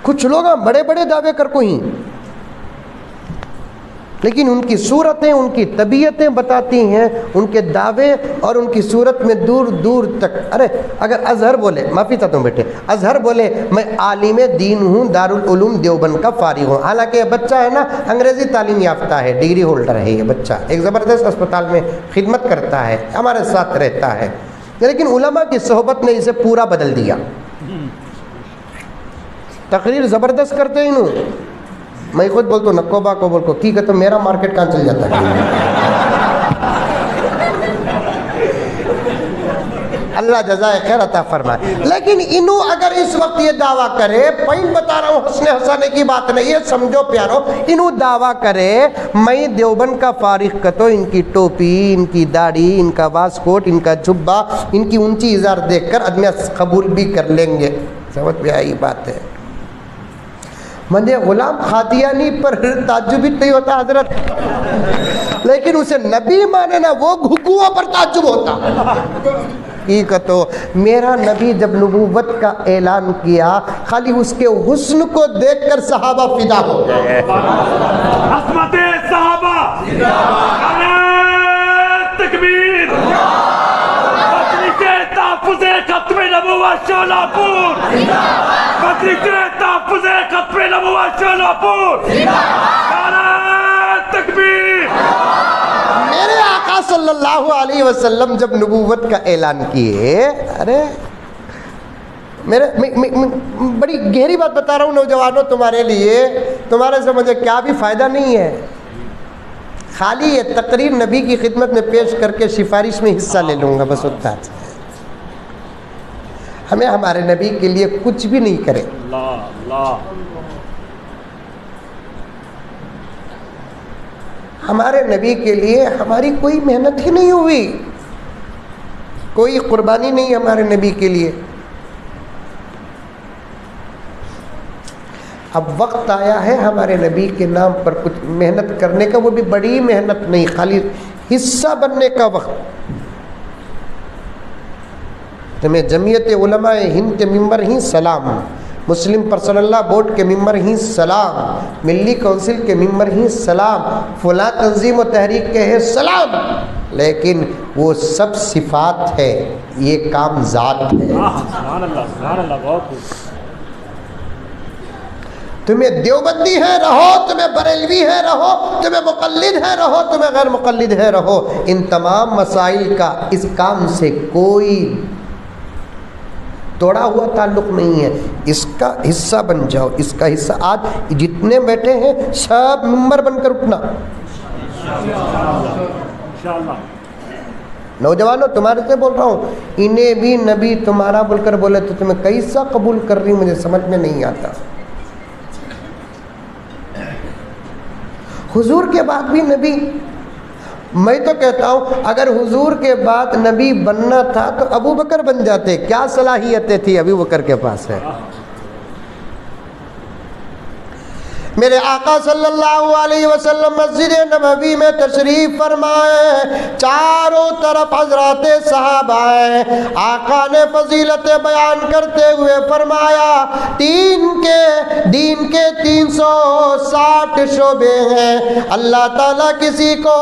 کچھ لوگ بڑے بڑے دعوے کر کو ہی لیکن ان کی صورتیں، ان کی طبیعتیں بتاتی ہیں ان کے دعوے اور ان کی صورت میں دور دور تک. ارے اگر اظہر بولے، معافی چاہتا ہوں بیٹے، اظہر بولے میں عالم دین ہوں، دارالعلوم دیوبند کا فارغ ہوں، حالانکہ یہ بچہ ہے نا انگریزی تعلیم یافتہ ہے، ڈگری ہولڈر ہے، یہ بچہ ایک زبردست اسپتال میں خدمت کرتا ہے، ہمارے ساتھ رہتا ہے، لیکن علماء کی صحبت نے اسے پورا بدل دیا. تقریر زبردست کرتے انہوں، میں خود بولتا ہوں نکو با کو بول کو ٹھیک ہے تو میرا مارکیٹ کہاں چل جاتا ہے. اللہ جزائے خیر عطا فرمائے. لیکن انہوں اگر اس وقت یہ دعویٰ کرے، پوائنٹ بتا رہا ہوں، حسن حسانے کی بات نہیں ہے، سمجھو پیارو، انہوں دعویٰ کرے میں دیوبند کا فارغ کتو، ان کی ٹوپی، ان کی داڑھی، ان کا واسکوٹ، ان کا جھبا، ان کی اونچی ازار دیکھ کر آدمی قبول بھی کر لیں گے. سمجھ میں آئی بات ہے. مجھے غلام قادیانی پر تعجب نہیں ہوتا حضرت، لیکن اسے نبی مانے نا وہ گھگوؤں پر تعجب ہوتا. حقیقتو میرا نبی جب نبوت کا اعلان کیا، خالی اس کے حسن کو دیکھ کر صحابہ فدا ہو گئے. عظمت صحابہ، تکبیر، مجلس تحفظ ختم نبوت شعلہ پور، مجلس تحفظ ختم نبوت شعلہ پور، تکبیر. میرے آقا صلی اللہ علیہ وسلم جب نبوت کا اعلان کیے، ارے بڑی گہری بات بتا رہا ہوں نوجوانوں تمہارے لیے، تمہارے سے مجھے کیا بھی فائدہ نہیں ہے، خالی یہ تقریر نبی کی خدمت میں پیش کر کے سفارش میں حصہ لے لوں گا بس اتنا. ہمیں ہمارے نبی کے لیے کچھ بھی نہیں کرے. ہمارے نبی کے لیے ہماری کوئی محنت ہی نہیں ہوئی، کوئی قربانی نہیں ہمارے نبی کے لیے. اب وقت آیا ہے ہمارے نبی کے نام پر کچھ محنت کرنے کا، وہ بھی بڑی محنت نہیں، خالی حصہ بننے کا وقت. تمہیں جمعیت علماء ہند کے ممبر ہی سلام، مسلم پرسنل لا بورڈ کے ممبر ہی سلام، ملی کونسل کے ممبر ہی سلام، فلاں تنظیم و تحریک کے ہے سلام، لیکن وہ سب صفات ہے، یہ کام ذات ہے. سبحان اللہ، سبحان اللہ، بہت خوب. تمہیں دیوبندی ہے رہو، تمہیں بریلوی ہے رہو، تمہیں مقلد ہے رہو، تمہیں غیر مقلد ہے رہو، ان تمام مسائل کا اس کام سے کوئی توڑا ہوا تعلق نہیں ہے. اس کا حصہ بن جاؤ، اس کا حصہ. آج جتنے بیٹھے ہیں سب ممبر بن کر اٹھنا. نوجوانوں تمہارے سے بول رہا ہوں، انہیں بھی نبی تمہارا بول کر بولے تو تمہیں کیسا قبول کر رہی ہوں مجھے سمجھ میں نہیں آتا. حضور کے بعد بھی نبی، میں تو کہتا ہوں اگر حضور کے بعد نبی بننا تھا تو ابو بکر بن جاتے. کیا صلاحیتیں تھی ابو بکر کے پاس ہے. میرے آقا صلی اللہ علیہ وسلم مسجد نبوی میں تشریف فرمائے، چاروں طرف حضرات صحابہ ہیں. آقا نے فضیلت بیان کرتے ہوئے فرمایا دین کے 360 شعبے ہیں. اللہ تعالیٰ کسی کو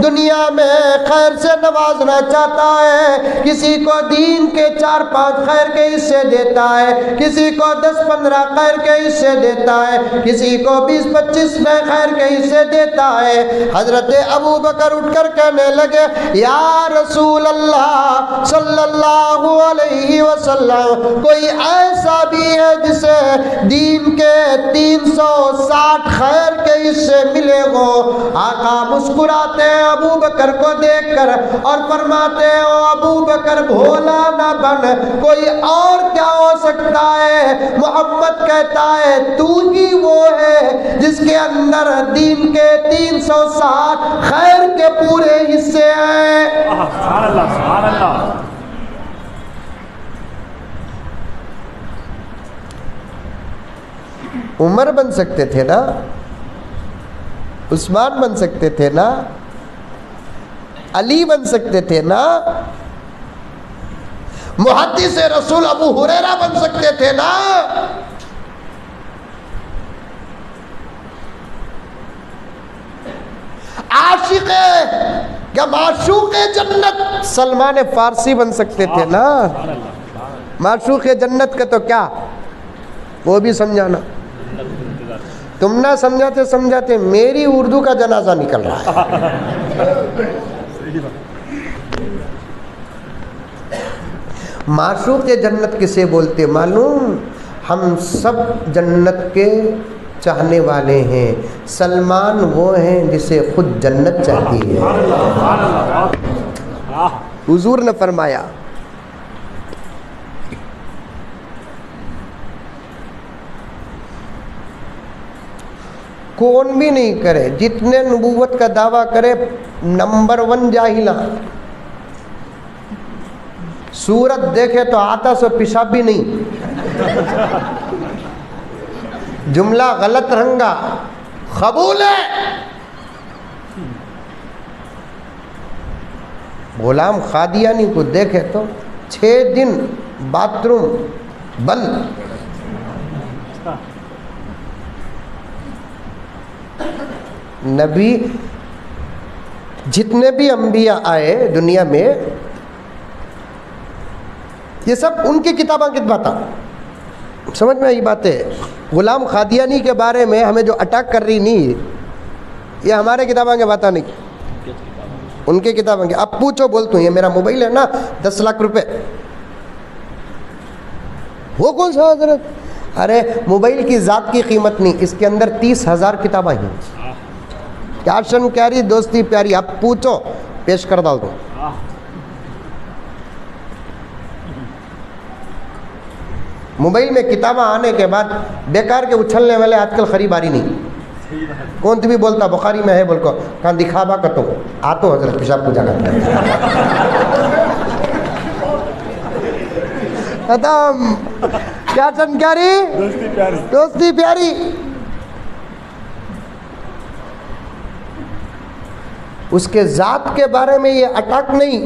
دنیا میں خیر سے نوازنا چاہتا ہے، کسی کو دین کے 4-5 خیر کے حصے دیتا ہے، کسی کو 10-15 خیر کے حصے دیتا ہے، کسی کو 20-25 میں خیر کے حصے دیتا ہے. حضرت ابو بکر اٹھ کر کہنے لگے یا رسول اللہ صلی اللہ علیہ وسلم، کوئی ایسا بھی ہے جسے دین کے 360 خیر کے حصے ملے ہو؟ آقا مسکراتے ہیں ابو بکر کو دیکھ کر اور فرماتے ہیں او ابو بکر بھولا نہ بن، کوئی اور کیا ہو سکتا ہے؟ محمد کہتا ہے تو ہی وہ ہے جس کے اندر دین کے 360 خیر کے پورے حصے ہیں. سبحان اللہ، سبحان اللہ. عمر بن سکتے تھے نا، عثمان بن سکتے تھے نا، علی بن سکتے تھے نا، محدث رسول ابو ہریرہ بن سکتے تھے نا. عاشق یا معشوق جنت سلمان فارسی بن سکتے تھے نا. معشوق جنت کا تو کیا وہ بھی سمجھانا. تم نہ سمجھاتے سمجھاتے میری اردو کا جنازہ نکل رہا ہے. معشوق جنت کسے بولتے معلوم؟ ہم سب جنت کے چاہنے والے ہیں. سلمان وہ ہیں جسے خود جنت چاہتی ہے. حضور نے فرمایا کون بھی نہیں کرے جتنے نبوت کا دعویٰ کرے نمبر 1 جاہلا. صورت دیکھے تو آتا سو پیشاب بھی نہیں. جملہ غلط رنگا قبول ہے. غلام قادیانی کو دیکھے تو 6 دن باتھ روم بند. نبی جتنے بھی انبیاء آئے دنیا میں یہ سب ان کی کتابوں کی باتیں سمجھ میں آئی باتیں. غلام قادیانی کے بارے میں ہمیں جو اٹیک کر رہی نہیں یہ ہمارے کتابوں کی باتیں نہیں ان کی کتابوں کی. اب پوچھو بولتا ہوں یہ میرا موبائل ہے نا 10 لاکھ روپے وہ کون سا حضرت؟ ارے موبائل کی ذات کی قیمت نہیں اس کے اندر 30,000 کتابیں ہیں. کیشن کیری دوستی پیاری. اب پوچھو پیش کر ڈال دو. موبائل میں کتابیں آنے کے بعد بیکار کے اچھلنے والے آج کل خریداری نہیں. کون تو بھی بولتا بخاری میں ہے بول کو کہاں دکھاوا کرتا ہوں آتا ہوں حضرت پیشاب پوجا کرتا ختم. کیا چنکاری دوستی پیاری. اس کے ذات کے بارے میں یہ اٹیک نہیں.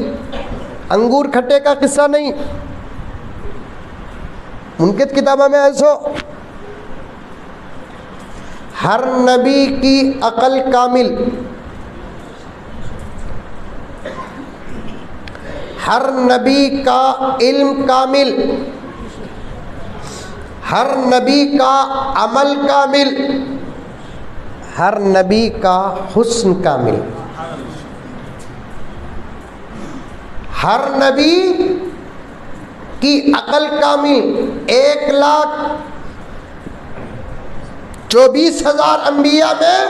انگور کھٹے کا قصہ نہیں. ان کی کتابوں میں ایسو ہر نبی کی عقل کامل ہر نبی کا علم کامل ہر نبی کا عمل کامل ہر نبی کا حسن کامل. ہر نبی کی عقل کامل. 1,24,000 انبیاء میں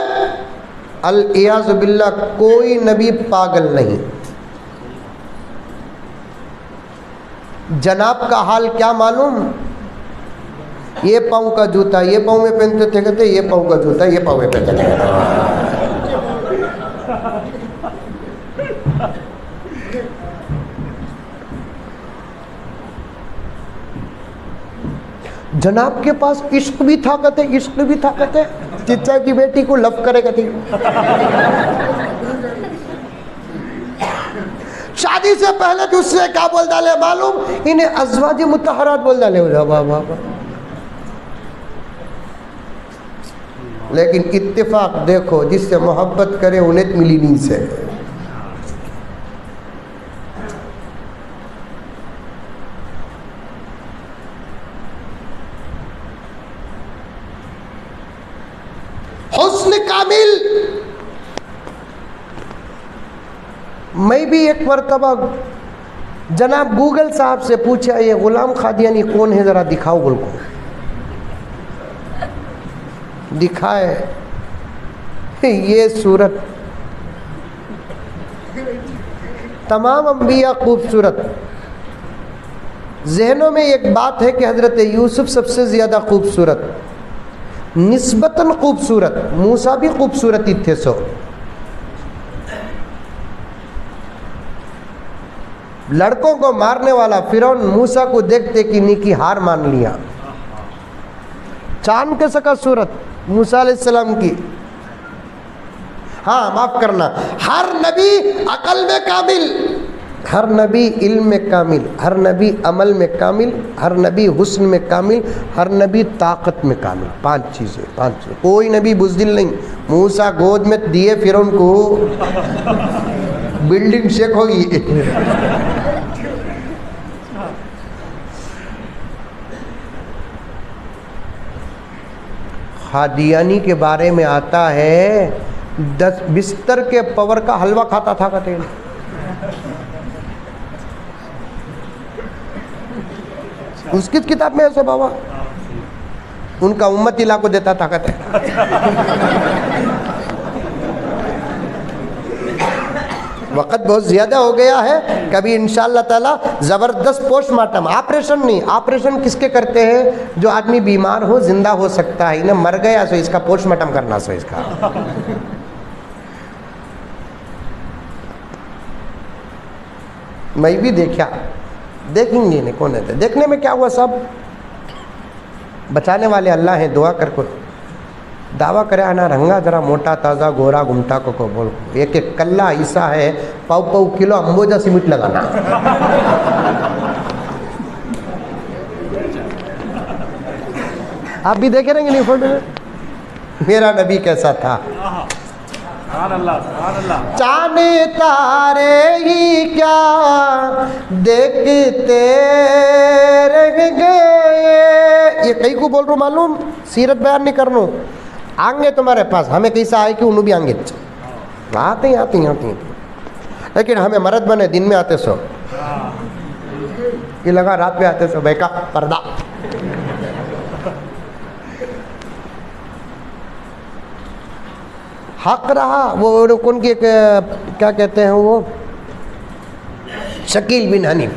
الیاذ باللہ کوئی نبی پاگل نہیں. جناب کا حال کیا معلوم؟ یہ پاؤں کا جوتا یہ پاؤں میں پہنتے تھے کہتے یہ پاؤں کا جوتا یہ پاؤں میں پہنتے تھے. جناب کے پاس عشق بھی تھا کہتے عشق بھی تھا کہتے چچا کی بیٹی کو لو کرے کہتے. شادی سے پہلے دوسرے کیا بول ڈالے معلوم؟ انہیں ازواج مطہرات بول ڈالے. لیکن اتفاق دیکھو جس سے محبت کرے انہیں ملی نہیں سے. حسن کامل. میں بھی ایک مرتبہ جناب گوگل صاحب سے پوچھا یہ غلام قادیانی کون ہے ذرا دکھاؤ بول کو. دکھائے یہ صورت. تمام انبیاء خوبصورت. ذہنوں میں ایک بات ہے کہ حضرت یوسف سب سے زیادہ خوبصورت نسبتاً خوبصورت. موسیٰ بھی خوبصورت ہی تھے. سو لڑکوں کو مارنے والا فرعون موسیٰ کو دیکھتے کہ نیکی ہار مان لیا. چاند کے سکا صورت موسیٰ علیہ السلام کی. ہاں معاف کرنا ہر نبی عقل میں کامل ہر نبی علم میں کامل، ہر نبی عمل میں کامل، ہر نبی حسن میں کامل، ہر نبی طاقت میں کامل. 5 چیزیں. کوئی نبی بزدل نہیں. موسیٰ گود میں دیے فرعون کو، بلڈنگ شیک ہوگی. قادیانی کے بارے میں آتا ہے 10 بستر کے پور کا حلوہ کھاتا تھا کہتے ہیں. اس کی کتاب میں ایسے بابا ان کا امت علاقہ دیتا تھا کہتے ہیں. وقت بہت زیادہ ہو گیا ہے. کبھی انشاءاللہ تعالی زبردست پوسٹ مارٹم، آپریشن نہیں، آپریشن کس کے کرتے ہیں؟ جو آدمی بیمار ہو، زندہ ہو سکتا ہے، انہیں مر گیا سو اس کا پوسٹ مارٹم کرنا سو اس کا. میں بھی دیکھیں گے نہیں کون ہے. دیکھنے میں کیا ہوا؟ سب بچانے والے اللہ ہیں. دعا کر کو دعویٰ کرے آنا رنگا ذرا موٹا تازہ گورا گمٹا کو بول ایک کلہ عیسیٰ ہے، 1.5 کلو امبوجا سیمنٹ لگانا. آپ بھی دیکھے رہیں گے نہیں فوٹو میں؟ میرا نبی کیسا تھا. چاند تارے ہی کیا دیکھتے رہ گئے. یہ کئی کو بول رہا ہوں معلوم، سیرت بیان نہیں کرنا. آنگے تمہارے پاس ہمیں کیسا آئے کہ انہوں بھی آنگے آتے ہیں لیکن ہمیں مرد بنے دن میں آتے سو، یہ لگا رات میں آتے سو بھائی کا پردہ. حق رہا وہ کون کی کیا کہتے ہیں وہ شکیل بن حنیف.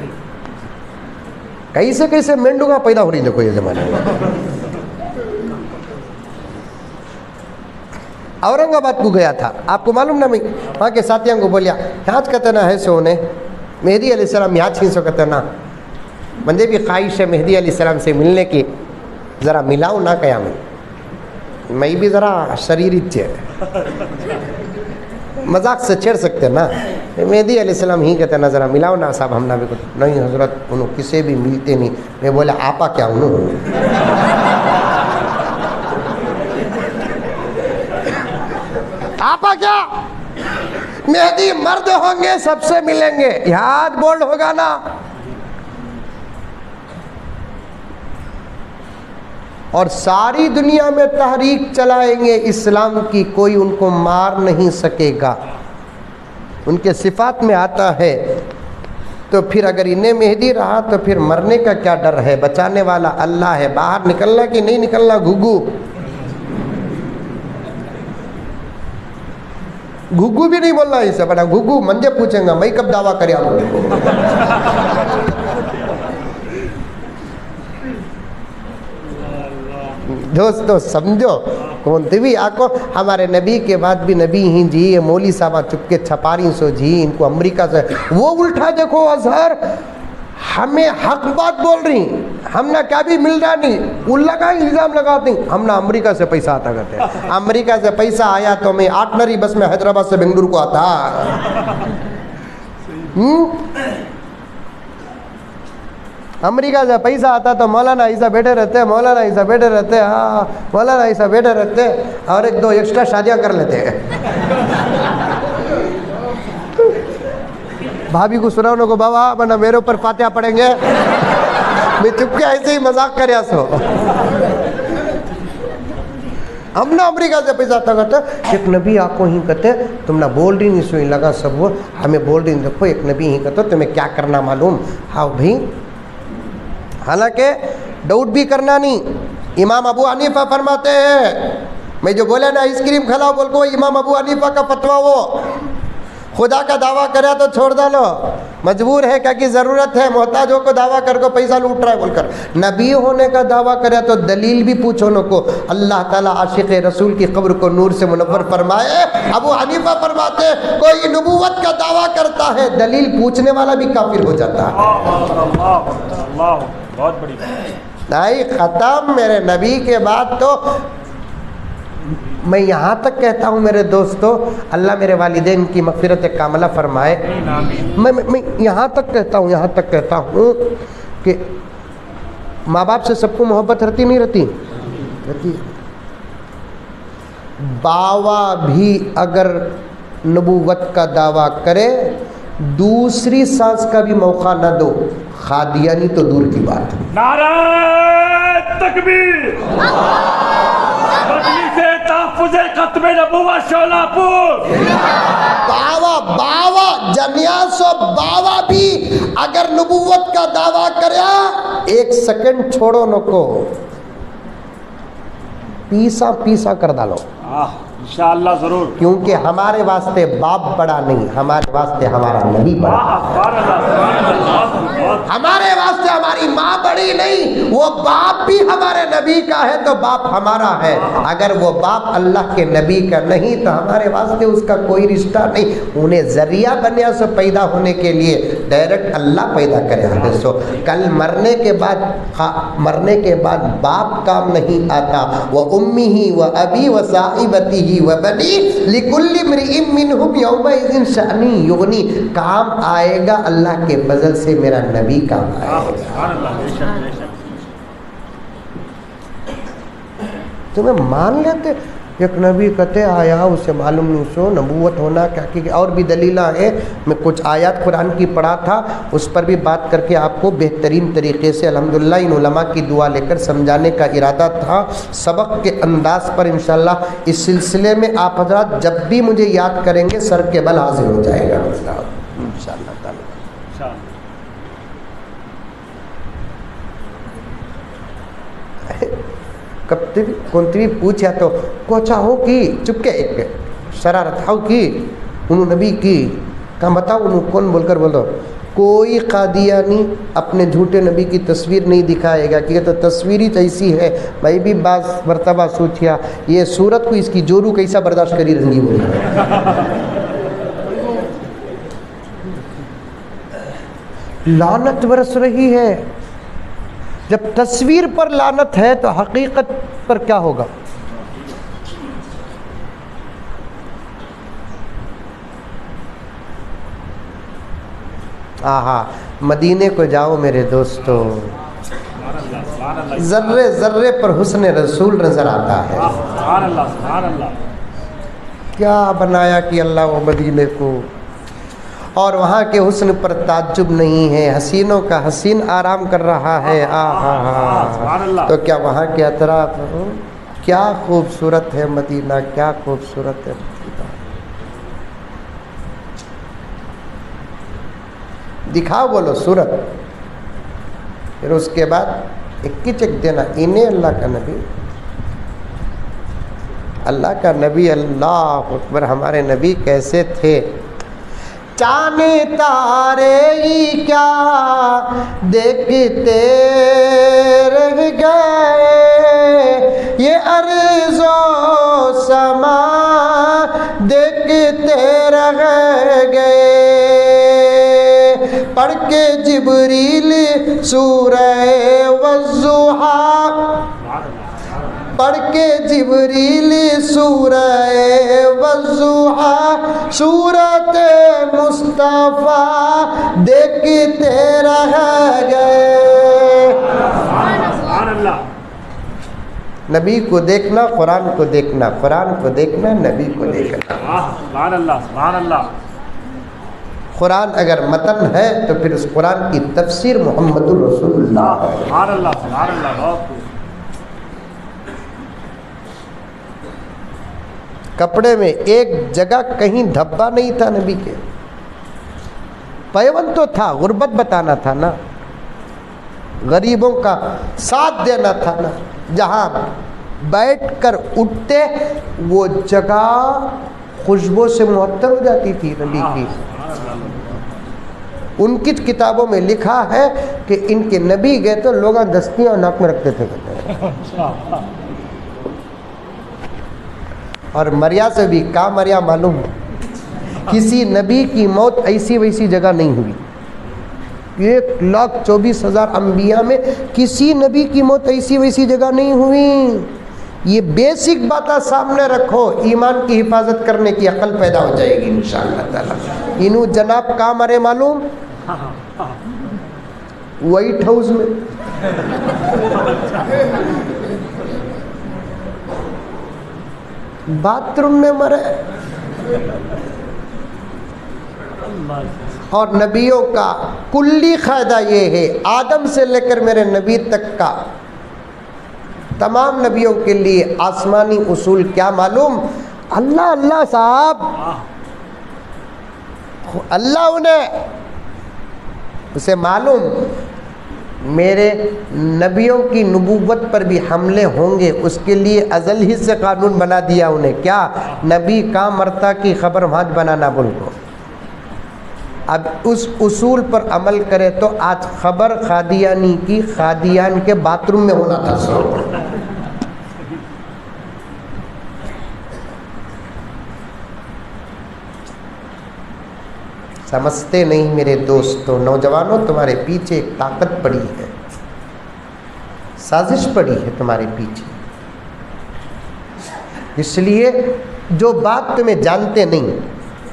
کیسے مینڈوگا پیدا ہو رہی دیکھو یہ زمانے میں. اورنگ آباد کو گیا تھا، آپ کو معلوم نہ؟ میں وہاں کے ساتھیوں کو بولیا یہاں کہتے نا ہے سو نے مہدی علیہ السلام یہاں چھین سو کہتے نا. بندے بھی خواہش ہے مہدی علیہ السلام سے ملنے کی، ذرا ملاؤ نہ کیا میں بھی ذرا شریر اچھے مذاق سے چھیڑ سکتے نا. مہدی علیہ السلام ہی کہتے نا ذرا ملاؤ نا صاحب. ہم نہ بھی کچھ نہیں حضرت انہوں کسے بھی ملتے نہیں. میں بولا آپا کیا انہوں آپا کیا مہدی مرد ہوں گے سب سے ملیں گے، یاد بولڈ ہوگا نا. اور ساری دنیا میں تحریک چلائیں گے اسلام کی، کوئی ان کو مار نہیں سکے گا. ان کے صفات میں آتا ہے. تو پھر اگر انہیں مہدی رہا تو پھر مرنے کا کیا ڈر ہے؟ بچانے والا اللہ ہے. باہر نکلنا کہ نہیں نکلنا گھگو بھی نہیں بولنا اسے بڑا گھگو منجے پوچھیں گا میں کب دعویٰ کرے آپ دوستو سمجھو کون تھی بھی آکو. ہمارے نبی کے بعد بھی نبی ہی جی. یہ مولی صاحبہ چپ کے چھپاری سو جی ان کو امریکہ سے وہ الٹا دیکھو اظہر ہمیں حق بات بول رہی، ہم نہ کیا بھی مل رہا نہیں. اللہ کا الزام لگاتے ہیں ہم نہ امریکہ سے پیسہ آتا کرتے ہیں. امریکہ سے پیسہ آیا تو میں آٹنری بس میں حیدرآباد سے بنگلور کو آتا. امریکہ سے پیسہ آتا تو مولانا عیسیٰ بیٹھے رہتے، ہاں مولانا عیسیٰ بیٹھے رہتے اور 1-2 ایکسٹرا شادیاں کر لیتے. بھابھی کو سناؤ کو بابا ورنہ میرے اوپر فاتحہ پڑھیں گے. میں چپ کے ایسے ہی مذاق کریا سو. ہم نہ امریکہ سے پیسہ آتا کرتے. ایک نبی آپ کو ہی کہتے تم نہ بول رہی نہیں سوئی لگا سب وہ ہمیں بول رہی. دیکھو ایک نبی ہی کہتے تمہیں کیا کرنا معلوم. ہاں بھائی حالانکہ ڈاؤٹ بھی کرنا نہیں. امام ابو حنیفہ فرماتے ہیں میں جو بولے نا آئس کریم کھلاؤ بول کو امام ابو حنیفہ کا فتویٰ وہ خدا کا دعویٰ کرے تو چھوڑ ڈالو. مجبور ہے کیا کی ضرورت ہے محتاجوں کو دعویٰ کر کو پیسہ لوٹ رہا ہے بول کر. نبی ہونے کا دعویٰ کرے تو دلیل بھی پوچھو نو کو. اللہ تعالیٰ عاشق رسول کی قبر کو نور سے منور فرمائے. ابو حنیفہ فرماتے کوئی نبوت کا دعویٰ کرتا ہے دلیل پوچھنے والا بھی کافر ہو جاتا ہے. بہت بڑی نہیں ختم. میرے نبی کے بعد تو میں یہاں تک کہتا ہوں میرے دوستو، اللہ میرے والدین کی مغفرت کاملہ فرمائے، میں یہاں تک کہتا ہوں کہ ماں باپ سے سب کو محبت رہتی نہیں رہتی؟ باوا بھی اگر نبوت کا دعویٰ کرے دوسری سانس کا بھی موقع نہ دو، قادیانی تو دور کی بات ہے۔ نعرہ تکبیر، مجلس تحفظ ختم نبوت شولاپور، باوا جنیاسو باوا بھی اگر نبوت کا دعویٰ کریا ایک سیکنڈ چھوڑو نکو، پیسا کر ڈالو انشاءاللہ ضرور، کیونکہ ہمارے واسطے باپ بڑا نہیں، ہمارے واسطے ہمارا نبی بڑا، ہمارے واسطے ہماری ماں بڑی نہیں، وہ باپ بھی ہمارے نبی کا ہے تو باپ ہمارا ہے، اگر وہ باپ اللہ کے نبی کا نہیں تو ہمارے واسطے اس کا کوئی رشتہ نہیں، انہیں ذریعہ بنیا سے پیدا ہونے کے لیے ڈائریکٹ اللہ پیدا کرے ہے۔ سو کل مرنے کے بعد باپ کام نہیں آتا، وہ امی ہی و ابی و صاحبتی ہی و بنی لکل امرئ منہم یومئذ شأن یغنی، کام آئے گا اللہ کے فضل سے، میرا نبی کام آئے گا۔ تمہیں مان لیتے ایک نبی کہتے آیا اسے معلوم نہیں سو نبوت ہونا کیا کی، اور بھی دلیلہ ہیں، میں کچھ آیات قرآن کی پڑھا تھا، اس پر بھی بات کر کے آپ کو بہترین طریقے سے الحمدللہ ان علماء کی دعا لے کر سمجھانے کا ارادہ تھا سبق کے انداز پر۔ انشاءاللہ اس سلسلے میں آپ حضرات جب بھی مجھے یاد کریں گے سر کے بل حاضر ہو جائے گا انشاءاللہ تعالی۔ کونتی بھی پوچھا تو کوچا ہو کی چپ کے ایک شرارت ہو کی انہوں نبی کی کہاں بتاؤ انہوں کون بول کر بولو، کوئی قادیانی اپنے جھوٹے نبی کی تصویر نہیں دکھائے گا کہ تو تصویری ایسی ہے۔ میں بھی بعض مرتبہ سوچیا یہ صورت کو اس کی جورو کیسا برداشت کری رنگی بول لعنت برس رہی ہے۔ جب تصویر پر لعنت ہے تو حقیقت پر کیا ہوگا؟ آہا مدینے کو جاؤ میرے دوستو، ذرے ذرے پر حسن رسول نظر آتا ہے۔ کیا بنایا کہ اللہ وہ مدینے کو، اور وہاں کے حسن پر تعجب نہیں ہے، حسینوں کا حسین آرام کر رہا ہے۔ تو کیا وہاں کے اطراف کیا خوبصورت ہے مدینہ، کیا خوبصورت ہے مدینہ۔ دکھاؤ بولو صورت، پھر اس کے بعد ایک کی چک دینا انہیں اللہ کا نبی، اللہ کا نبی، اللہ اکبر، ہمارے نبی کیسے تھے۔ چانے تارے ہی کیا دیکھتے رہ گئے، یہ ارض و سما دیکھتے رہ گئے، پڑھ کے جبریل سورہ والضحیٰ، پڑھ کے جبریل سورہ والضحیٰ، سورت مصطفیٰ دیکھتے رہ گئے۔ نبی کو دیکھنا، قرآن کو دیکھنا، قرآن کو دیکھنا، نبی کو دیکھنا۔ سبحان اللہ، سبحان اللہ۔ قرآن اگر متن ہے تو پھر اس قرآن کی تفسیر محمد الرسول اللہ ہے۔ سبحان اللہ، سبحان اللہ۔ کپڑے میں ایک جگہ کہیں دھبا نہیں تھا نبی کے، پیوند تو تھا، غربت بتانا تھا نا، غریبوں کا ساتھ دینا تھا نا، جہاں بیٹھ کر اٹھتے وہ جگہ خوشبو سے معطر ہو جاتی تھی نبی کی۔ ان کی کتابوں میں لکھا ہے کہ ان کے نبی گئے تو لوگ دستیاں ناک میں رکھتے تھے، اور مریا سے بھی کا مریا معلوم ہے، کسی نبی کی موت ایسی ویسی جگہ نہیں ہوئی، 1,24,000 انبیاء میں کسی نبی کی موت ایسی ویسی جگہ نہیں ہوئی۔ یہ بیسک باتیں سامنے رکھو، ایمان کی حفاظت کرنے کی عقل پیدا ہو جائے گی انشاءاللہ تعالی۔ انہوں جناب کہاں مرے معلوم؟ وائٹ ہاؤس میں۔ باتھ روم میں مرے۔ اور نبیوں کا کلی قاعدہ یہ ہے، آدم سے لے کر میرے نبی تک کا تمام نبیوں کے لیے آسمانی اصول کیا معلوم؟ اللہ اللہ صاحب، اللہ انہیں اسے معلوم میرے نبیوں کی نبوت پر بھی حملے ہوں گے، اس کے لیے ازل ہی سے قانون بنا دیا انہیں، کیا؟ نبی کہاں مرتا کی خبر وہاں بنانا بول کو۔ اب اس اصول پر عمل کرے تو آج خبر قادیانی کی قادیان کے باتھ روم میں ہونا تھا سب۔ سمجھتے نہیں میرے دوستوں، نوجوانوں، تمہارے پیچھے ایک طاقت پڑی ہے، سازش پڑی ہے تمہارے پیچھے۔ اس لیے جو بات تمہیں جانتے نہیں،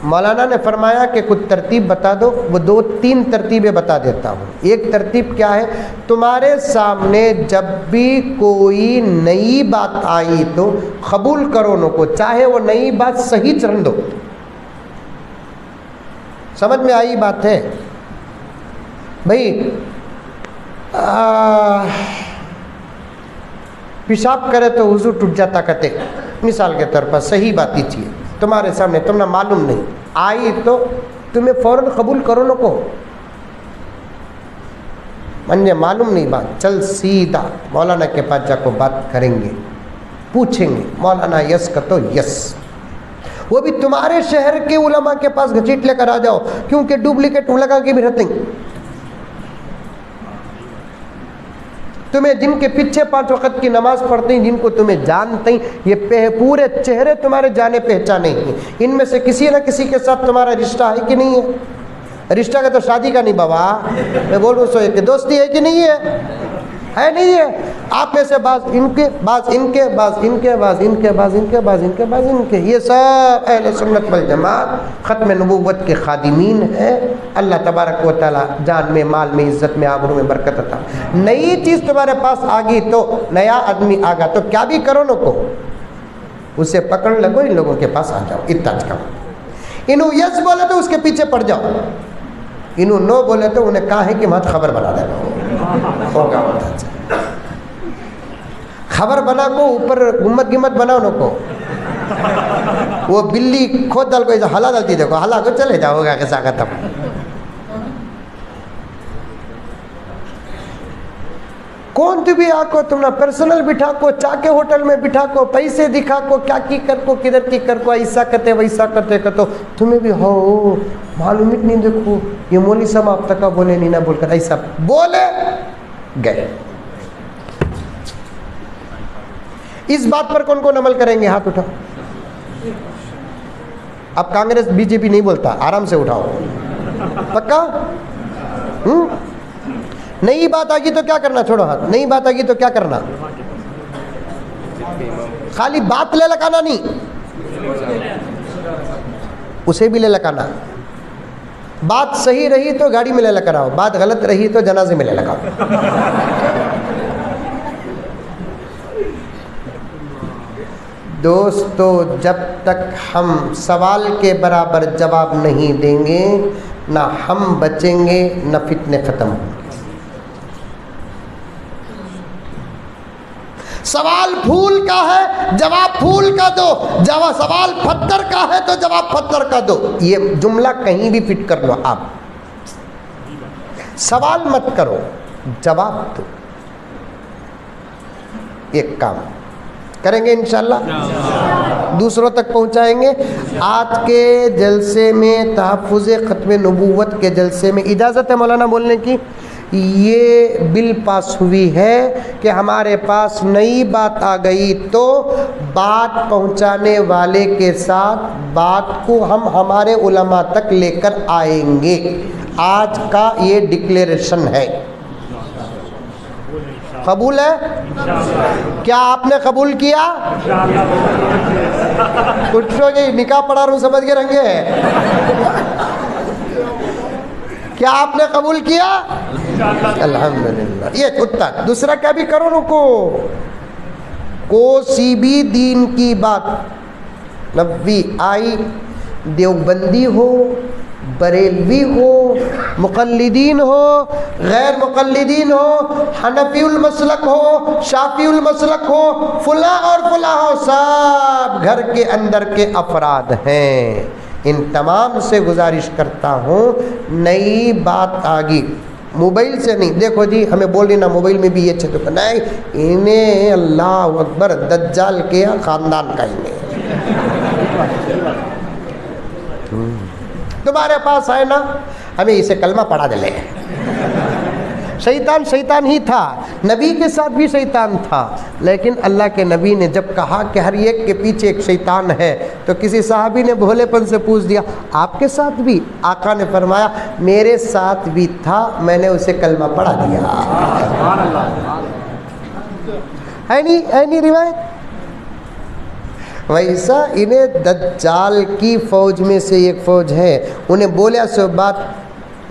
مولانا نے فرمایا کہ کچھ ترتیب بتا دو، وہ 2-3 ترتیبیں بتا دیتا ہوں۔ ایک ترتیب کیا ہے؟ تمہارے سامنے جب بھی کوئی نئی بات آئی تو قبول کرو نو کو، چاہے وہ نئی بات صحیح چرن دو۔ سمجھ میں آئی بات ہے بھائی؟ پیشاب کرے تو وضو ٹوٹ جاتا کہتے، مثال کے طور پر صحیح بات ہی چاہیے تمہارے سامنے، تم نے معلوم نہیں آئی تو تمہیں فوراً قبول کرو نہ کو، مجھے معلوم نہیں بات، چل سیدھا مولانا کے پاس جا کو بات کریں گے، پوچھیں گے مولانا یس کا تو یس، وہ بھی تمہارے شہر کے علماء کے پاس گھسیٹ لے کر آ جاؤ، کیونکہ ڈپلیکیٹ لگا کے بھی رہتے ہیں تمہیں، جن کے پیچھے 5 وقت کی نماز پڑھتے ہیں، جن کو تمہیں جانتے ہیں، یہ پورے چہرے تمہارے جانے پہچانے ہیں، ان میں سے کسی نہ کسی کے ساتھ تمہارا رشتہ ہے کہ نہیں ہے؟ رشتہ کا تو شادی کا نہیں بابا، میں بولوں سو کہ دوستی ہے کہ نہیں ہے نہیں ہے؟ آپ میں سے بعض ان کے، بعض ان کے، بعض ان کے، بعض ان کے، بعض ان کے، بعض ان کے، بعض ان کے، یہ سب اہل سنت والجماعت ختم نبوت کے خادمین ہیں۔ اللہ تبارک و تعالی جان میں، مال میں، عزت میں، آبرو میں برکت عطا۔ نئی چیز تمہارے پاس آ گئی تو، نیا آدمی آ گا تو کیا بھی کرو نو کو، اسے پکڑ لگو، ان لوگوں کے پاس آ جاؤ، اتنا کم۔ انہوں یس بولے تو اس کے پیچھے پڑ جاؤ، انہوں نو بولے تو انہیں کہا ہے کہ مت خبر بنا دینا ہوگا، خبر بنا کو اوپر گمت گمت بناؤ نو کو، وہ بلی کھود ڈال کو ایسا ہلا ڈالتی، دیکھو ہلا کو چلے جاؤ گا کیسا ختم۔ کون تو بھی آکو، تم نے پرسنل بٹھا کو، چاہ کے ہوٹل میں بٹھا کو، پیسے دکھا کو، کیا کی کر کو، کدھر کی کر کو، ایسا کرتے ویسا کرتے کرتے تمہیں بھی ہو معلوم نہیں، دیکھو یہ مولوی صاحب آپ تک بولے نہیں نہ بول کر ایسا بولے گئے۔ اس بات پر کون کون عمل کریں گے؟ ہاتھ اٹھاؤ۔ اب کانگریس بی جے پی نہیں بولتا، آرام سے اٹھاؤ، پکا؟ نئی بات آگی تو کیا کرنا؟ چھوڑو ہاتھ۔ نئی بات آگی تو کیا کرنا؟ خالی بات لے لگانا نہیں، اسے بھی لے لگانا۔ بات صحیح رہی تو گاڑی میں لے لے کر آؤ، بات غلط رہی تو جنازے میں لے لگاؤ۔ دوستو، جب تک ہم سوال کے برابر جواب نہیں دیں گے، نہ ہم بچیں گے نہ فتنے ختم ہوں گے۔ سوال پھول کا ہے، جواب پھول کا دو، سوال پتھر کا ہے تو جواب پتھر کا دو۔ یہ جملہ کہیں بھی فٹ کر لو آپ، سوال مت کرو، جواب دو۔ ایک کام کریں گے انشاءاللہ، دوسروں تک پہنچائیں گے۔ آج کے جلسے میں، تحفظ ختم نبوت کے جلسے میں، اجازت ہے مولانا بولنے کی؟ یہ بل پاس ہوئی ہے کہ ہمارے پاس نئی بات آ گئی تو بات پہنچانے والے کے ساتھ بات کو ہم ہمارے علماء تک لے کر آئیں گے۔ آج کا یہ ڈکلیریشن ہے، قبول ہے؟ کیا آپ نے قبول کیا؟ اٹھو گئی نکاح پڑھا رہا ہوں سمجھ کے رنگے کیا آپ نے قبول کیا؟ الحمدللہ. یہ اٹھتا. دوسرا کیا بھی کرو رکو. کوئی بھی دین کی بات نبوی آئی، دیوبندی ہو، بریلوی ہو، مقلدین ہو، غیر مقلدین ہو، حنفی المسلک ہو، شافعی المسلک ہو، فلاں اور فلاں ہو، سب گھر کے اندر کے افراد ہیں. ان تمام سے گزارش کرتا ہوں نئی بات آگی موبائل سے نہیں. دیکھو جی ہمیں بول رہی نا موبائل میں بھی یہ اچھے تو نہیں، انہیں اللہ اکبر دجال کے خاندان کا انہیں تمہارے پاس ہے نا، ہمیں اسے کلمہ پڑھا دے لے. شیطان شیطان ہی تھا، نبی کے ساتھ بھی شیطان تھا، لیکن اللہ کے نبی نے جب کہا کہ ہر ایک کے پیچھے ایک شیطان ہے تو کسی صحابی نے بھولے پن سے پوچھ دیا آپ کے ساتھ بھی؟ آقا نے فرمایا میرے ساتھ بھی تھا، میں نے اسے کلمہ پڑھا دیا. ہے نہیں روایت؟ ویسا انہیں دجال کی فوج میں سے ایک فوج ہے، انہیں بولیا سو بات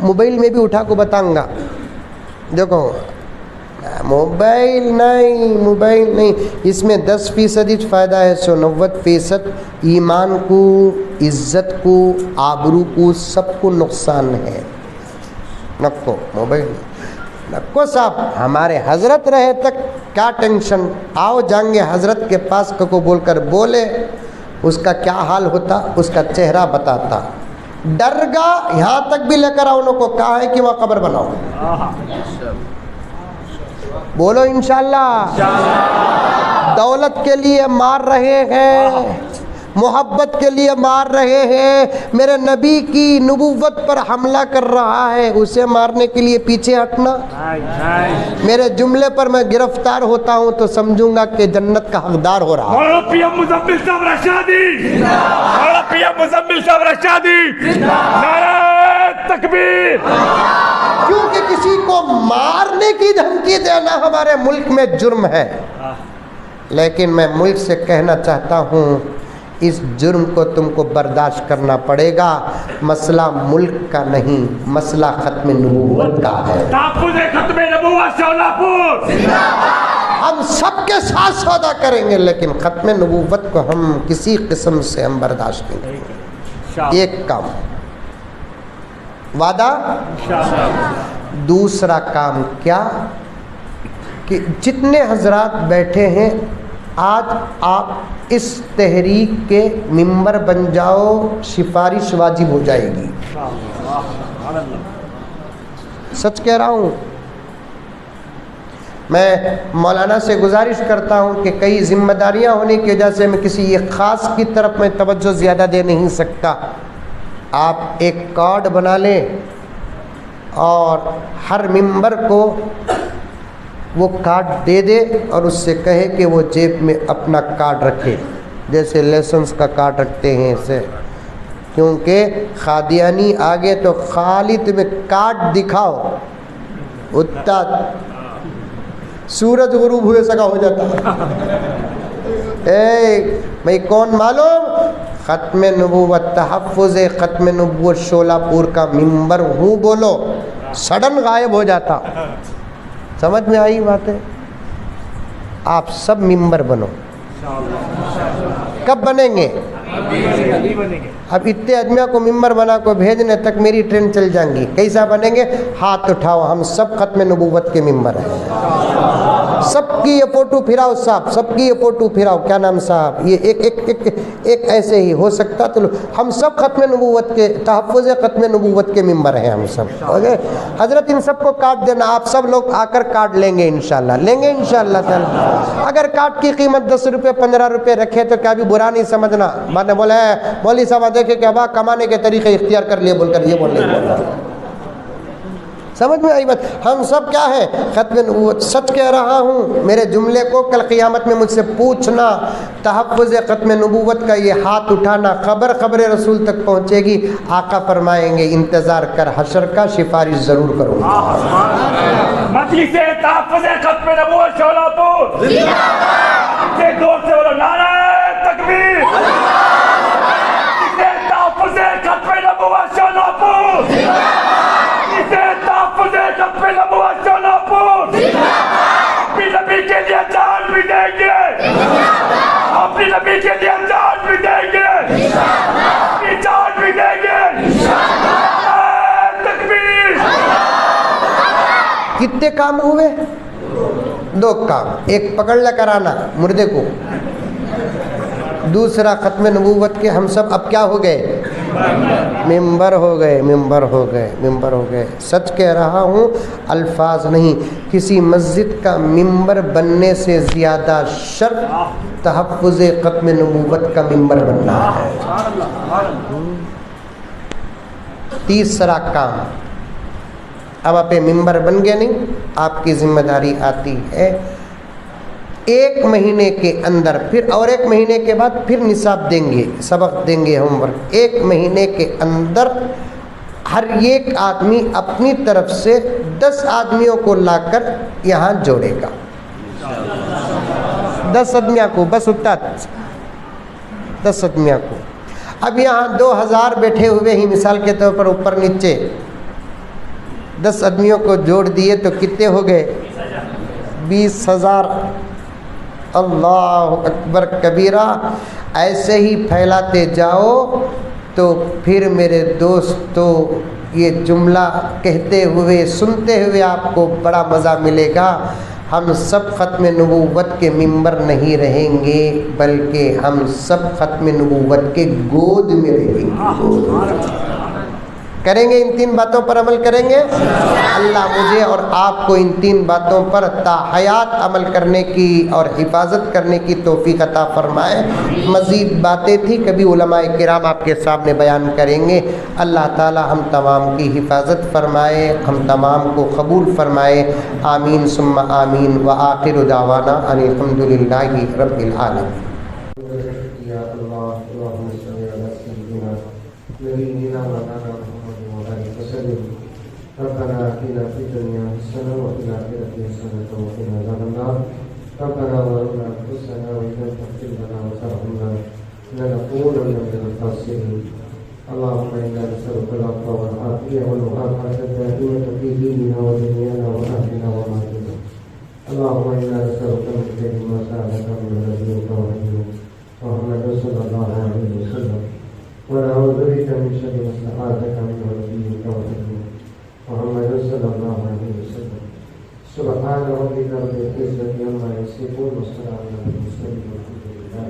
موبائل میں بھی اٹھا کو بتاؤں گا. دیکھو موبائل نہیں، اس میں 10% فائدہ ہے، 90% ایمان کو، عزت کو، آبرو کو، سب کو نقصان ہے. نکو موبائل نکو صاحب، ہمارے حضرت رہے تک کیا ٹینشن، آؤ جائیں حضرت کے پاس کو بول کر بولے اس کا کیا حال ہوتا، اس کا چہرہ بتاتا. ڈرگا یہاں تک بھی لے کر آؤ، انہوں کو کہا ہے کہ وہاں قبر بناؤ. بولو انشاءاللہ. دولت کے لیے مار رہے ہیں، محبت کے لیے مار رہے ہیں، میرے نبی کی نبوت پر حملہ کر رہا ہے، اسے مارنے کے لیے پیچھے ہٹنا. میرے جملے پر میں گرفتار ہوتا ہوں تو سمجھوں گا کہ جنت کا حقدار ہو رہا ہے. پی ایم مزمل صاحب رشادی، نعرہ تکبیر. کیونکہ کسی کو مارنے کی دھمکی دینا ہمارے ملک میں جرم ہے، لیکن میں ملک سے کہنا چاہتا ہوں اس جرم کو تم کو برداشت کرنا پڑے گا. مسئلہ ملک کا نہیں، مسئلہ ختم نبوت کا ہے. تحفظ ختم نبوت شولاپور. ہم سب کے ساتھ سودا کریں گے، لیکن ختم نبوت کو ہم کسی قسم سے ہم برداشت نہیں کریں گے. ایک کام وعدہ. دوسرا کام کیا کہ جتنے حضرات بیٹھے ہیں آج آپ اس تحریک کے ممبر بن جاؤ، سفارش واجب ہو جائے گی. سچ کہہ رہا ہوں. میں مولانا سے گزارش کرتا ہوں کہ کئی ذمہ داریاں ہونے کی وجہ سے میں کسی ایک خاص کی طرف میں توجہ زیادہ دے نہیں سکتا. آپ ایک کارڈ بنا لیں اور ہر ممبر کو وہ کارڈ دے دے اور اس سے کہے کہ وہ جیب میں اپنا کارڈ رکھے، جیسے لائسنس کا کارڈ رکھتے ہیں اسے. کیونکہ قادیانی آگے تو خالی تمہیں کارڈ دکھاؤ، اتنا سورج غروب ہوئے سگا ہو جاتا. میں کون معلوم؟ ختم نبوت، تحفظ ختم نبوت شولاپور کا ممبر ہوں. بولو سڈن غائب ہو جاتا. سمجھ میں آئی بات ہے؟ آپ سب ممبر بنو. کب بنیں گے؟ اب اتنے آدمیوں کو ممبر بنا کو بھیجنے تک میری ٹرین چل جائیں گی. کیسا بنیں گے؟ ہاتھ اٹھاؤ، ہم سب ختم نبوت کے ممبر ہیں. سب کی یہ فوٹو پھراؤ صاحب، سب کی یہ فوٹو پھراؤ. کیا نام صاحب؟ یہ ایک ایسے ہی ہو سکتا تو ہم سب ختم نبوت کے، تحفظ ختم نبوت کے ممبر ہیں ہم سب. حضرت ان سب کو کارڈ دینا، آپ سب لوگ آ کر کارڈ لیں گے انشاءاللہ، لیں گے انشاءاللہ تعالی. اگر کارڈ کی قیمت 10 روپے 15 روپے رکھے تو کیا بھی برا نہیں سمجھنا. میں نے بولا ہے مولوی صاحب دیکھے کہ ابا کمانے کے طریقے اختیار کر لیے بول کر یہ بول رہے. سمجھ میں آئی بات؟ ہم سب کیا ہے؟ ختم نبوت. سچ کہہ رہا ہوں، میرے جملے کو کل قیامت میں مجھ سے پوچھنا. تحفظ ختم نبوت کا یہ ہاتھ اٹھانا خبر رسول تک پہنچے گی. آقا فرمائیں گے انتظار کر حشر کا، سفارش ضرور کروں گا. مجلس تحفظ ختم نبوت شولاپور. اسے تحفظ ختم نبوت شولہپور اپنی نبی کے لیے جان بھی دیں گے، اپنی نبی کے لیے جان بھی دیں گے، اپنی جان بھی دیں گے۔ تکبیر۔ کتنے کام ہوئے؟ 2 کام، ایک پکڑ لے کر آنا مردے کو، دوسرا ختم نبوت کے ہم سب اب کیا ہو گئے؟ ممبر ہو گئے، ممبر ہو گئے، ممبر ہو گئے۔ سچ کہہ رہا ہوں، الفاظ نہیں، کسی مسجد کا ممبر بننے سے زیادہ شرف تحفظ ختم نبوت کا ممبر بننا ہے۔ تیسرا کام، اب آپ ممبر بن گئے نہیں، آپ کی ذمہ داری آتی ہے 1 مہینے کے اندر، پھر اور 1 مہینے کے بعد پھر نصاب دیں گے، سبق دیں گے، ہوم ورک۔ 1 مہینے کے اندر ہر ایک آدمی اپنی طرف سے 10 آدمیوں کو لا کر یہاں جوڑے گا، 10 آدمیوں کو، بس اتنا 10 آدمیوں کو۔ اب یہاں 2000 بیٹھے ہوئے ہی مثال کے طور پر اوپر نیچے 10 آدمیوں کو جوڑ دیے تو کتنے ہو گئے؟ 20,000۔ اللہ اکبر کبیرہ۔ ایسے ہی پھیلاتے جاؤ تو پھر میرے دوستو یہ جملہ کہتے ہوئے سنتے ہوئے آپ کو بڑا مزہ ملے گا۔ ہم سب ختم نبوت کے ممبر نہیں رہیں گے، بلکہ ہم سب ختم نبوت کے گود میں رہیں گے۔ کریں گے ان 3 باتوں پر عمل کریں گے؟ اللہ مجھے اور آپ کو ان 3 باتوں پر تا حیات عمل کرنے کی اور حفاظت کرنے کی توفیق عطا فرمائے۔ مزید باتیں تھی، کبھی علماء کرام آپ کے سامنے بیان کریں گے۔ اللہ تعالی ہم تمام کی حفاظت فرمائے، ہم تمام کو قبول فرمائے، آمین ثم آمین۔ وآخر دعوانا ان الحمد للہ رب العالمین۔ ربنا آتنا في الدنيا حسنة وفي الآخرة حسنة وقنا عذاب النار ربنا ظلمنا أنفسنا وإن لم تغفر لنا وترحمنا لنكونن من الخاسرين اللهم إنا نسألك العفو والعافية والمعافاة الدائمة في ديننا ودنيانا وأهلنا ومالنا اللهم إنا نسألك من خير ما سألك من نبيك ونبيك محمد صلى الله عليه وسلم ونعوذ بك من شر ما استعاذك من نبيك ونبيك محمد صلی اللہ علیہ وسلم۔ سبحان ربک رب العزة عما یصفون وسلام علی المرسلین والحمد للہ۔